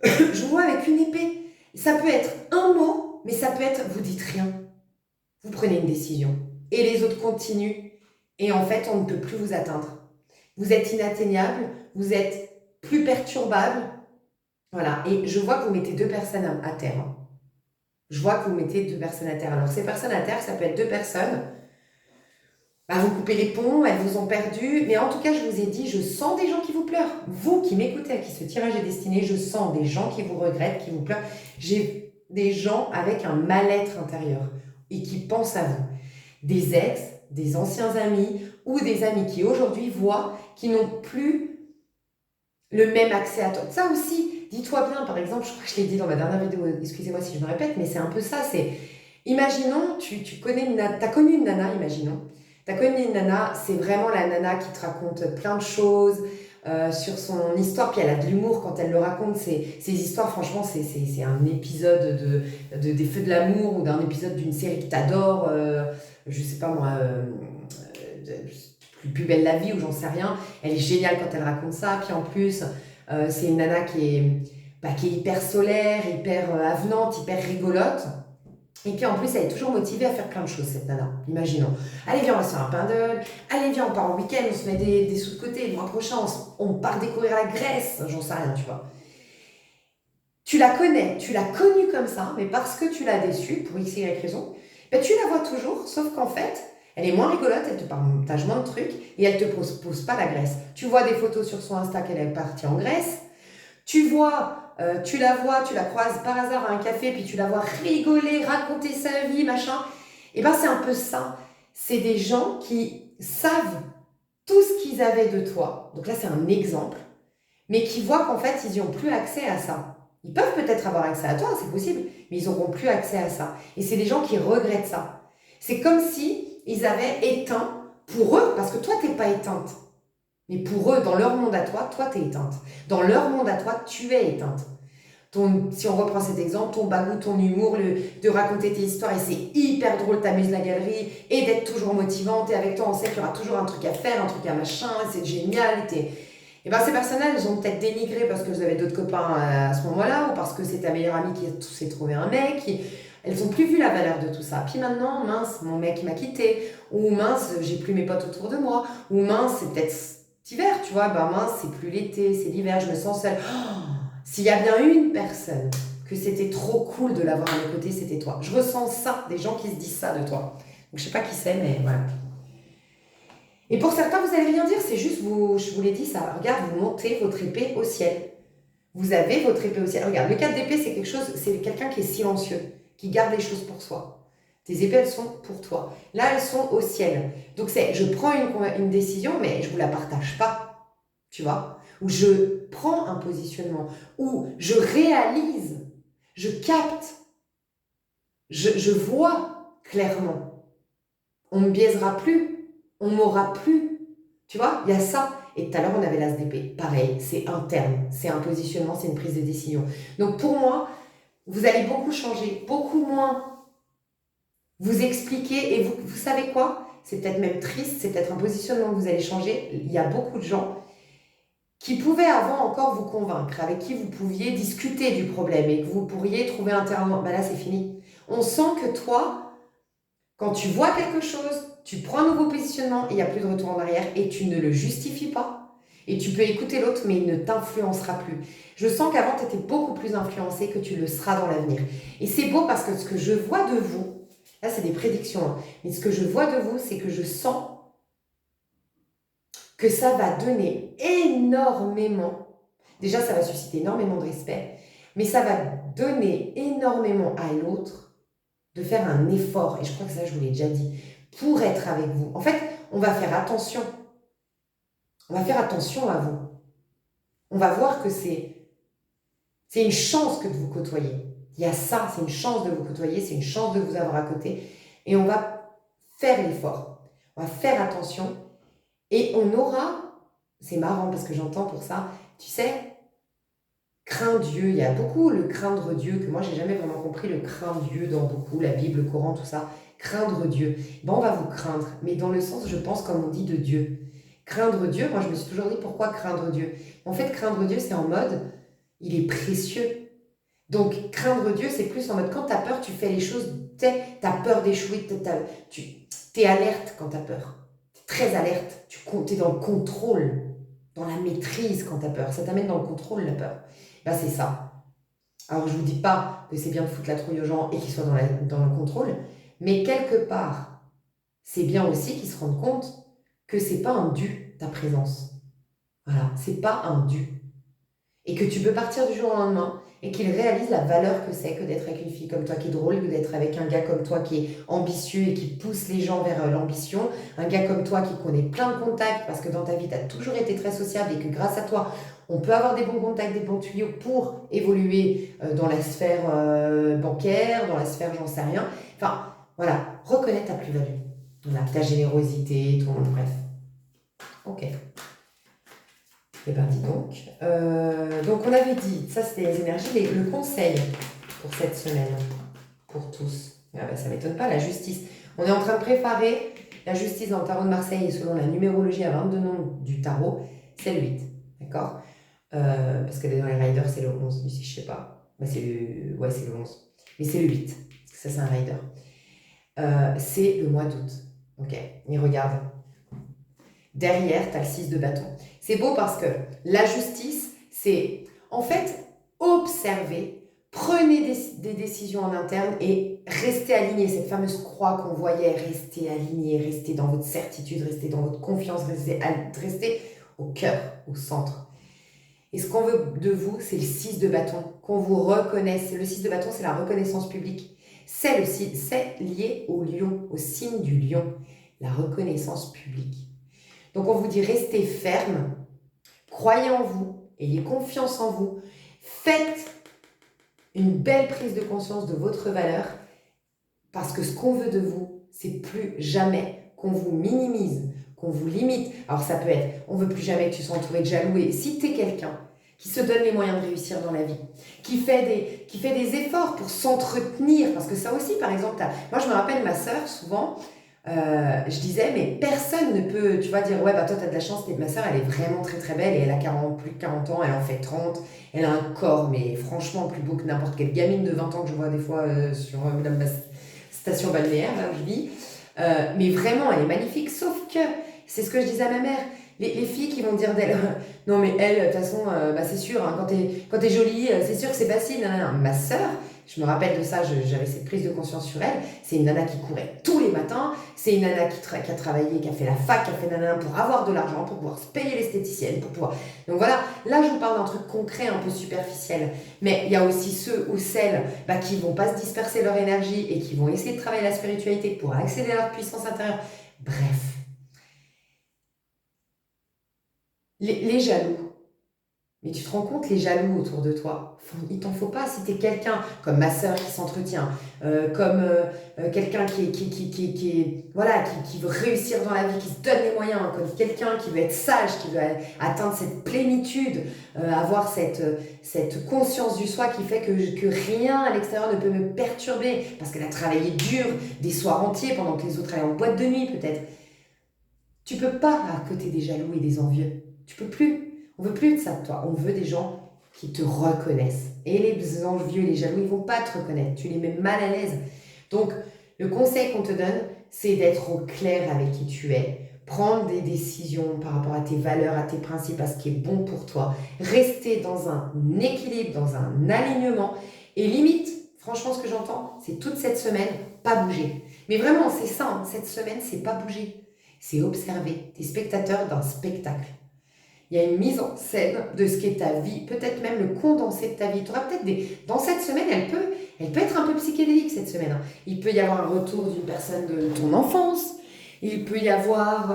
Je vous vois avec une épée. Ça peut être un mot, mais ça peut être, vous dites rien. Vous prenez une décision. Et les autres continuent. Et en fait, on ne peut plus vous atteindre. Vous êtes inatteignable, vous êtes plus perturbable. Voilà. Et je vois que vous mettez 2 personnes à terre. Je vois que vous mettez 2 personnes à terre. Alors, ces personnes à terre, ça peut être 2 personnes. Bah, vous coupez les ponts, elles vous ont perdu. Mais en tout cas, je vous ai dit, je sens des gens qui vous pleurent. Vous qui m'écoutez, à qui ce tirage est destiné, je sens des gens qui vous regrettent, qui vous pleurent. J'ai des gens avec un mal-être intérieur et qui pensent à vous. Des ex, des anciens amis ou des amis qui aujourd'hui voient qu'ils n'ont plus le même accès à toi. Ça aussi, dis-toi bien, par exemple, je crois que je l'ai dit dans ma dernière vidéo, excusez-moi si je me répète, mais c'est un peu ça, c'est, imaginons, t'as connu une nana, imaginons, t'as connu une nana, c'est vraiment la nana qui te raconte plein de choses sur son histoire, puis elle a de l'humour quand elle le raconte, ces histoires, franchement, c'est un épisode des Feux de l'amour ou d'un épisode d'une série que t'adores, je sais pas moi, plus belle la vie ou j'en sais rien. Elle est géniale quand elle raconte ça. Puis en plus, c'est une nana qui est hyper solaire, hyper avenante, hyper rigolote. Et puis en plus, elle est toujours motivée à faire plein de choses, cette nana. Imaginons. Allez, viens, on va se faire un paddle. Allez, viens, on part en week-end, on se met des sous de côté. Le mois prochain, on part découvrir la Grèce. J'en sais rien, tu vois. Tu la connais, tu l'as connue comme ça, mais parce que tu l'as déçue, pour x, y raison, ben tu la vois toujours, sauf qu'en fait, elle est moins rigolote, elle te partage moins de trucs, et elle te pose pas la Grèce. Tu vois des photos sur son Insta qu'elle est partie en Grèce, tu la vois, tu la croises par hasard à un café, puis tu la vois rigoler, raconter sa vie, machin. Et ben c'est un peu ça. C'est des gens qui savent tout ce qu'ils avaient de toi. Donc là, c'est un exemple, mais qui voient qu'en fait, ils n'y ont plus accès à ça. Ils peuvent peut-être avoir accès à toi, c'est possible, mais ils n'auront plus accès à ça. Et c'est des gens qui regrettent ça. C'est comme si ils avaient éteint pour eux, parce que toi, tu n'es pas éteinte. Mais pour eux, dans leur monde à toi, tu es éteinte. Dans leur monde à toi, tu es éteinte. Si on reprend cet exemple, ton bagou, ton humour, de raconter tes histoires, et c'est hyper drôle, t'amuses la galerie, et d'être toujours motivante, et avec toi, on sait qu'il y aura toujours un truc à faire, un truc à machin, c'est génial, et bien ces personnes-là, elles ont peut-être dénigré parce que vous avez d'autres copains à ce moment-là, ou parce que c'est ta meilleure amie qui s'est trouvé un mec, elles n'ont plus vu la valeur de tout ça. Puis maintenant, mince, mon mec m'a quitté, ou mince, j'ai plus mes potes autour de moi, ou mince, c'est peut-être cet hiver, tu vois, ben mince, c'est plus l'été, c'est l'hiver, je me sens seule. Oh, s'il y a bien une personne que c'était trop cool de l'avoir à mes côtés, c'était toi. Je ressens ça, des gens qui se disent ça de toi. Donc je sais pas qui c'est, mais voilà. Et pour certains, vous n'allez rien dire, c'est juste, je vous l'ai dit, ça. Regarde, vous montez votre épée au ciel. Vous avez votre épée au ciel. Regarde, le 4 d'épée, c'est quelque chose, c'est quelqu'un qui est silencieux, qui garde les choses pour soi. Tes épées, elles sont pour toi. Là, elles sont au ciel. Donc je prends une décision, mais je ne vous la partage pas, tu vois. Ou je prends un positionnement, ou je réalise, je capte, je vois clairement. On ne me biaisera plus. On m'aura plus. Tu vois, il y a ça. Et tout à l'heure, on avait l'as d'épée. Pareil, c'est interne. C'est un positionnement, c'est une prise de décision. Donc pour moi, vous allez beaucoup changer, beaucoup moins vous expliquer. Et vous savez quoi? c'est peut-être même triste, c'est peut-être un positionnement que vous allez changer. Il y a beaucoup de gens qui pouvaient avant encore vous convaincre, avec qui vous pouviez discuter du problème et que vous pourriez trouver un terrain. Ben là, c'est fini. On sent que toi, quand tu vois quelque chose, tu prends un nouveau positionnement et il n'y a plus de retour en arrière et tu ne le justifies pas. Et tu peux écouter l'autre, mais il ne t'influencera plus. Je sens qu'avant, tu étais beaucoup plus influencé que tu le seras dans l'avenir. Et c'est beau parce que ce que je vois de vous, là, c'est des prédictions, hein, mais ce que je vois de vous, c'est que je sens que ça va donner énormément. Déjà, ça va susciter énormément de respect, mais ça va donner énormément à l'autre de faire un effort, et je crois que ça, je vous l'ai déjà dit, pour être avec vous. En fait, on va faire attention. On va faire attention à vous. On va voir que c'est une chance que de vous côtoyer. Il y a ça, c'est une chance de vous côtoyer, c'est une chance de vous avoir à côté, et on va faire l'effort. On va faire attention, et on aura, c'est marrant parce que j'entends pour ça, tu sais, crains Dieu, il y a beaucoup le craindre Dieu, que moi j'ai jamais vraiment compris le craindre Dieu dans beaucoup, la Bible, le Coran, tout ça. Craindre Dieu. Bon, on va vous craindre, mais dans le sens, je pense, comme on dit, de Dieu. Craindre Dieu, moi je me suis toujours dit pourquoi craindre Dieu. En fait, craindre Dieu, c'est en mode, il est précieux. Donc, craindre Dieu, c'est plus en mode quand tu as peur, tu fais les choses, tu as peur d'échouer, tu es alerte quand tu as peur. Tu es très alerte, tu es dans le contrôle, dans la maîtrise quand tu as peur. Ça t'amène dans le contrôle, la peur. Ben, c'est ça. Alors, je ne vous dis pas que c'est bien de foutre la trouille aux gens et qu'ils soient dans le contrôle, mais quelque part, c'est bien aussi qu'ils se rendent compte que c'est pas un dû, ta présence. Voilà, c'est pas un dû. Et que tu peux partir du jour au lendemain et qu'ils réalisent la valeur que c'est que d'être avec une fille comme toi qui est drôle, que d'être avec un gars comme toi qui est ambitieux et qui pousse les gens vers l'ambition, un gars comme toi qui connaît plein de contacts parce que dans ta vie, tu as toujours été très sociable et que grâce à toi, on peut avoir des bons contacts, des bons tuyaux pour évoluer dans la sphère bancaire, dans la sphère j'en sais rien. Enfin, voilà, reconnais ta plus-value, voilà, ta générosité, ton... Bref. Ok. Et bien dis donc. Donc on avait dit, ça c'était les énergies, le conseil pour cette semaine, pour tous. Ah ben, ça ne m'étonne pas, la justice. On est en train de préparer la justice dans le tarot de Marseille et selon la numérologie à 22 noms du tarot, c'est le 8. D'accord parce que dans les riders, c'est le 11, ici je sais pas. Bah, c'est le 11. Mais c'est le 8, parce que ça c'est un rider. C'est le mois d'août. Ok, et regarde. Derrière, tu as le 6 de bâton. C'est beau parce que la justice, c'est en fait observer, prenez des décisions en interne et restez aligné. Cette fameuse croix qu'on voyait, restez aligné, restez dans votre certitude, restez dans votre confiance, restez au cœur, au centre. Et ce qu'on veut de vous, c'est le 6 de bâton, qu'on vous reconnaisse. Le 6 de bâton, c'est la reconnaissance publique. C'est lié au lion, au signe du lion, la reconnaissance publique. Donc on vous dit restez ferme, croyez en vous, ayez confiance en vous, faites une belle prise de conscience de votre valeur parce que ce qu'on veut de vous, c'est plus jamais qu'on vous minimise, qu'on vous limite. Alors ça peut être, on veut plus jamais que tu sois entouré de jaloux. Et si tu es quelqu'un qui se donne les moyens de réussir dans la vie, qui fait des efforts pour s'entretenir, parce que ça aussi, par exemple, moi je me rappelle ma sœur, souvent, je disais, mais personne ne peut, tu vois, dire, ouais, bah toi, t'as de la chance, ma sœur, elle est vraiment très très belle et elle a plus de 40 ans, elle en fait 30, elle a un corps, mais franchement, plus beau que n'importe quelle gamine de 20 ans que je vois des fois sur la station balnéaire, là où je vis. Mais vraiment, elle est magnifique, sauf que, c'est ce que je disais à ma mère, les filles qui vont dire d'elle, non mais elle, de toute façon, bah, c'est sûr, hein, quand t'es jolie, c'est sûr que c'est facile. Ma sœur, je me rappelle de ça, j'avais cette prise de conscience sur elle, c'est une nana qui courait tous les matins, c'est une nana qui a travaillé, qui a fait la fac, qui a fait nanana pour avoir de l'argent, pour pouvoir se payer l'esthéticienne, pour pouvoir... Donc voilà, là je vous parle d'un truc concret, un peu superficiel, mais il y a aussi ceux ou celles qui vont pas se disperser leur énergie et qui vont essayer de travailler la spiritualité pour accéder à leur puissance intérieure. Bref. Les jaloux, Mais tu te rends compte, les jaloux autour de toi, il t'en faut pas. Si tu es quelqu'un comme ma sœur qui s'entretient, comme quelqu'un voilà, qui veut réussir dans la vie, qui se donne les moyens, comme quelqu'un qui veut être sage, qui veut atteindre cette plénitude, avoir cette conscience du soi qui fait que rien à l'extérieur ne peut me perturber, parce qu'elle a travaillé dur, des soirs entiers, pendant que les autres allaient en boîte de nuit peut-être. Tu peux pas à côté des jaloux et des envieux. Tu peux plus. On veut plus de ça de toi. On veut des gens qui te reconnaissent. Et les envieux, les jaloux, ils vont pas te reconnaître. Tu les mets mal à l'aise. Donc, le conseil qu'on te donne, c'est d'être au clair avec qui tu es. Prendre des décisions par rapport à tes valeurs, à tes principes, à ce qui est bon pour toi. Rester dans un équilibre, dans un alignement. Et limite, franchement, ce que j'entends, c'est toute cette semaine, pas bouger. Mais vraiment, c'est ça. Hein. Cette semaine, c'est pas bouger. C'est observer. Tu es spectateur d'un spectacle. Il y a une mise en scène de ce qu'est ta vie, peut-être même le condensé de ta vie. Tu auras peut-être Dans cette semaine, elle peut être un peu psychédélique cette semaine. Hein. Il peut y avoir un retour d'une personne de ton enfance. Il peut y avoir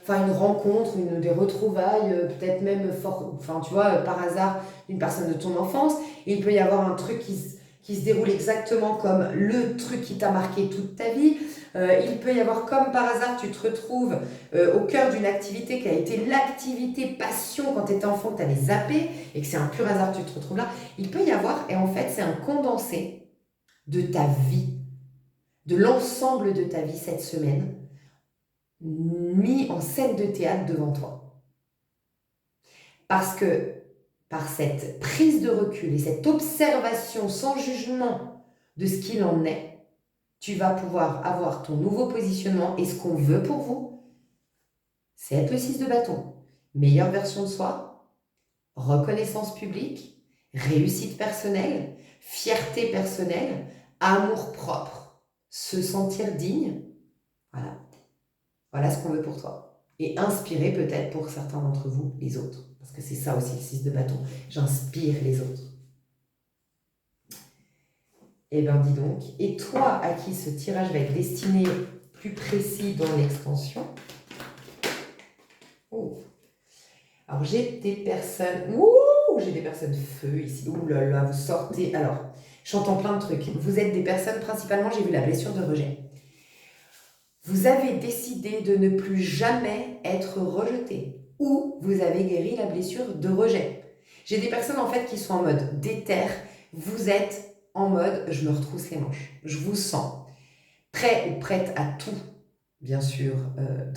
une rencontre, des retrouvailles, peut-être même tu vois, par hasard, d'une personne de ton enfance. Il peut y avoir un truc qui se déroule exactement comme le truc qui t'a marqué toute ta vie. Il peut y avoir, comme par hasard, tu te retrouves au cœur d'une activité qui a été l'activité passion quand tu étais enfant, que tu avais zappé, et que c'est un pur hasard que tu te retrouves là. Il peut y avoir, et en fait, c'est un condensé de ta vie, de l'ensemble de ta vie cette semaine, mis en scène de théâtre devant toi. Parce que par cette prise de recul et cette observation sans jugement de ce qu'il en est, tu vas pouvoir avoir ton nouveau positionnement et ce qu'on veut pour vous, c'est être le 6 de bâton. Meilleure version de soi, reconnaissance publique, réussite personnelle, fierté personnelle, amour propre, se sentir digne. Voilà. Voilà ce qu'on veut pour toi. Et inspirer peut-être pour certains d'entre vous les autres. Parce que c'est ça aussi le 6 de bâton. J'inspire les autres. Eh bien, dis donc. Et toi, à qui ce tirage va être destiné plus précis dans l'extension? Oh. Alors, j'ai des personnes... Ouh, j'ai des personnes feu ici. Ouh là là, vous sortez... Alors, j'entends plein de trucs. Vous êtes des personnes, principalement, j'ai vu la blessure de rejet. Vous avez décidé de ne plus jamais être rejeté. Ou vous avez guéri la blessure de rejet. J'ai des personnes, en fait, qui sont en mode déter. Vous êtes en mode, je me retrousse les manches. Je vous sens prêt ou prête à tout, bien sûr,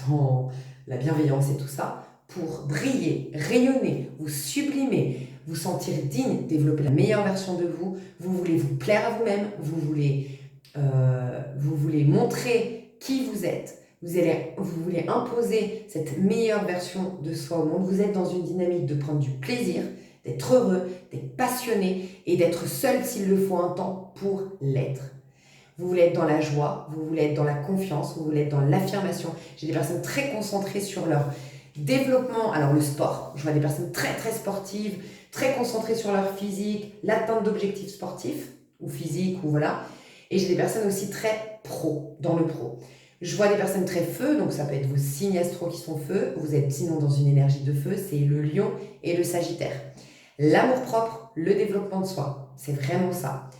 dans la bienveillance et tout ça, pour briller, rayonner, vous sublimer, vous sentir digne, développer la meilleure version de vous. Vous voulez vous plaire à vous-même, vous voulez montrer qui vous êtes. Vous voulez imposer cette meilleure version de soi au monde. Vous êtes dans une dynamique de prendre du plaisir, d'être heureux, d'être passionné et d'être seul s'il le faut un temps pour l'être. Vous voulez être dans la joie, vous voulez être dans la confiance, vous voulez être dans l'affirmation. J'ai des personnes très concentrées sur leur développement. Alors le sport, je vois des personnes très très sportives, très concentrées sur leur physique, l'atteinte d'objectifs sportifs ou physiques ou voilà. Et j'ai des personnes aussi très pro, dans le pro. Je vois des personnes très feu, donc ça peut être vos signes astro qui sont feu. Vous êtes sinon dans une énergie de feu, c'est le lion et le sagittaire. L'amour-propre, le développement de soi, c'est vraiment ça.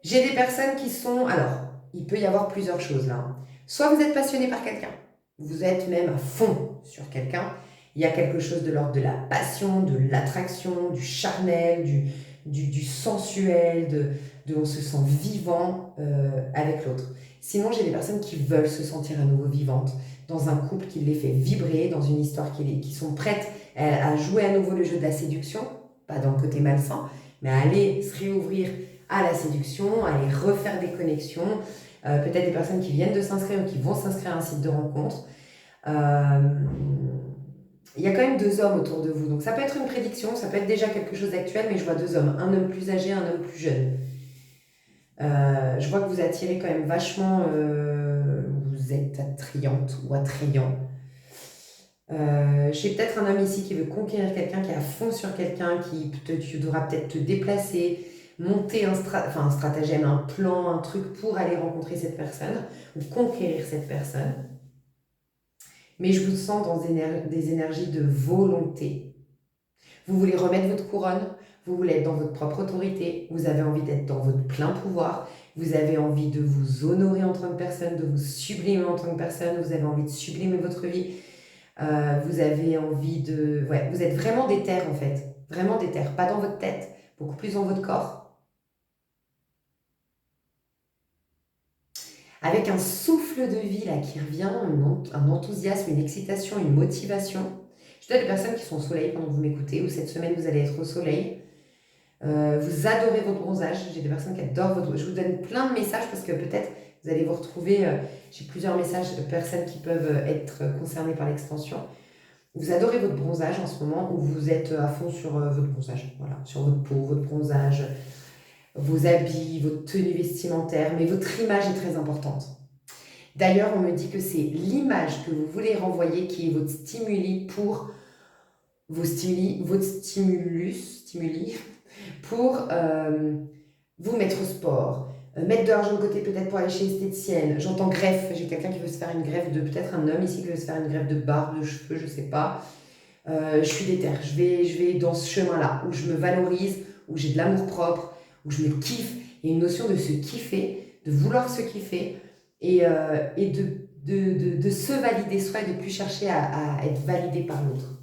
J'ai des personnes qui sont... Alors, il peut y avoir plusieurs choses là. Hein. Soit vous êtes passionné par quelqu'un, vous êtes même à fond sur quelqu'un, il y a quelque chose de l'ordre de la passion, de l'attraction, du charnel, du sensuel, on se sent vivant avec l'autre. Sinon, j'ai des personnes qui veulent se sentir à nouveau vivantes, dans un couple qui les fait vibrer, dans une histoire qui sont prêtes à jouer à nouveau le jeu de la séduction, pas dans le côté malsain, mais à aller se réouvrir à la séduction, à aller refaire des connexions, peut-être des personnes qui viennent de s'inscrire ou qui vont s'inscrire à un site de rencontre. Il y a quand même 2 hommes autour de vous, donc ça peut être une prédiction, ça peut être déjà quelque chose d'actuel, mais je vois 2 hommes, un homme plus âgé, un homme plus jeune. Je vois que vous attirez quand même vachement, vous êtes attrayante ou attrayant. J'ai peut-être un homme ici qui veut conquérir quelqu'un, qui est à fond sur quelqu'un, tu devras peut-être te déplacer, monter un stratagème, un plan, un truc pour aller rencontrer cette personne ou conquérir cette personne. Mais je vous sens dans des énergies de volonté. Vous voulez remettre votre couronne, vous voulez être dans votre propre autorité, vous avez envie d'être dans votre plein pouvoir, vous avez envie de vous honorer en tant que personne, de vous sublimer en tant que personne, vous avez envie de sublimer votre vie, vous avez envie de... Ouais, vous êtes vraiment déter en fait, vraiment déter, pas dans votre tête, beaucoup plus dans votre corps. Avec un souffle de vie là qui revient, un enthousiasme, une excitation, une motivation. Je dois des personnes qui sont au soleil pendant que vous m'écoutez, ou cette semaine vous allez être au soleil. Vous adorez votre bronzage. J'ai des personnes qui adorent votre... Je vous donne plein de messages parce que peut-être vous allez vous retrouver... j'ai plusieurs messages de personnes qui peuvent être concernées par l'extension. Vous adorez votre bronzage en ce moment, ou vous êtes à fond sur votre bronzage. Voilà, sur votre peau, votre bronzage, vos habits, votre tenue vestimentaire, mais votre image est très importante. D'ailleurs, on me dit que c'est l'image que vous voulez renvoyer qui est votre stimuli pour vos stimuli, votre stimuli pour vous mettre au sport, mettre de l'argent de côté peut-être pour aller chez l'esthéticienne. J'entends greffe, j'ai quelqu'un qui veut se faire une greffe de, peut-être un homme ici qui veut se faire une greffe de barbe, de cheveux, je sais pas. Je suis déter, je vais dans ce chemin-là, où je me valorise, où j'ai de l'amour propre, où je me kiffe. Il y a une notion de se kiffer, de vouloir se kiffer, et de se valider soi et de ne plus chercher à être validé par l'autre.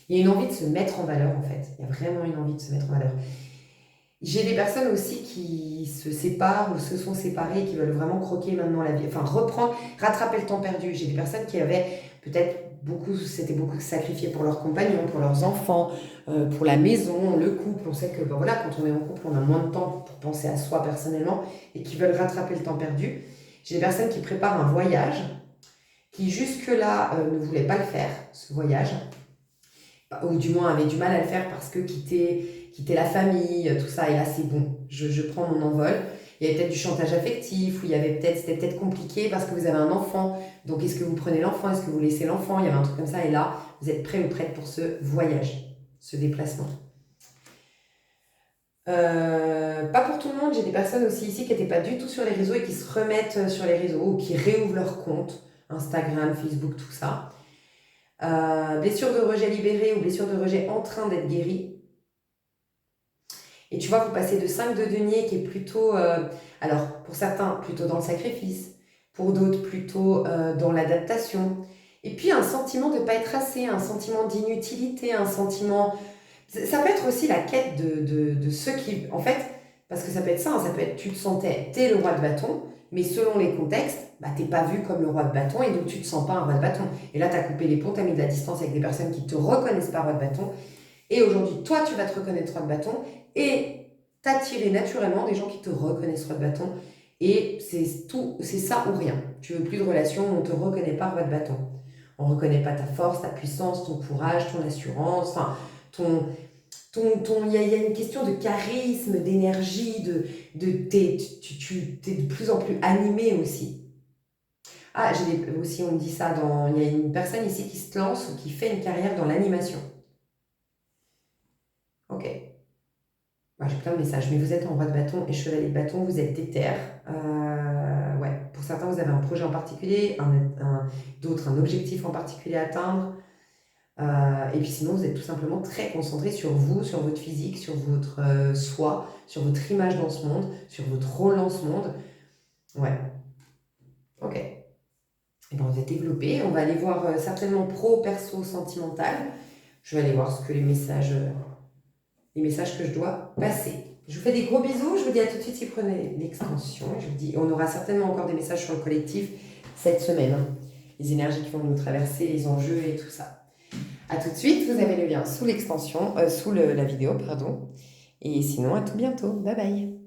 Il y a une envie de se mettre en valeur en fait, il y a vraiment une envie de se mettre en valeur. J'ai des personnes aussi qui se séparent ou se sont séparées et qui veulent vraiment croquer maintenant la vie, enfin reprendre, rattraper le temps perdu. J'ai des personnes qui avaient peut-être s'étaient beaucoup sacrifiées pour leurs compagnons, pour leurs enfants, pour la maison, le couple. On sait que ben voilà, quand on est en couple, on a moins de temps pour penser à soi personnellement et qui veulent rattraper le temps perdu. J'ai des personnes qui préparent un voyage, qui jusque-là ne voulaient pas le faire, ce voyage, ou du moins avaient du mal à le faire parce que quitter la famille, tout ça, et là c'est bon, je prends mon envol. Il y avait peut-être du chantage affectif, ou c'était peut-être compliqué parce que vous avez un enfant, donc est-ce que vous prenez l'enfant, est-ce que vous laissez l'enfant, il y avait un truc comme ça, et là, vous êtes prêt ou prête pour ce voyage, ce déplacement. Pas pour tout le monde, j'ai des personnes aussi ici qui n'étaient pas du tout sur les réseaux et qui se remettent sur les réseaux, ou qui réouvrent leur compte, Instagram, Facebook, tout ça. Blessure de rejet libérée ou blessure de rejet en train d'être guérie. Et tu vois, vous passez de 5 de denier qui est plutôt, alors pour certains, plutôt dans le sacrifice, pour d'autres, plutôt dans l'adaptation. Et puis un sentiment de ne pas être assez, un sentiment d'inutilité, un sentiment... Ça peut être aussi la quête de ceux qui... En fait, parce que ça peut être ça, hein, ça peut être tu te sentais, t'es le roi de bâton, mais selon les contextes, bah, t'es pas vu comme le roi de bâton et donc tu te sens pas un roi de bâton. Et là, t'as coupé les ponts, t'as mis de la distance avec des personnes qui te reconnaissent pas roi de bâton. Et aujourd'hui, toi, tu vas te reconnaître roi de bâton et t'attirer naturellement des gens qui te reconnaissent roi de bâton. Et c'est ça ou rien. Tu veux plus de relation où on te reconnaît pas roi de bâton. On reconnaît pas ta force, ta puissance, ton courage, ton assurance, enfin, il y a une question de charisme, d'énergie, t'es de plus en plus animé aussi. Ah, aussi, on me dit ça, il y a une personne ici qui se lance ou qui fait une carrière dans l'animation. Ok. Bah, j'ai plein de messages, mais vous êtes en roi de bâton et chevalier de bâton, vous êtes déter. Ouais. Pour certains, vous avez un projet en particulier, d'autres un objectif en particulier à atteindre. Et puis sinon, vous êtes tout simplement très concentré sur vous, sur votre physique, sur votre soi, sur votre image dans ce monde, sur votre rôle dans ce monde. Ouais. Ok. Et bien, on va développer. On va aller voir certainement pro, perso, sentimental. Je vais aller voir ce que les messages que je dois passer. Je vous fais des gros bisous. Je vous dis à tout de suite si vous prenez l'extension. Je vous dis, on aura certainement encore des messages sur le collectif cette semaine. Les énergies qui vont nous traverser, les enjeux et tout ça. A tout de suite, vous avez le lien sous l'extension, sous la vidéo, pardon. Et sinon, à tout bientôt. Bye bye.